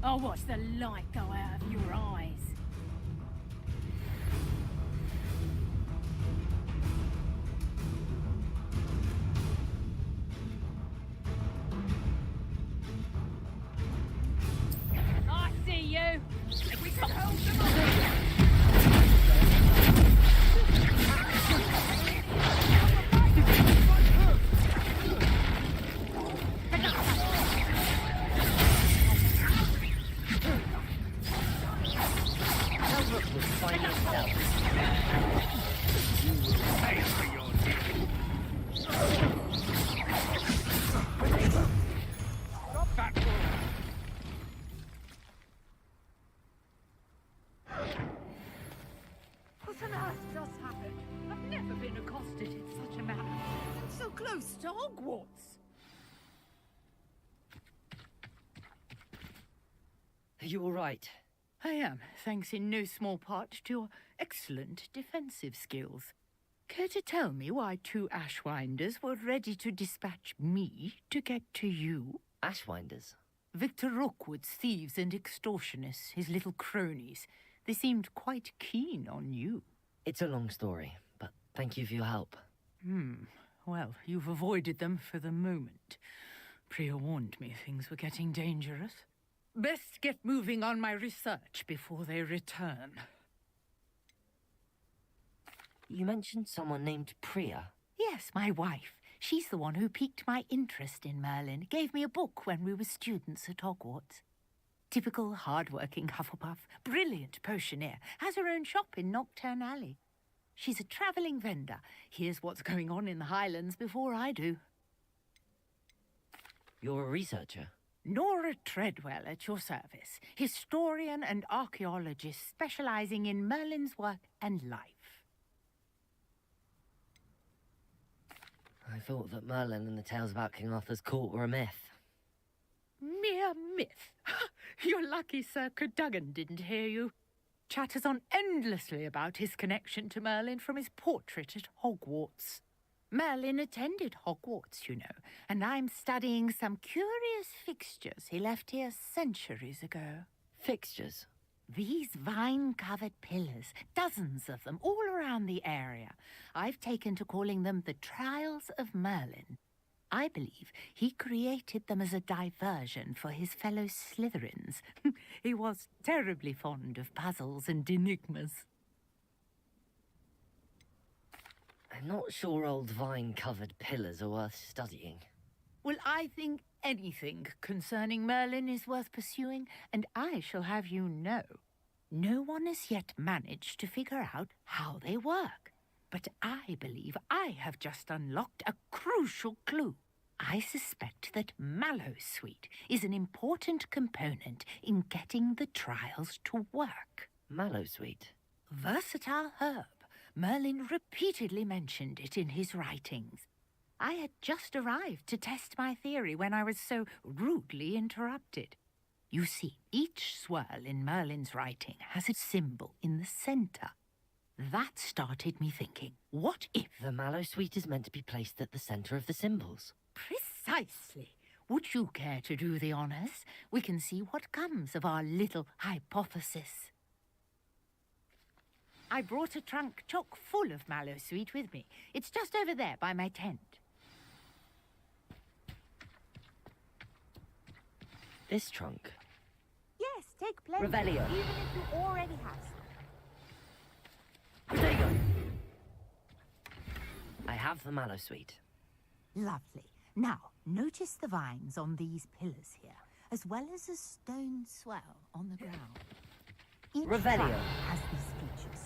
I'll watch the light go out of your eyes. I see you. If we can hold them off. close to Hogwarts. Are you all right? I am, thanks in no small part to your excellent defensive skills. Care to tell me why 2 Ashwinders were ready to dispatch me to get to you? Ashwinders? Victor Rookwood's thieves and extortionists, his little cronies. They seemed quite keen on you. It's a long story, but thank you for your help. Well, you've avoided them for the moment. Priya warned me things were getting dangerous. Best get moving on my research before they return. You mentioned someone named Priya. Yes, my wife. She's the one who piqued my interest in Merlin. Gave me a book when we were students at Hogwarts. Typical hard-working Hufflepuff, brilliant potioneer, has her own shop in Knockturn Alley. She's a travelling vendor. Hears what's going on in the Highlands before I do. You're a researcher? Nora Treadwell at your service. Historian and archaeologist specialising in Merlin's work and life. I thought that Merlin and the tales about King Arthur's court were a myth. Mere myth. You're lucky Sir Cadogan didn't hear you. Chatters on endlessly about his connection to Merlin from his portrait at Hogwarts. Merlin attended Hogwarts, you know, and I'm studying some curious fixtures he left here centuries ago. Fixtures? These vine-covered pillars, dozens of them, all around the area. I've taken to calling them the Trials of Merlin. I believe he created them as a diversion for his fellow Slytherins. He was terribly fond of puzzles and enigmas. I'm not sure old vine-covered pillars are worth studying. Well, I think anything concerning Merlin is worth pursuing, and I shall have you know. No one has yet managed to figure out how they work. But I believe I have just unlocked a crucial clue. I suspect that Mallowsweet is an important component in getting the trials to work. Mallowsweet? Versatile herb. Merlin repeatedly mentioned it in his writings. I had just arrived to test my theory when I was so rudely interrupted. You see, each swirl in Merlin's writing has a symbol in the centre. That started me thinking, what if... The Mallowsweet is meant to be placed at the centre of the symbols. Precisely. Would you care to do the honours? We can see what comes of our little hypothesis. I brought a trunk chock full of Mallowsweet with me. It's just over there by my tent. This trunk? Yes, take plenty. Revelio. Even if you already have some. There you go. I have the Mallowsweet. Lovely. Now, notice the vines on these pillars here, as well as a stone swell on the ground. Each Revelio vine has these features.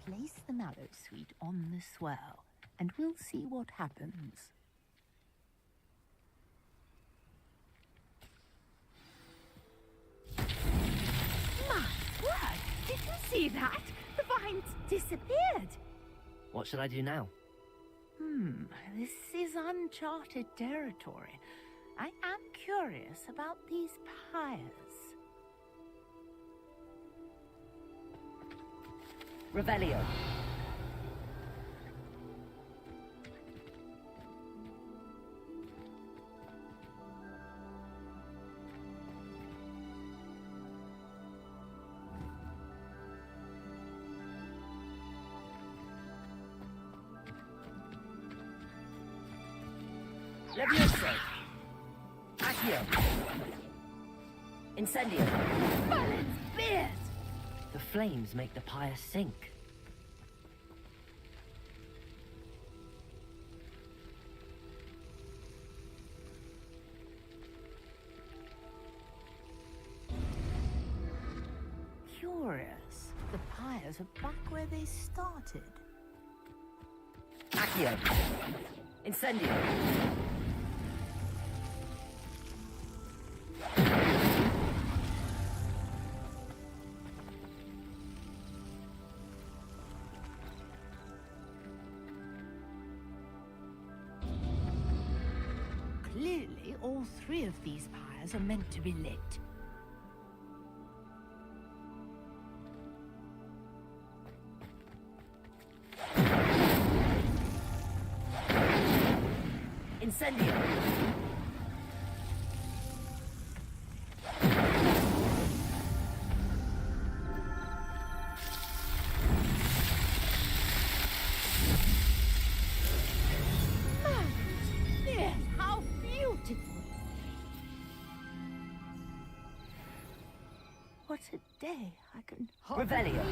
Place the Mallowsweet on the swell, and we'll see what happens. My word! Did you see that? The vines disappeared. What should I do now? This is uncharted territory. I am curious about these pyres. Revelio. Levioso. Accio. Incendio. Merlin's beard! The flames make the pyre sink. Curious. The pyres are back where they started. Accio. Incendio. all 3 of these pyres are meant to be lit. Incendio! Yes, how beautiful! What a day! I can... Revelio!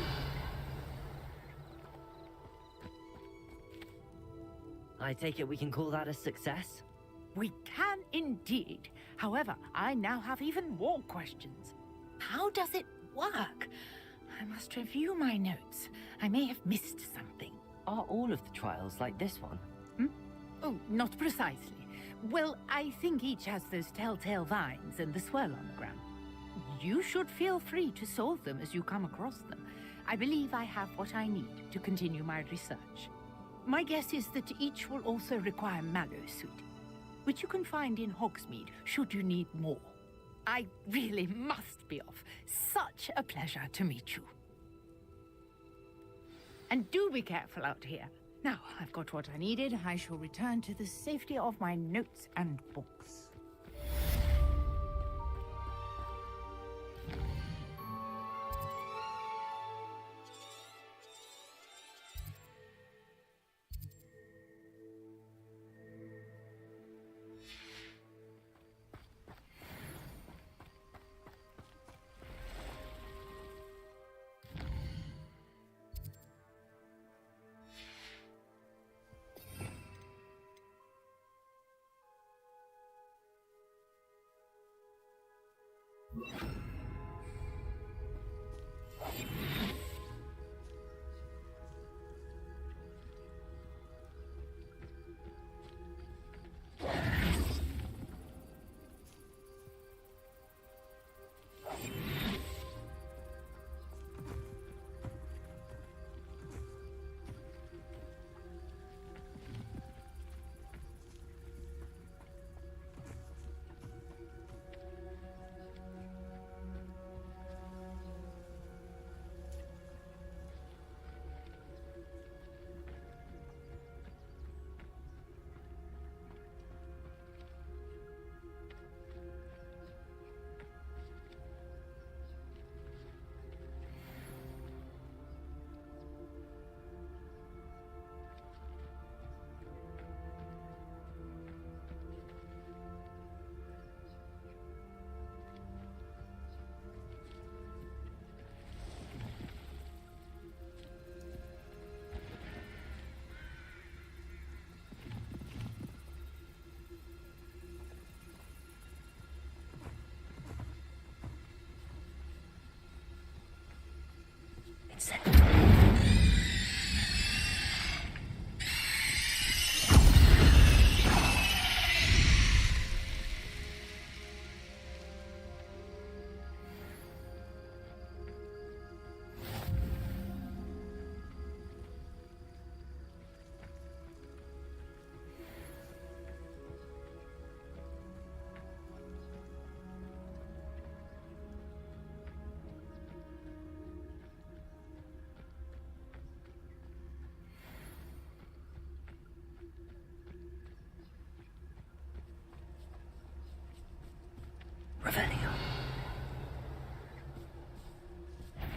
I take it we can call that a success? We can indeed. However, I now have even more questions. How does it work? I must review my notes. I may have missed something. Are all of the trials like this one? Oh, not precisely. Well, I think each has those telltale vines and the swirl on the ground. You should feel free to solve them as you come across them. I believe I have what I need to continue my research. My guess is that each will also require mallowsuit, which you can find in Hogsmeade should you need more. I really must be off. Such a pleasure to meet you. And do be careful out here. Now, I've got what I needed. I shall return to the safety of my notes and books. Revelio.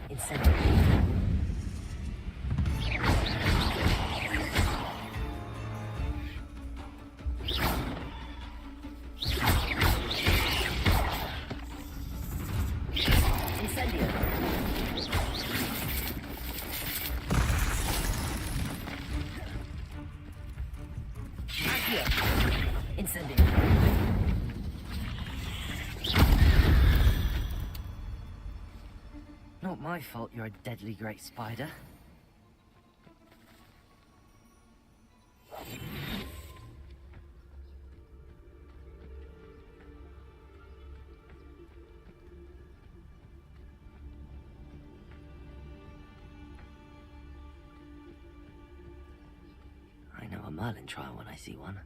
Incendio. Incendio. Accio. Incendio. Not my fault you're a deadly great spider. I know a Merlin trial when I see one.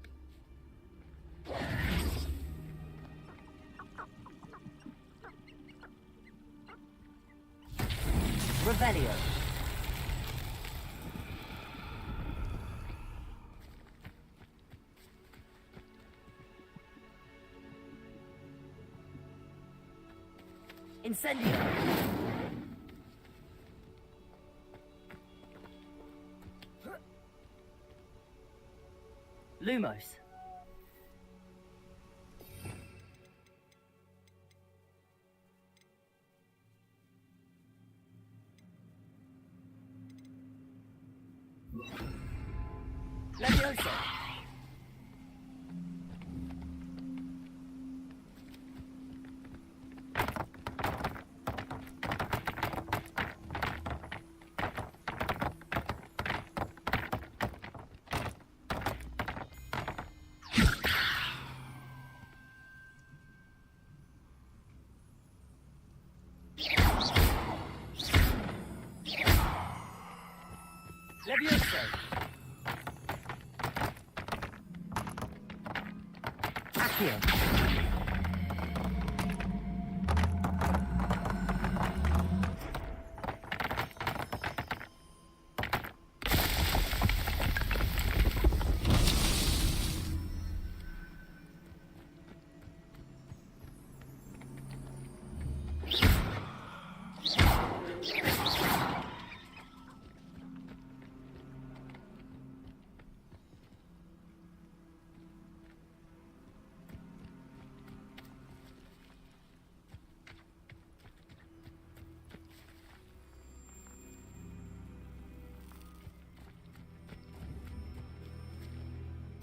Revelio. Incendio. Lumos. Levioso. Levioso. Accio.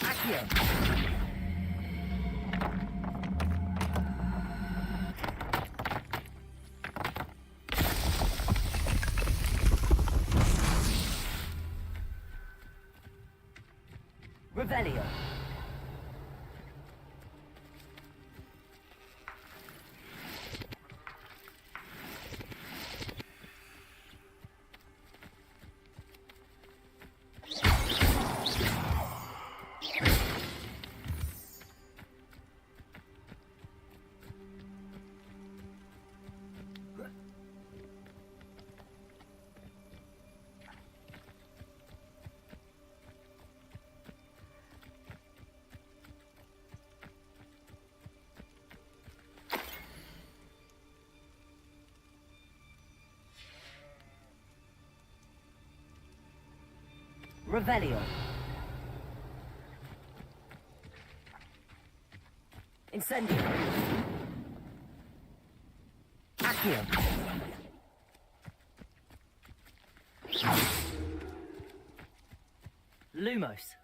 Accio. Revelio. Revelio. Incendio. Accio. Lumos.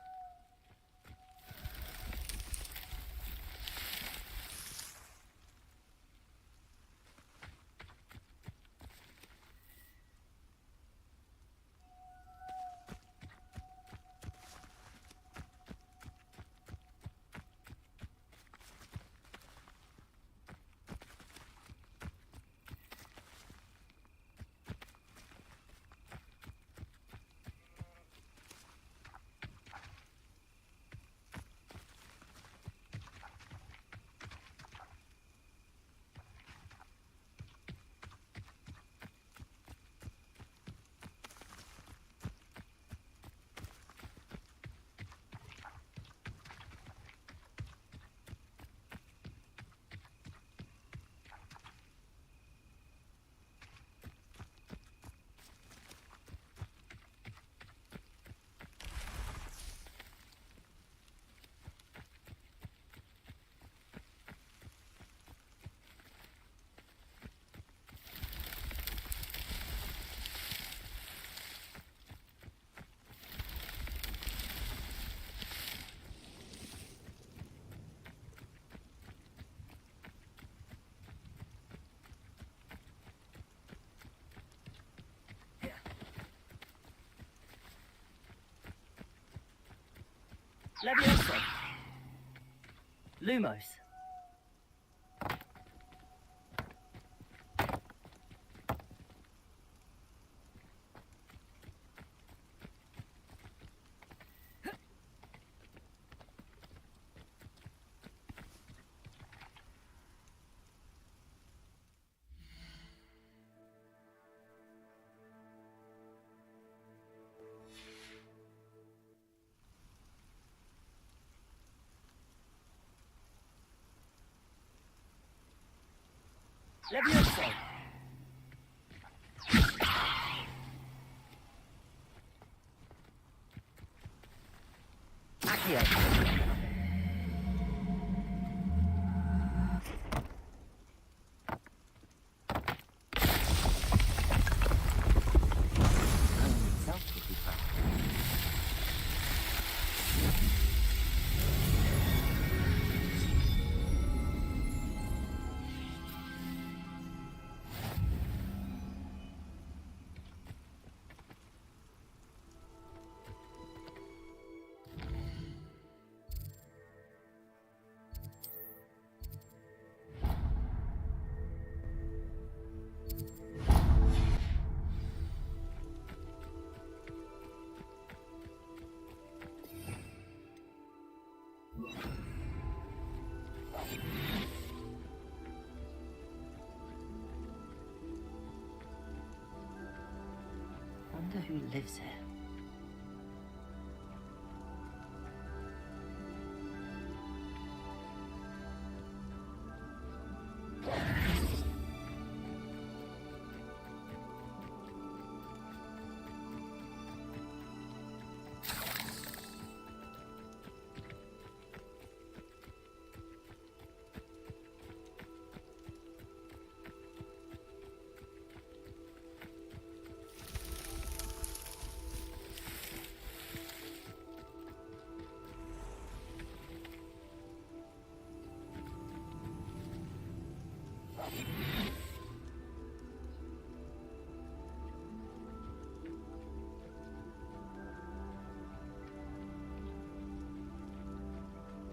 Levioso. Lumos. Levioso! Accio! Wonder who lives here.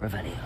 Revelio.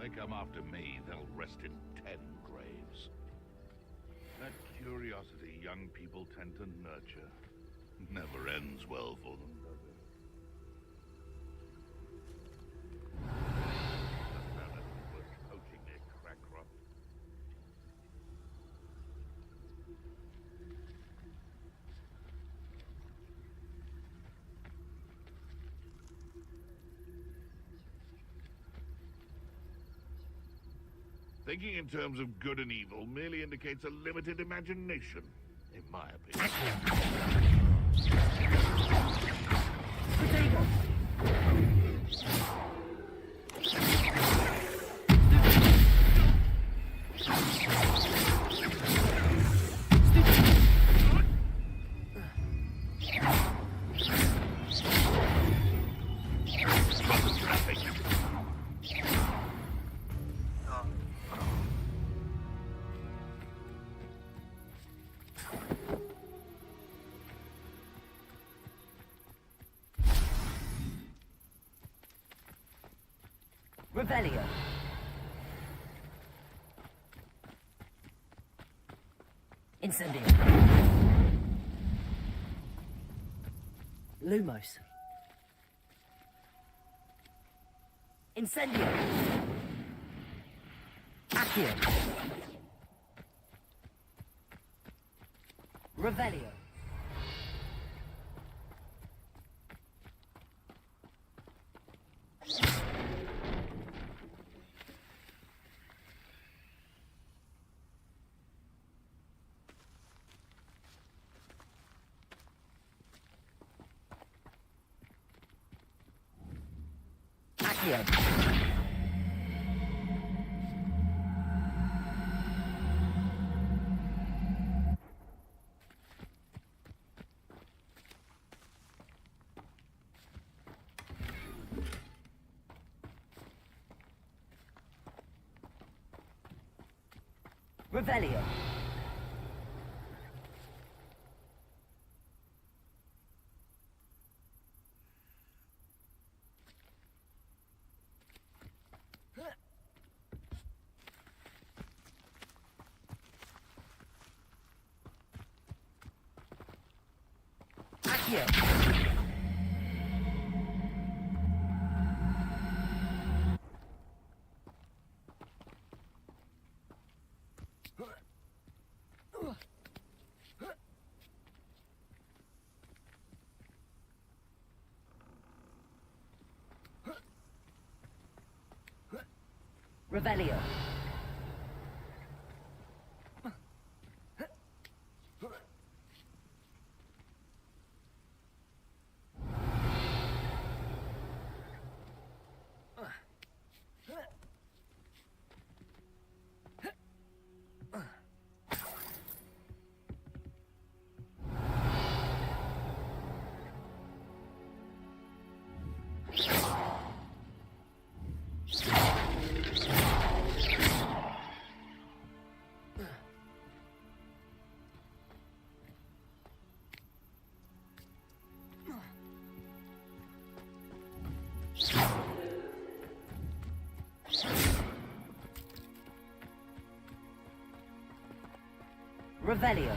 They come after me, they'll rest in 10 graves. That curiosity young people tend to nurture never ends well for them, does it? Poaching their crack crop. Thinking in terms of good and evil merely indicates a limited imagination, in my opinion. Revelio. Incendio. Lumos. Incendio. Accio. Revelio. Accio. Revelio. Accio. Revelio. Revelio.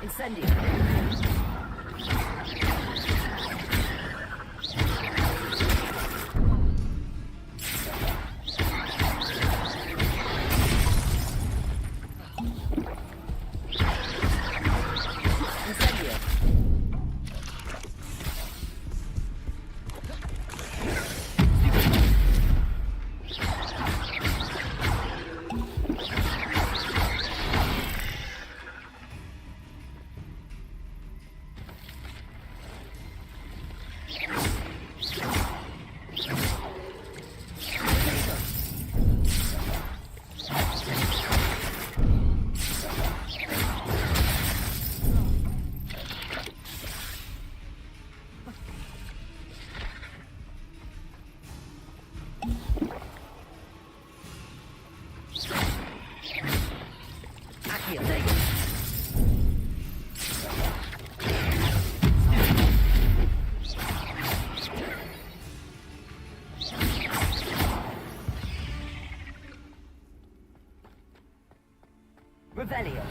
Incendio. Revelio.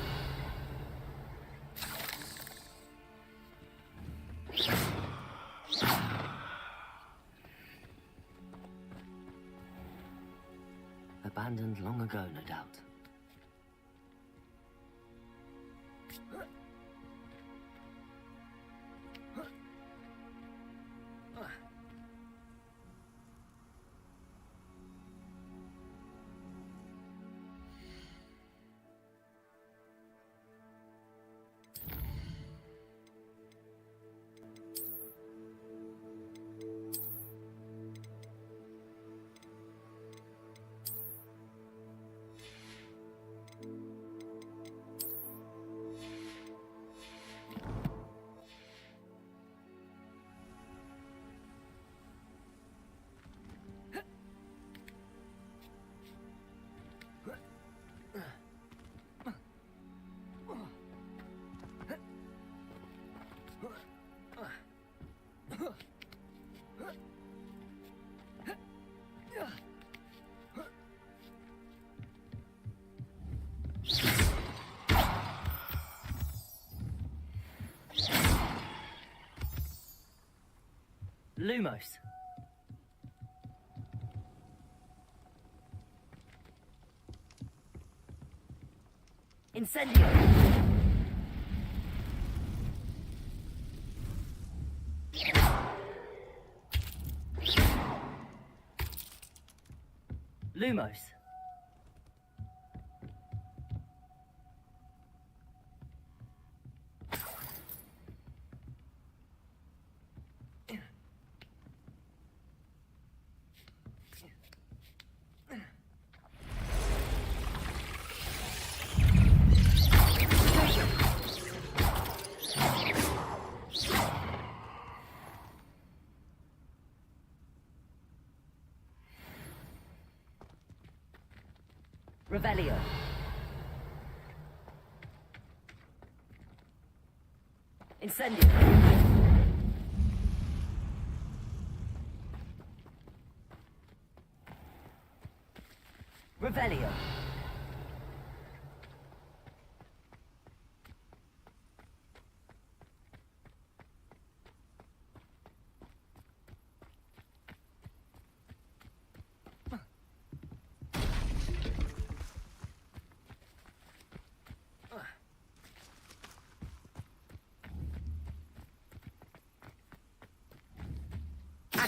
Abandoned long ago, no doubt. Lumos. Incendio. Lumos. Revelio. Incendio. Revelio.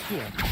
Accio.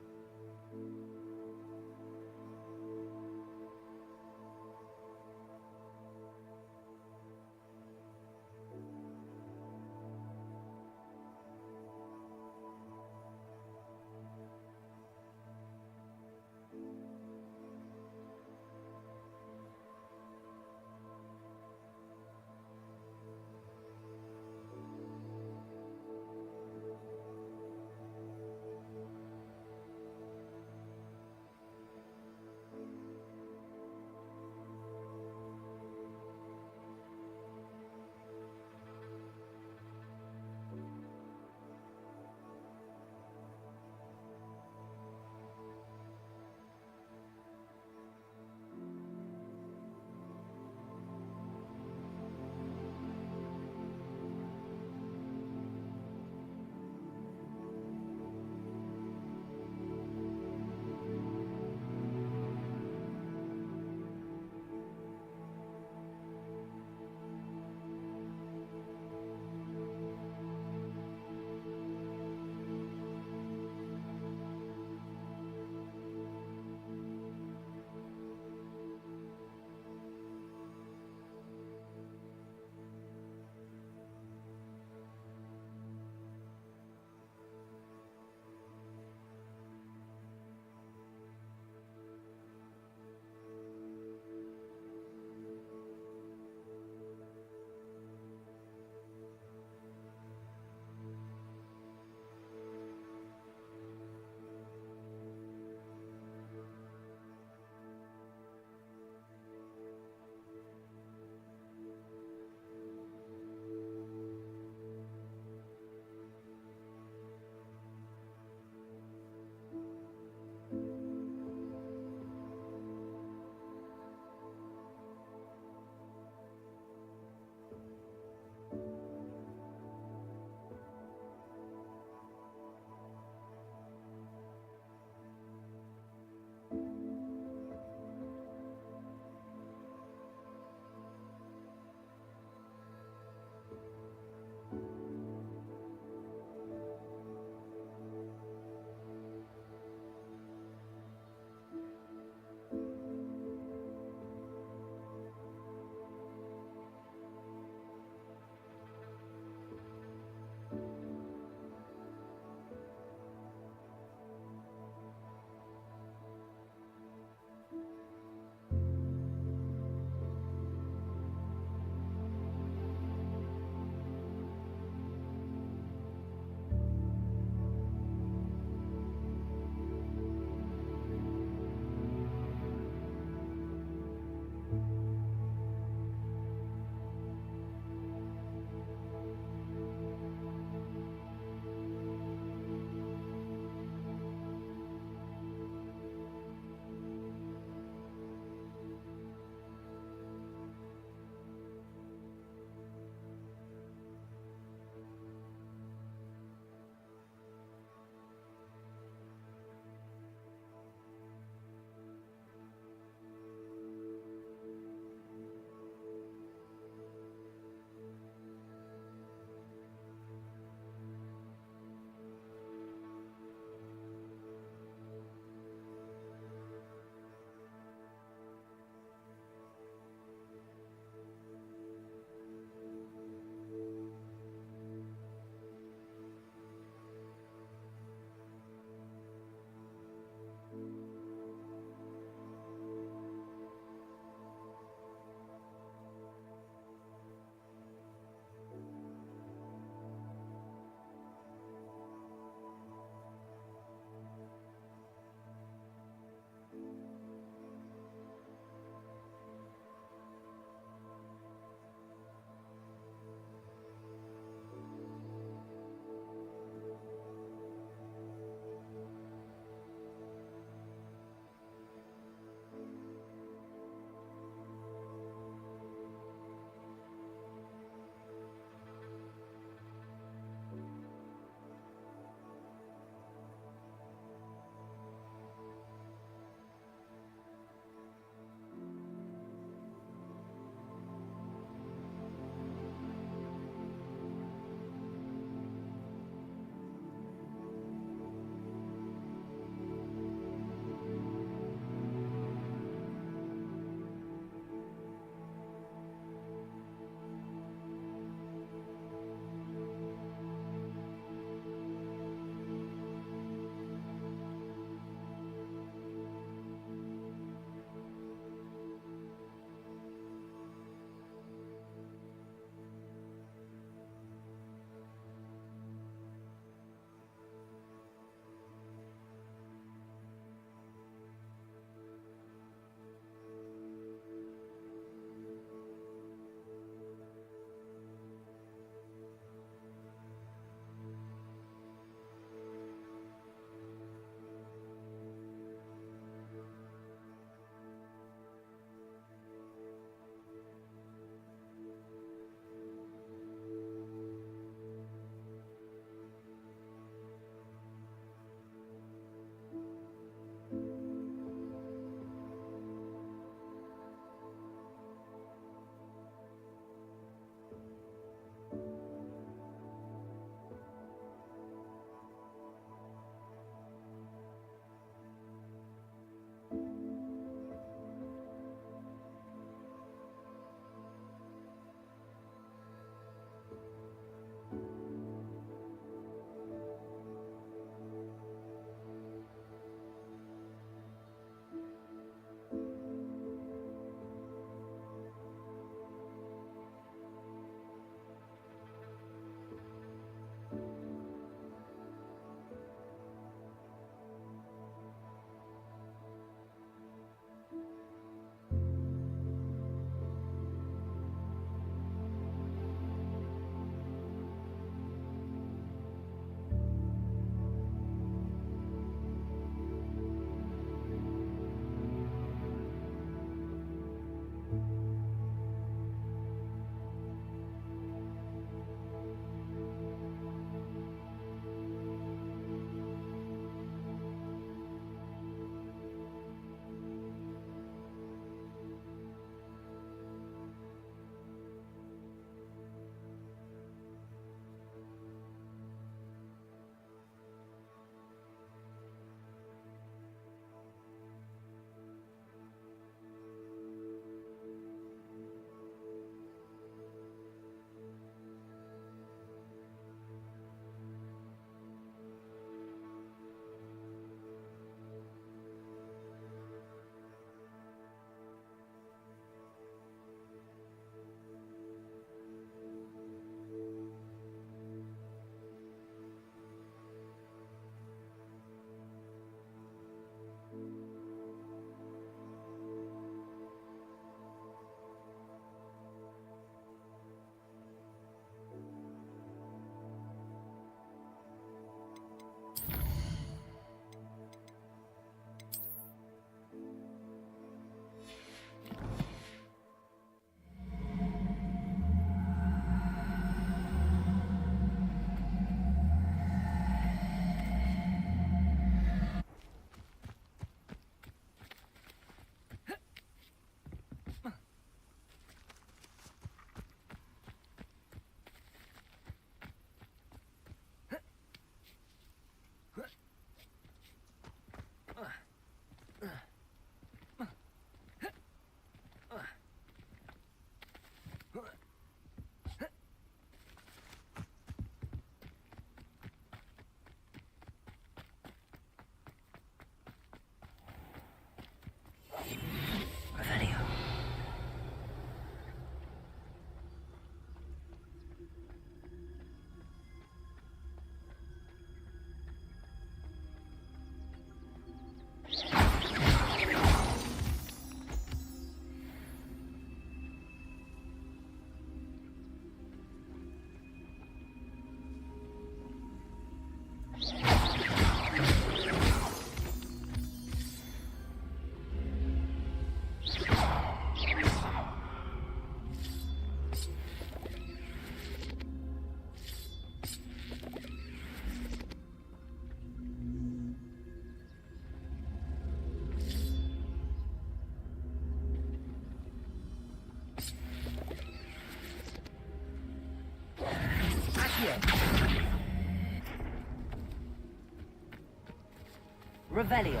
Revelio.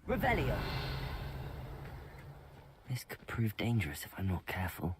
Revelio. This could prove dangerous if I'm not careful.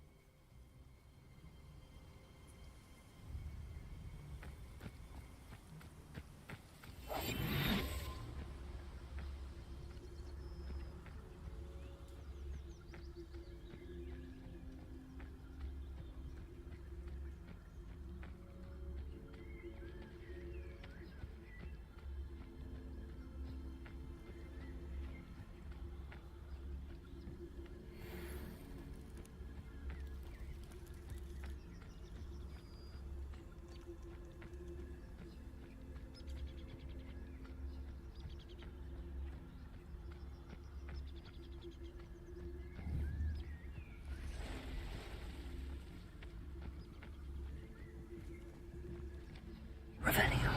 Revelio.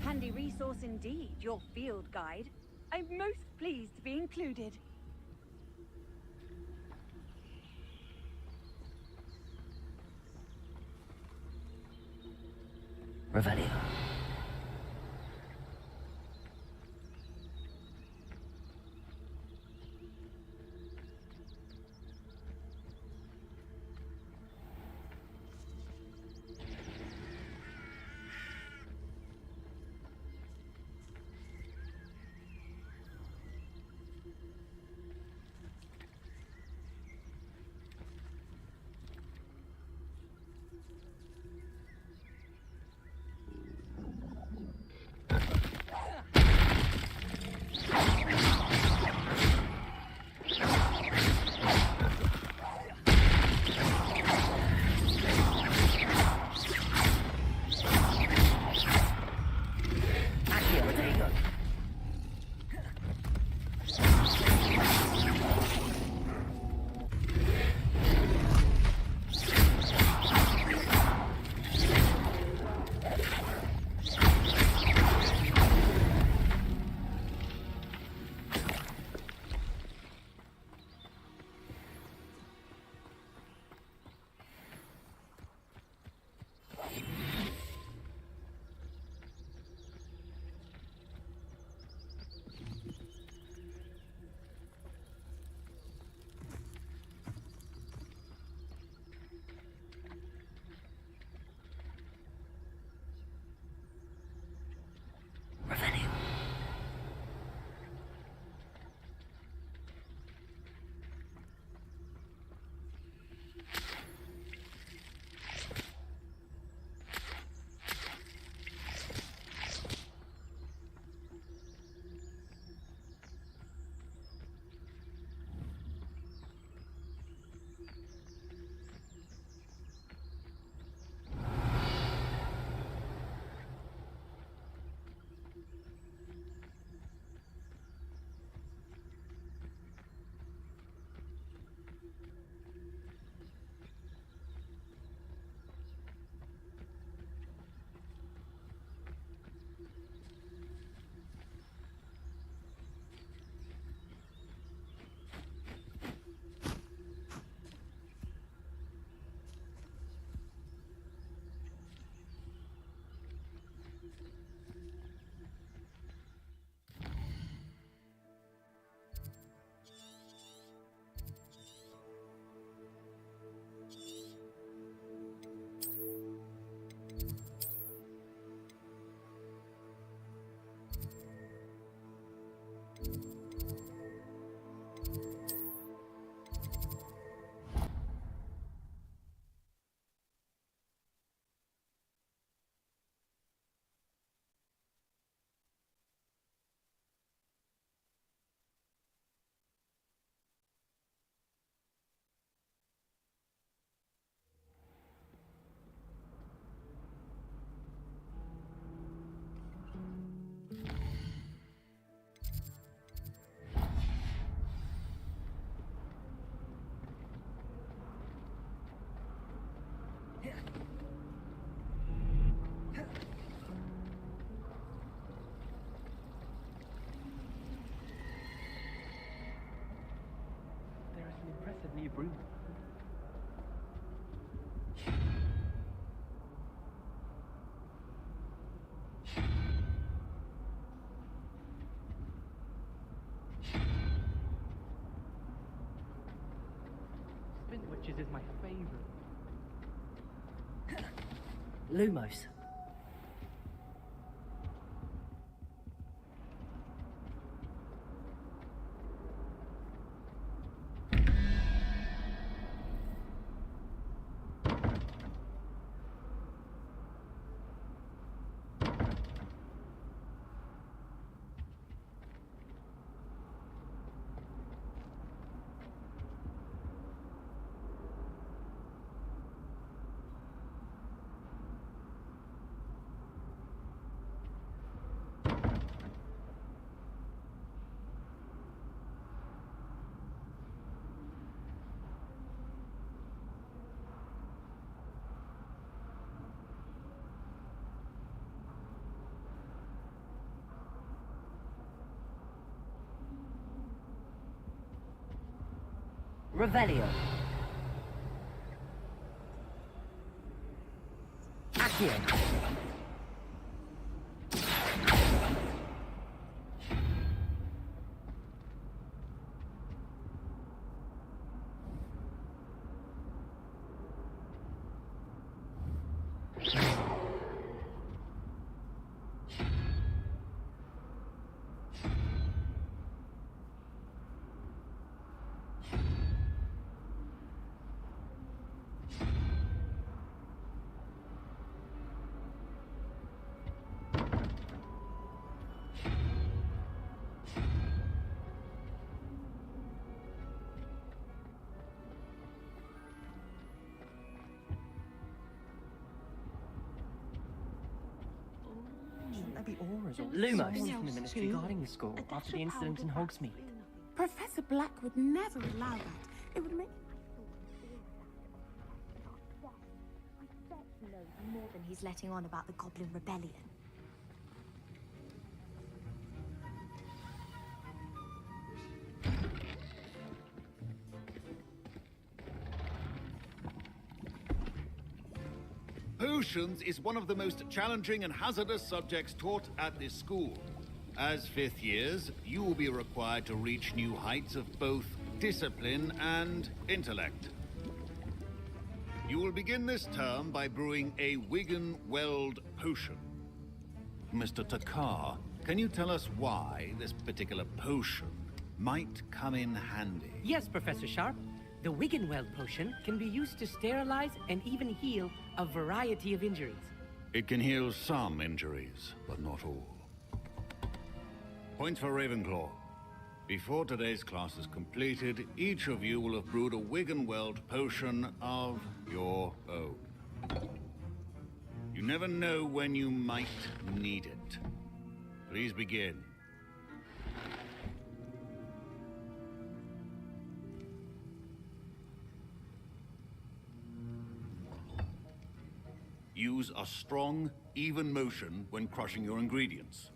Handy resource indeed, your field guide. I'm most pleased to be included. Revelio. impressively brewed. Spintwitches is my favorite. Lumos. Revelio. Accio. Shouldn't there be auras or Lumos. someone from the ministry guarding the school after the incident in Hogsmeade? Professor Black would never allow that. It would make... I bet he knows more than he's letting on about the Goblin Rebellion. Potions is one of the most challenging and hazardous subjects taught at this school. As fifth years, you will be required to reach new heights of both discipline and intellect. You will begin this term by brewing a Wigan-Weld potion. Mr. Takar, can you tell us why this particular potion might come in handy? Yes, Professor Sharp. The Wiggenweld potion can be used to sterilize and even heal a variety of injuries. It can heal some injuries, but not all. Points for Ravenclaw. Before today's class is completed, each of you will have brewed a Wiggenweld potion of your own. You never know when you might need it. Please begin. Use a strong, even motion when crushing your ingredients.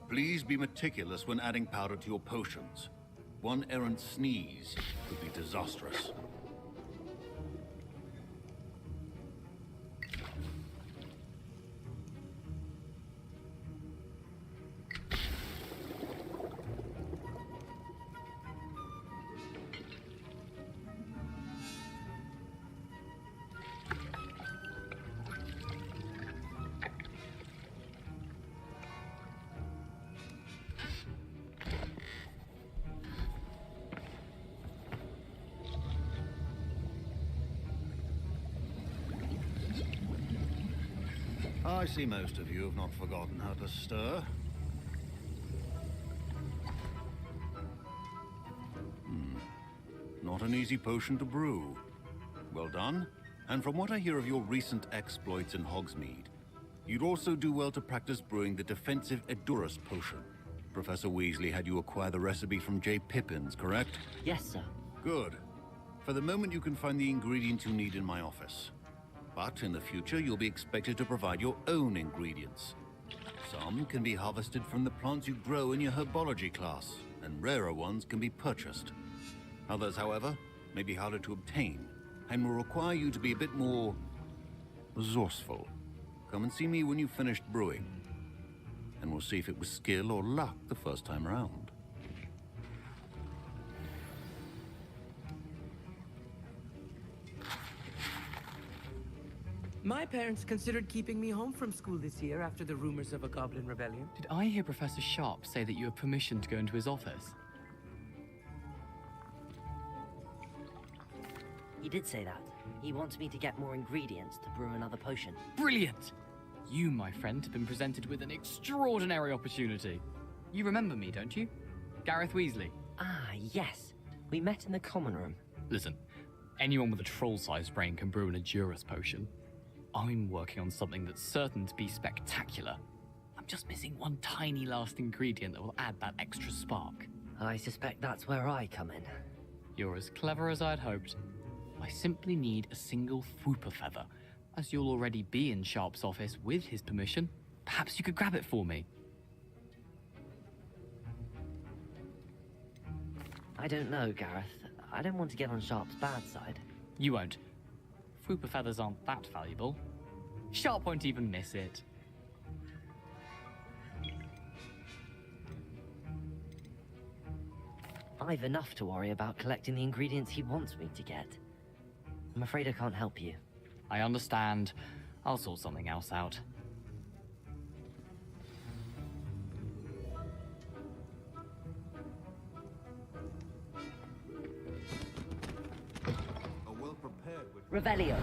Please be meticulous when adding powder to your potions. One errant sneeze could be disastrous. I see most of you have not forgotten how to stir. Not an easy potion to brew. Well done. And from what I hear of your recent exploits in Hogsmeade, you'd also do well to practice brewing the defensive Edurus potion. Professor Weasley had you acquire the recipe from J. Pippins, correct? Yes, sir. Good. For the moment, you can find the ingredients you need in my office. But in the future, you'll be expected to provide your own ingredients. Some can be harvested from the plants you grow in your herbology class, and rarer ones can be purchased. Others, however, may be harder to obtain, and will require you to be a bit more resourceful. Come and see me when you've finished brewing, and we'll see if it was skill or luck the first time around. My parents considered keeping me home from school this year after the rumors of a goblin rebellion. Did I hear Professor Sharp say that you have permission to go into his office? He did say that. He wants me to get more ingredients to brew another potion. Brilliant! You, my friend, have been presented with an extraordinary opportunity. You remember me, don't you? Gareth Weasley. Ah, yes. We met in the common room. Listen, anyone with a troll-sized brain can brew an Adurus potion. I'm working on something that's certain to be spectacular. I'm just missing one tiny last ingredient that will add that extra spark. I suspect that's where I come in. You're as clever as I'd hoped. I simply need a single Fwooper feather. As you'll already be in Sharp's office with his permission, perhaps you could grab it for me. I don't know, Gareth. I don't want to get on Sharp's bad side. You won't. Fwooper feathers aren't that valuable. Sharp won't even miss it. I've enough to worry about collecting the ingredients he wants me to get. I'm afraid I can't help you. I understand. I'll sort something else out. Revelio.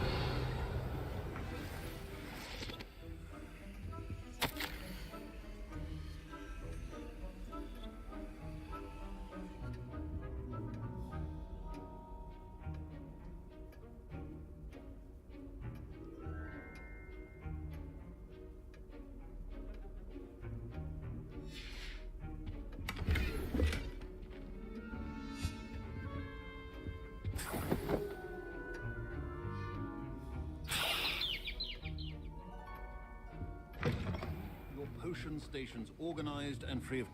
Potion stations organized and free of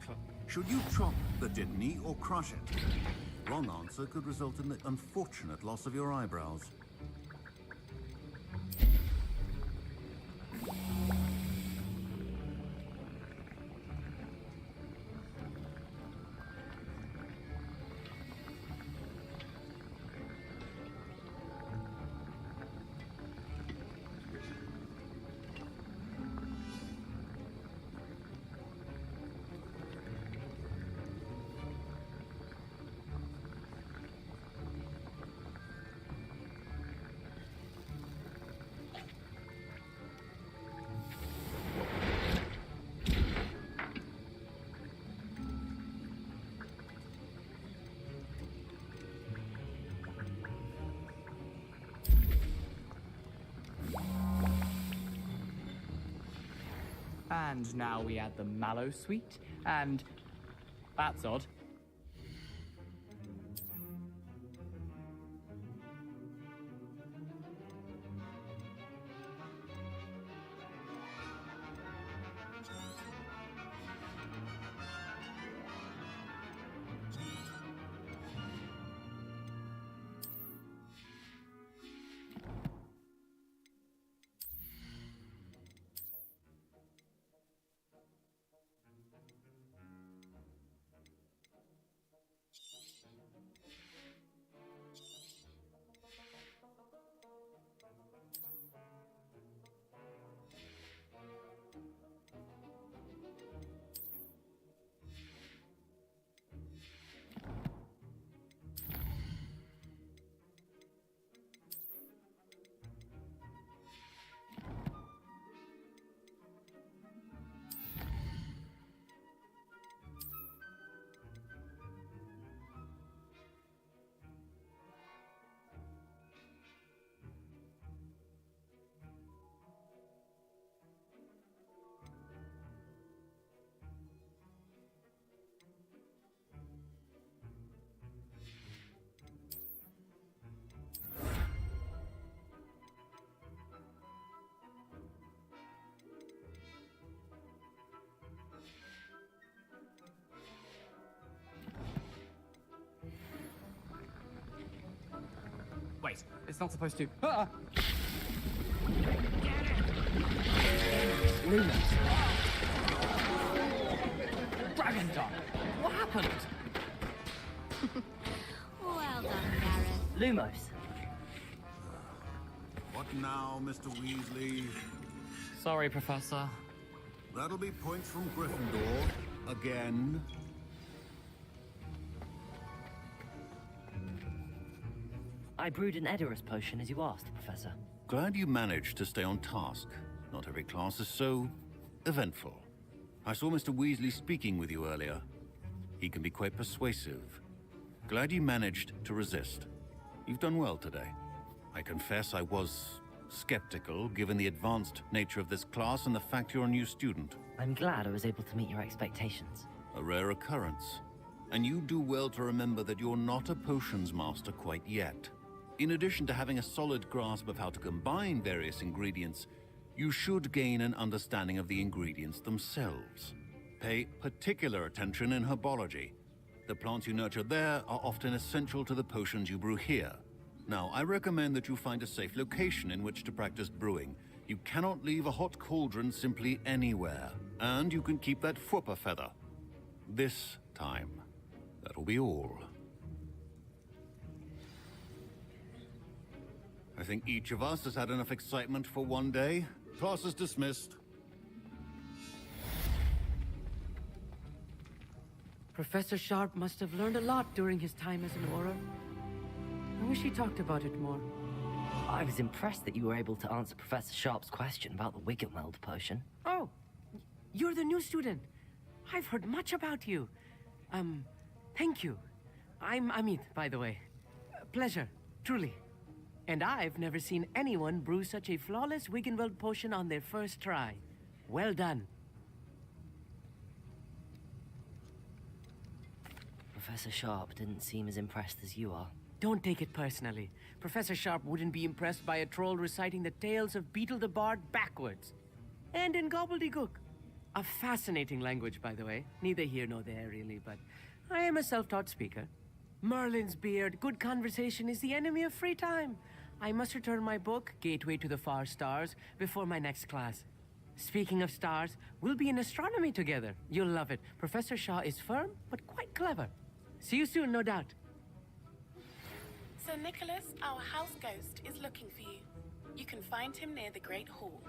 Should you chop the Didney or crush it? Wrong answer could result in the unfortunate loss of your eyebrows. And now we add the mallow sweet, and that's odd. It's not supposed to. Ah! Lumos. Dragon Dog. What happened? Well done, Gareth. Lumos. What now, Mr. Weasley? Sorry, Professor. That'll be points from Gryffindor. Again. I brewed an Edorus potion as you asked, Professor. Glad you managed to stay on task. Not every class is so eventful. I saw Mr. Weasley speaking with you earlier. He can be quite persuasive. Glad you managed to resist. You've done well today. I confess I was skeptical, given the advanced nature of this class and the fact you're a new student. I'm glad I was able to meet your expectations. A rare occurrence. And you do well to remember that you're not a potions master quite yet. In addition to having a solid grasp of how to combine various ingredients, you should gain an understanding of the ingredients themselves. Pay particular attention in herbology. The plants you nurture there are often essential to the potions you brew here. Now, I recommend that you find a safe location in which to practice brewing. You cannot leave a hot cauldron simply anywhere. And you can keep that Fwooper feather. This time. That'll be all. I think each of us has had enough excitement for one day. Class is dismissed. Professor Sharp must have learned a lot during his time as an Auror. I wish he talked about it more. I was impressed that you were able to answer Professor Sharp's question about the Wiggenweld potion. Oh, you're the new student. I've heard much about you. Thank you. I'm Amit, by the way. Pleasure, truly. And I've never seen anyone brew such a flawless Wiggenweld potion on their first try. Well done. Professor Sharp didn't seem as impressed as you are. Don't take it personally. Professor Sharp wouldn't be impressed by a troll reciting the tales of Beetle the Bard backwards. And in gobbledygook. A fascinating language, by the way. Neither here nor there, really, but I am a self-taught speaker. Merlin's beard, good conversation is the enemy of free time. I must return my book, Gateway to the Far Stars, before my next class. Speaking of stars, we'll be in astronomy together. You'll love it. Professor Shaw is firm, but quite clever. See you soon, no doubt. Sir Nicholas, our house ghost, is looking for you. You can find him near the Great Hall.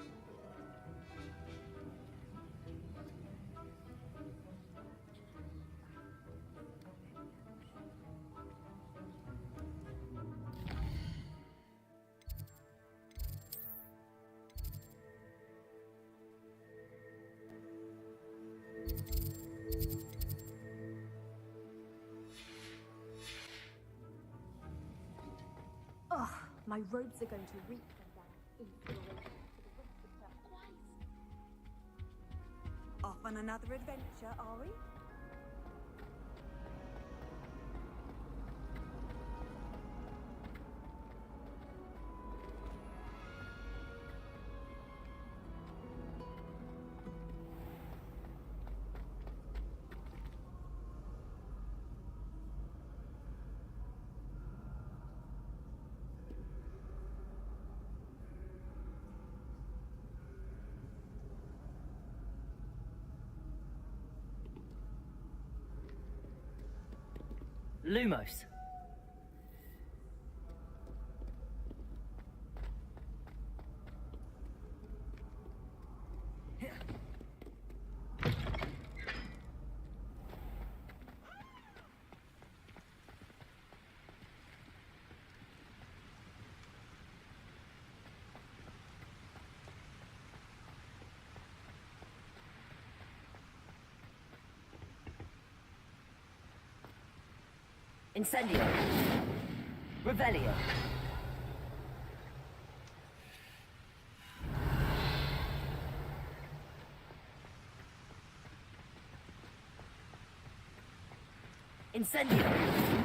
Ugh, my robes are going to reek from that infuriating for the rest of term twice. Off on another adventure, are we? Lumos. Incendio. Revelio. Incendio.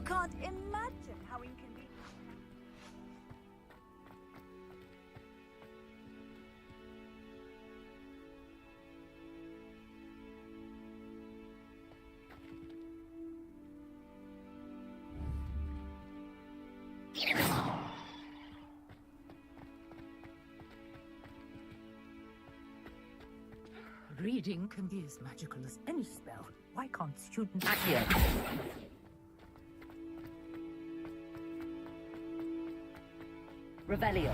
can't imagine how inconvenient. Reading can be as magical as any spell. Why can't students... Accio. Revelio.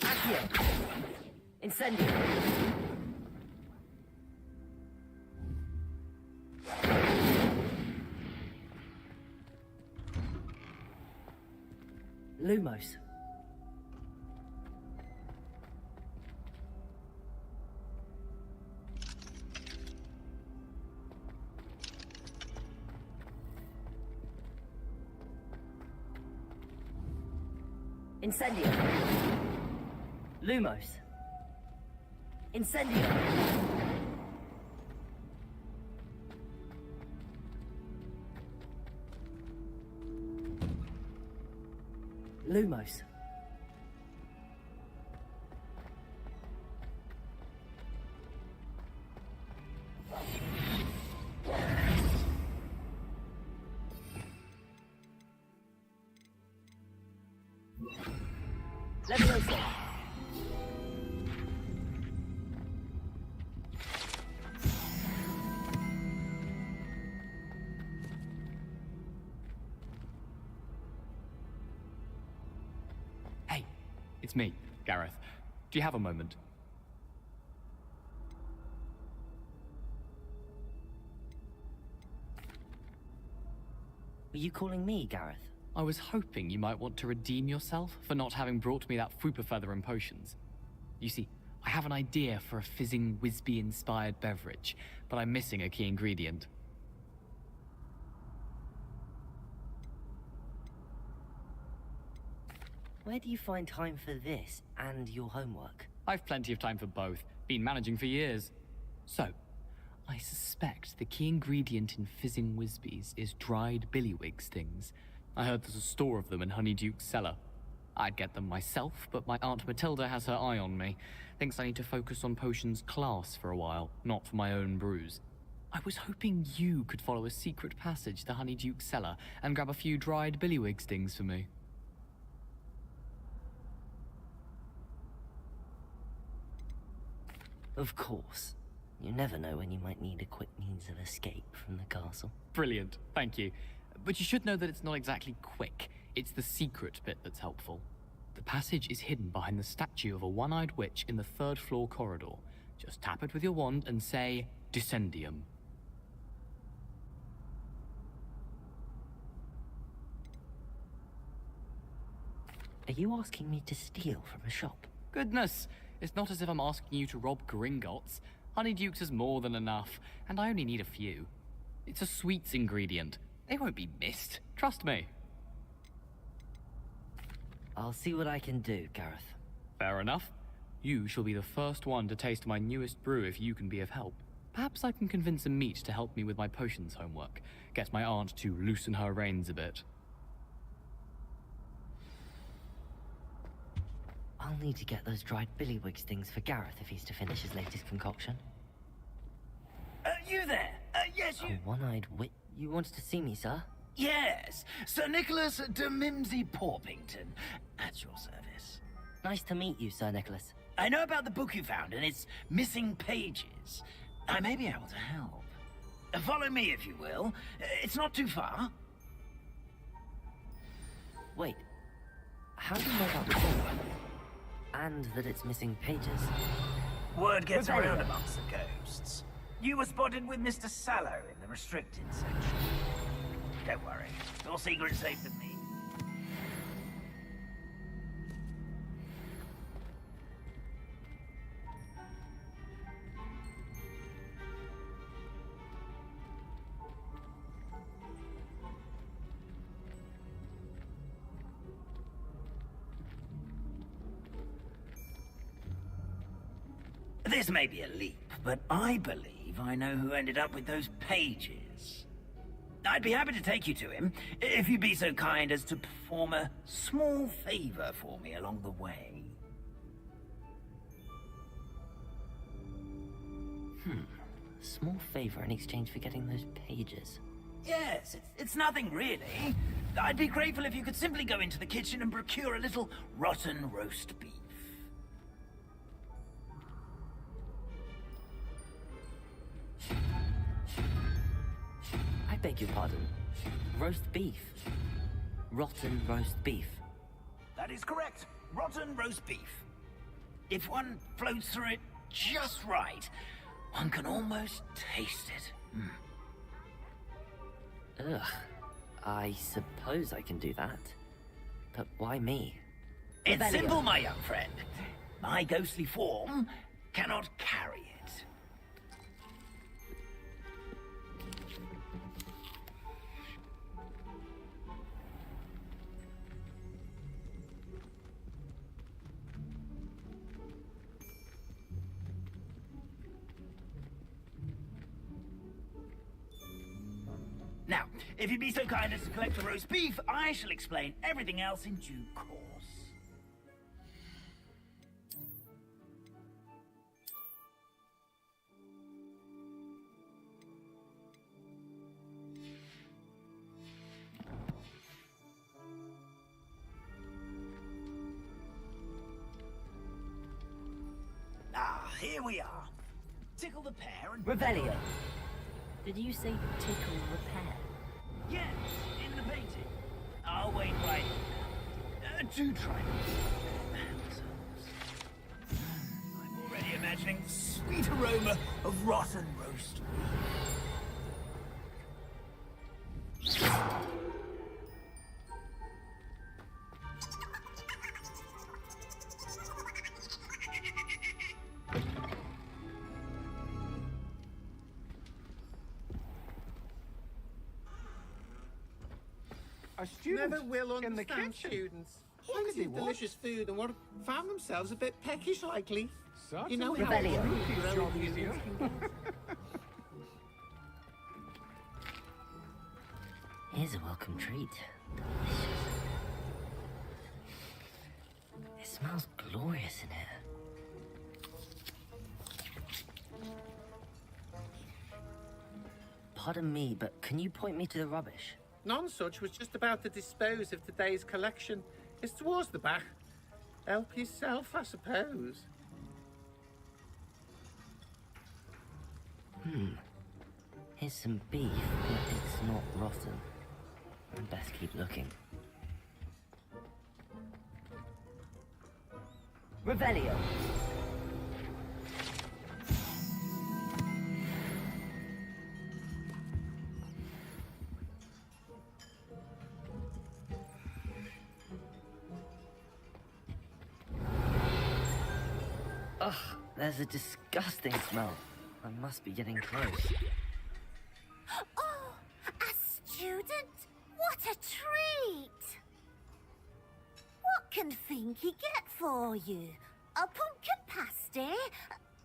Accio. Incendio. Lumos. Incendio. Lumos. Incendio. Lumos. Leviosa. Hey, it's me, Gareth. Do you have a moment? Were you calling me, Gareth? I was hoping you might want to redeem yourself for not having brought me that Fupa feather and potions. You see, I have an idea for a fizzing Wisby-inspired beverage, but I'm missing a key ingredient. Where do you find time for this and your homework? I've plenty of time for both. Been managing for years. So, I suspect the key ingredient in fizzing Wisbies is dried billywig stings. I heard there's a store of them in Honeyduke's cellar. I'd get them myself, but my Aunt Matilda has her eye on me. Thinks I need to focus on potions class for a while, not for my own brews. I was hoping you could follow a secret passage to Honeyduke's cellar and grab a few dried billywig stings for me. Of course. You never know when you might need a quick means of escape from the castle. Brilliant, thank you. But you should know that it's not exactly quick. It's the secret bit that's helpful. The passage is hidden behind the statue of a one-eyed witch in the third-floor corridor. Just tap it with your wand and say, Descendium. Are you asking me to steal from a shop? Goodness, it's not as if I'm asking you to rob Gringotts. Honeyduke's is more than enough, and I only need a few. It's a sweets ingredient. They won't be missed. Trust me. I'll see what I can do, Gareth. Fair enough. You shall be the first one to taste my newest brew if you can be of help. Perhaps I can convince a meat to help me with my potions homework. Get my aunt to loosen her reins a bit. I'll need to get those dried billywig stings for Gareth if he's to finish his latest concoction. You there? Yes, you... A one-eyed witch? You wanted to see me, sir? Yes, Sir Nicholas de Mimsy Porpington, at your service. Nice to meet you, Sir Nicholas. I know about the book you found and its missing pages. I may be able to help. Follow me, if you will. It's not too far. Wait. How do you know about the book? And that it's missing pages? Word gets around amongst the ghosts. You were spotted with Mr. Sallow in the restricted section. Don't worry, your secret's safe with me. This may be a leap, but I believe I know who ended up with those pages. I'd be happy to take you to him, if you'd be so kind as to perform a small favor for me along the way. A small favor in exchange for getting those pages. Yes, it's nothing really. I'd be grateful if you could simply go into the kitchen and procure a little rotten roast beef. I beg your pardon. Roast beef. Rotten roast beef. That is correct. Rotten roast beef. If one floats through it just right, one can almost taste it. Ugh. I suppose I can do that. But why me? It's simple, my young friend. My ghostly form cannot carry it. Now, if you'd be so kind as to collect the roast beef, I shall explain everything else in due course. Ah, here we are. Tickle the pear and... Revelio. Did you say tickle repair? Yes, in the painting. I'll wait right here. Do try it. I'm already imagining the sweet aroma of rotten roast beef. A student Never will in the understand kitchen. students. What Plenty could of they delicious food and what found themselves a bit peckish likely. Certainly. You know how Rebellion. Ruthie's Job growing easier. Here's a welcome treat. Delicious. It smells glorious in here. Pardon me, but can you point me to the rubbish? Nonsuch was just about to dispose of today's collection. It's towards the back. Help yourself, I suppose. Here's some beef, but it's not rotten. I'd best keep looking. Revelio. Ugh, there's a disgusting smell. I must be getting close. Oh, a student? What a treat! What can Finky get for you? A pumpkin pasty?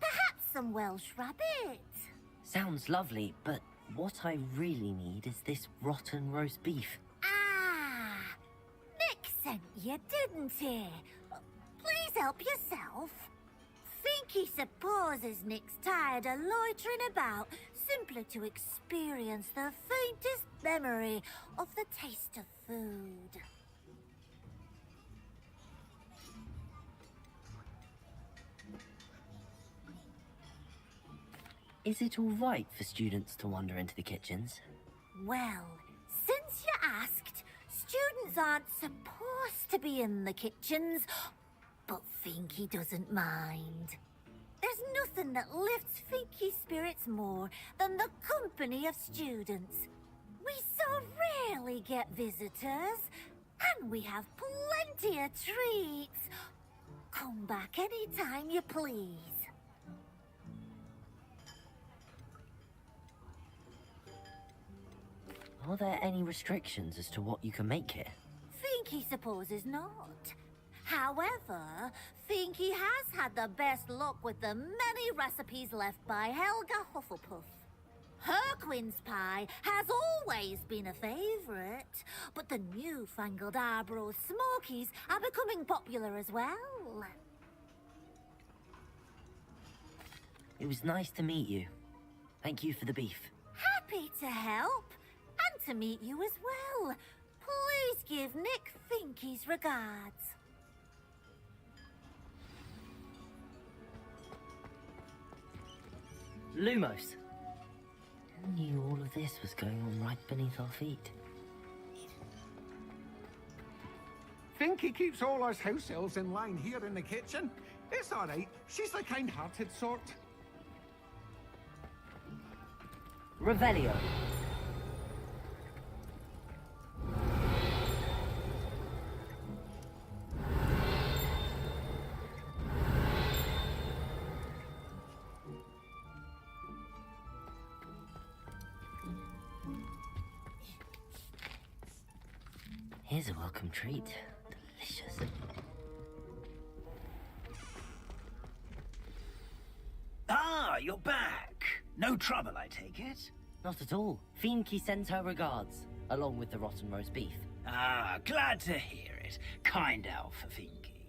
Perhaps some Welsh rabbit? Sounds lovely, but what I really need is this rotten roast beef. Ah, Nick sent you, didn't he? Please help yourself. Finky supposes Nick's tired of loitering about simply to experience the faintest memory of the taste of food. Is it all right for students to wander into the kitchens? Well, since you asked, students aren't supposed to be in the kitchens, but Finky doesn't mind. There's nothing that lifts Finky's spirits more than the company of students. We so rarely get visitors, and we have plenty of treats. Come back any time you please. Are there any restrictions as to what you can make here? Finky supposes not. However, Finky has had the best luck with the many recipes left by Helga Hufflepuff. Her quince pie has always been a favourite, but the newfangled Arbroath Smokies are becoming popular as well. It was nice to meet you. Thank you for the beef. Happy to help, and to meet you as well. Please give Nick Finky's regards. Lumos. Who knew all of this was going on right beneath our feet? Finky keeps all us house elves in line here in the kitchen. It's all right. She's the kind-hearted sort. Revelio. Here's a welcome treat. Delicious. Ah, you're back. No trouble, I take it? Not at all. Finky sends her regards, along with the rotten roast beef. Ah, glad to hear it. Kind elf for Finky.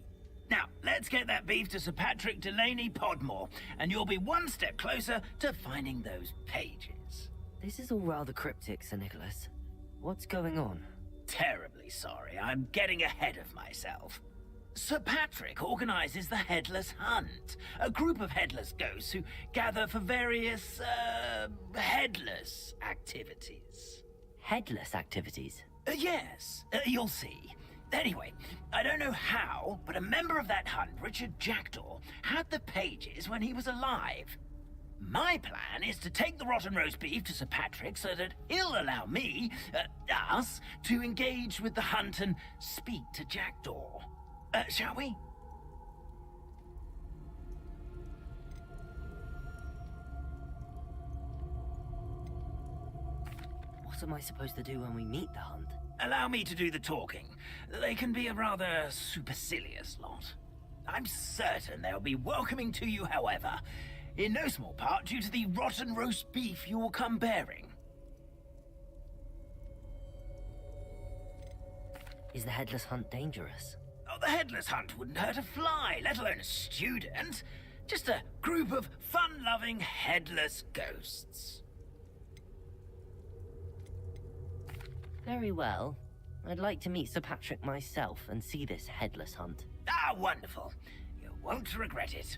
Now, let's get that beef to Sir Patrick Delaney Podmore, and you'll be one step closer to finding those pages. This is all rather cryptic, Sir Nicholas. What's going on? Terribly sorry, I'm getting ahead of myself. Sir Patrick organizes the Headless Hunt, a group of headless ghosts who gather for various, headless activities. Headless activities? Yes, you'll see. Anyway, I don't know how, but a member of that hunt, Richard Jackdaw, had the pages when he was alive. My plan is to take the rotten roast beef to Sir Patrick so that he'll allow me, us, to engage with the hunt and speak to Jackdaw. Shall we? What am I supposed to do when we meet the hunt? Allow me to do the talking. They can be a rather supercilious lot. I'm certain they'll be welcoming to you, however, in no small part due to the rotten roast beef you will come bearing. Is the Headless Hunt dangerous? Oh, the Headless Hunt wouldn't hurt a fly, let alone a student. Just a group of fun-loving headless ghosts. Very well. I'd like to meet Sir Patrick myself and see this Headless Hunt. Ah, wonderful. You won't regret it.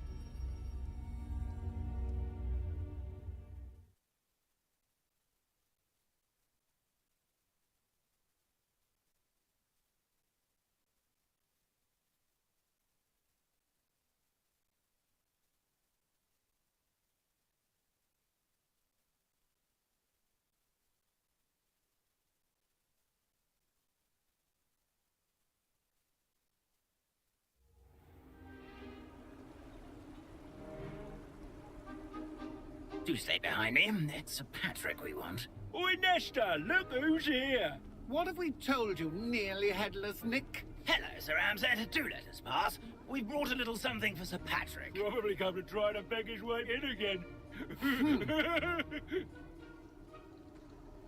Do stay behind me. It's Sir Patrick we want. Oi, Nesta, look who's here. What have we told you, nearly headless Nick? Hello, Sir Ramsay. Do let us pass. We've brought a little something for Sir Patrick. Probably come to try to beg his way in again.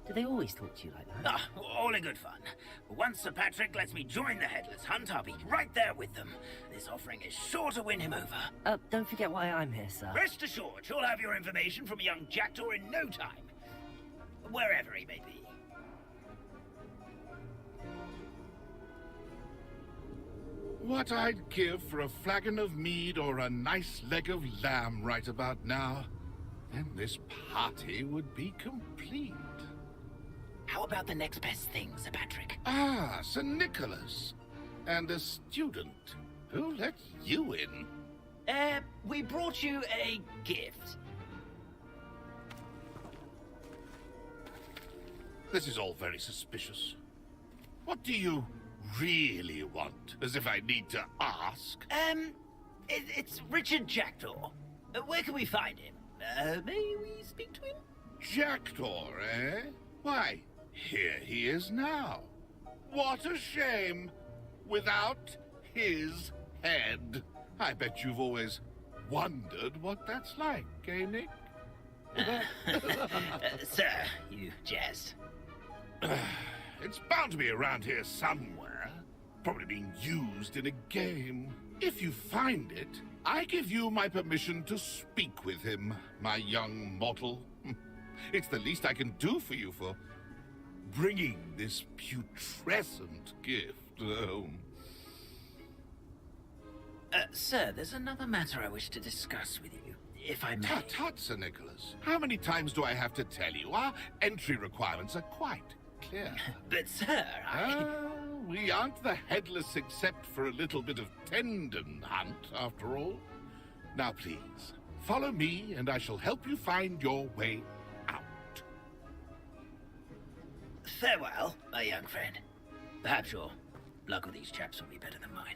Do they always talk to you like that? Ah, all in good fun. Once Sir Patrick lets me join the Headless Hunt, I'll be right there with them. This offering is sure to win him over. Don't forget why I'm here, sir. Rest assured, you'll have your information from a young Jackdaw in no time. Wherever he may be. What I'd give for a flagon of mead or a nice leg of lamb right about now. Then this party would be complete. How about the next best thing, Sir Patrick? Ah, Sir Nicholas. And a student. Who let you in? We brought you a gift. This is all very suspicious. What do you really want? As if I need to ask. It's Richard Jackdaw. Where can we find him? May we speak to him? Jackdaw, eh? Why, here he is now. What a shame. Without his head. I bet you've always wondered what that's like, eh, Nick? Sir, you jest. It's bound to be around here somewhere. Probably being used in a game. If you find it, I give you my permission to speak with him, my young mortal. It's the least I can do for you for bringing this putrescent gift home. Sir, there's another matter I wish to discuss with you, if I may. Tut, Sir Nicholas. How many times do I have to tell you? Our entry requirements are quite clear. But, sir, we aren't the headless except for a little bit of tendon hunt, after all. Now, please, follow me, and I shall help you find your way out. Farewell, my young friend. Perhaps your luck with these chaps will be better than mine.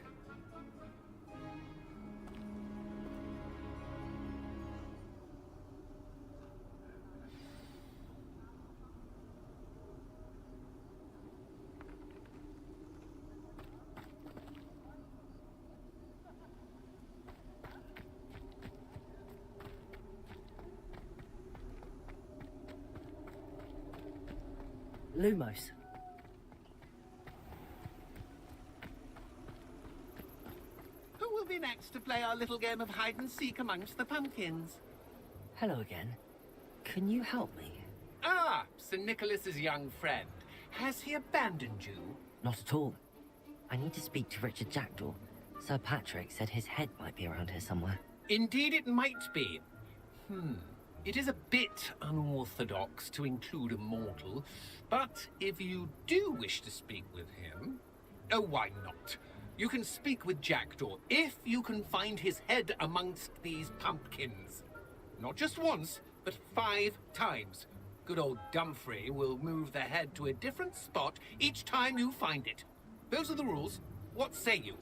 Lumos. Who will be next to play our little game of hide-and-seek amongst the pumpkins? Hello again. Can you help me? Ah, Sir Nicholas's young friend. Has he abandoned you? Not at all. I need to speak to Richard Jackdaw. Sir Patrick said his head might be around here somewhere. Indeed it might be. It is a bit unorthodox to include a mortal, but if you do wish to speak with him... Oh, why not? You can speak with Jackdaw if you can find his head amongst these pumpkins. Not just once, but 5 times. Good old Dumfrey will move the head to a different spot each time you find it. Those are the rules. What say you?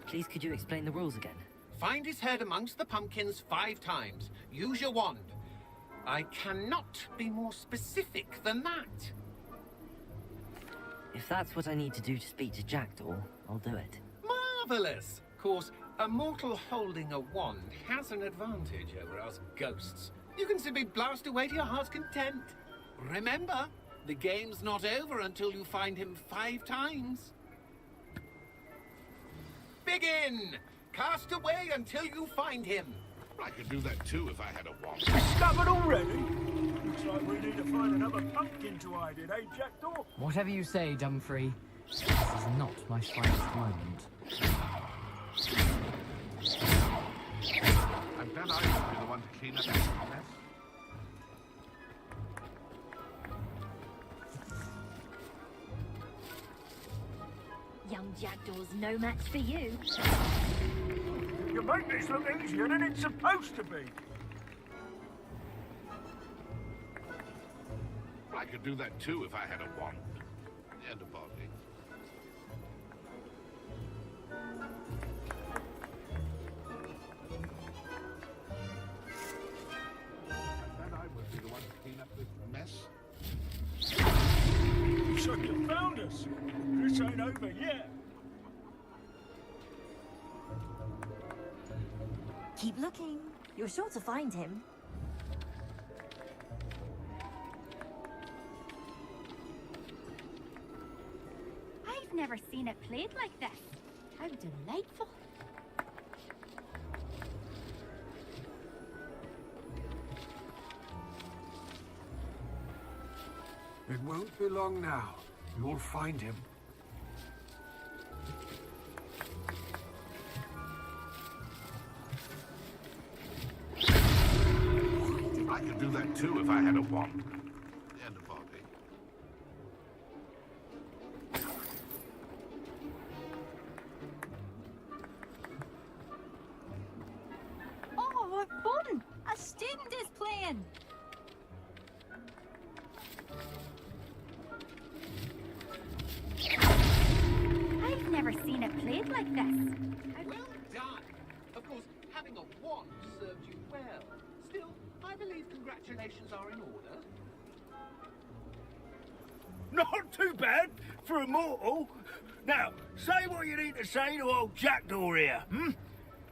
Please, could you explain the rules again? Find his head amongst the pumpkins 5 times. Use your wand. I cannot be more specific than that. If that's what I need to do to speak to Jackdaw, I'll do it. Marvelous! Of course, a mortal holding a wand has an advantage over us ghosts. You can simply blast away to your heart's content. Remember, the game's not over until you find him 5 times. Begin! Cast away until you find him. I could do that too if I had a wand. Discovered already? Looks like we need to find another pumpkin to hide in, eh, Jackdaw? Whatever you say, Dumfrey. This is not my finest moment. I bet I would be the one to clean up this mess. Young Jackdaw's no match for you. You make this look easier than it's supposed to be. I could do that too if I had a wand. And a body. And I would be the one to clean up this mess. So you found us. This ain't over yet. Keep looking. You're sure to find him. I've never seen it played like this. How delightful. It won't be long now. You'll find him. I could do that too if I had a wand. And a body. Oh, what fun! A student is playing. I've never seen seen it played like this. Well done! Of course, having a wand served you well. Still, I believe congratulations are in order. Not too bad for a mortal. Now, say what you need to say to old Jackdaw here, hmm?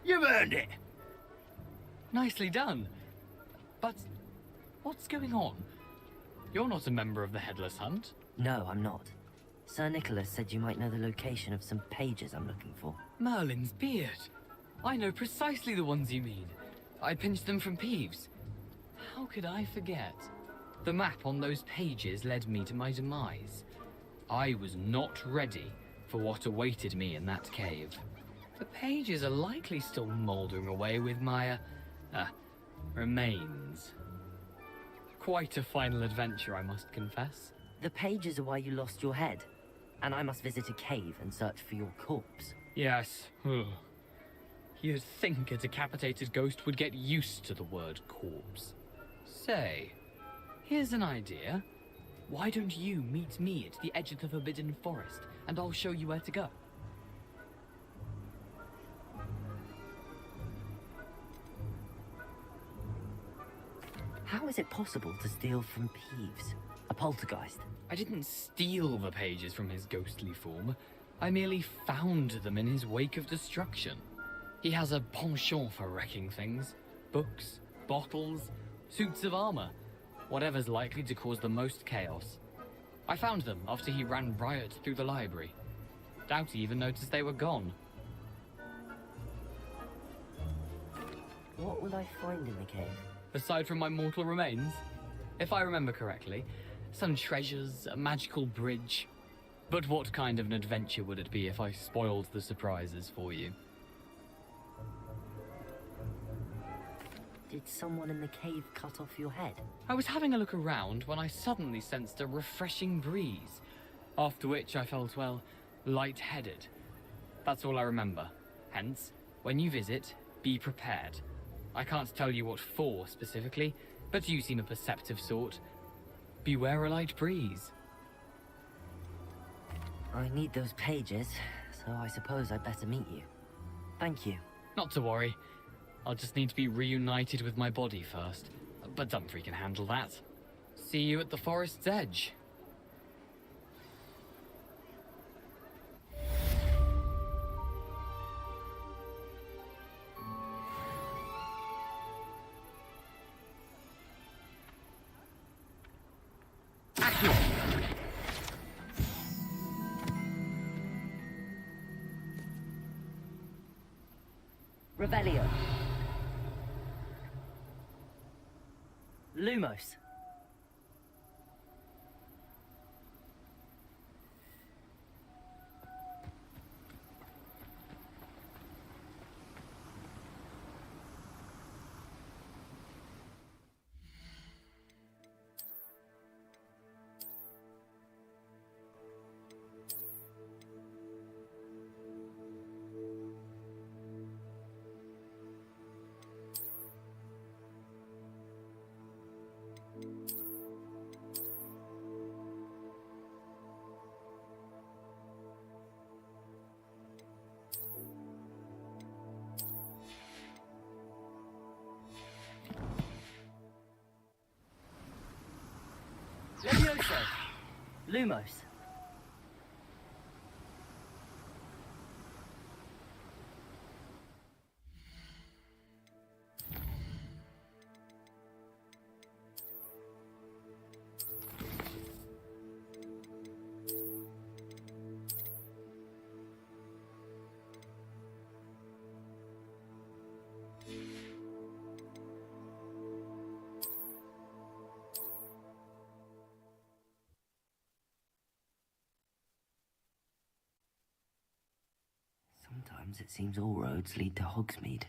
You've earned it. Nicely done. But what's going on? You're not a member of the Headless Hunt. No, I'm not. Sir Nicholas said you might know the location of some pages I'm looking for. Merlin's beard. I know precisely the ones you mean. I pinched them from Peeves. How could I forget? The map on those pages led me to my demise. I was not ready for what awaited me in that cave. The pages are likely still mouldering away with my, remains. Quite a final adventure, I must confess. The pages are why you lost your head, and I must visit a cave and search for your corpse. Yes. You'd think a decapitated ghost would get used to the word corpse. Say, here's an idea. Why don't you meet me at the edge of the Forbidden Forest, and I'll show you where to go? How is it possible to steal from Peeves? A poltergeist? I didn't steal the pages from his ghostly form. I merely found them in his wake of destruction. He has a penchant for wrecking things. Books, bottles, suits of armor. Whatever's likely to cause the most chaos. I found them after he ran riot through the library. Doubt he even noticed they were gone. What will I find in the cave? Aside from my mortal remains, if I remember correctly, some treasures, a magical bridge. But what kind of an adventure would it be if I spoiled the surprises for you? Did someone in the cave cut off your head? I was having a look around when I suddenly sensed a refreshing breeze, after which I felt, well, lightheaded. That's all I remember. Hence, when you visit, be prepared. I can't tell you what for specifically, but you seem a perceptive sort. Beware a light breeze. I need those pages, so I suppose I'd better meet you. Thank you. Not to worry. I'll just need to be reunited with my body first. But Dumfries can handle that. See you at the forest's edge. Revelio. Lumos. Levioso. Lumos. Sometimes it seems all roads lead to Hogsmeade.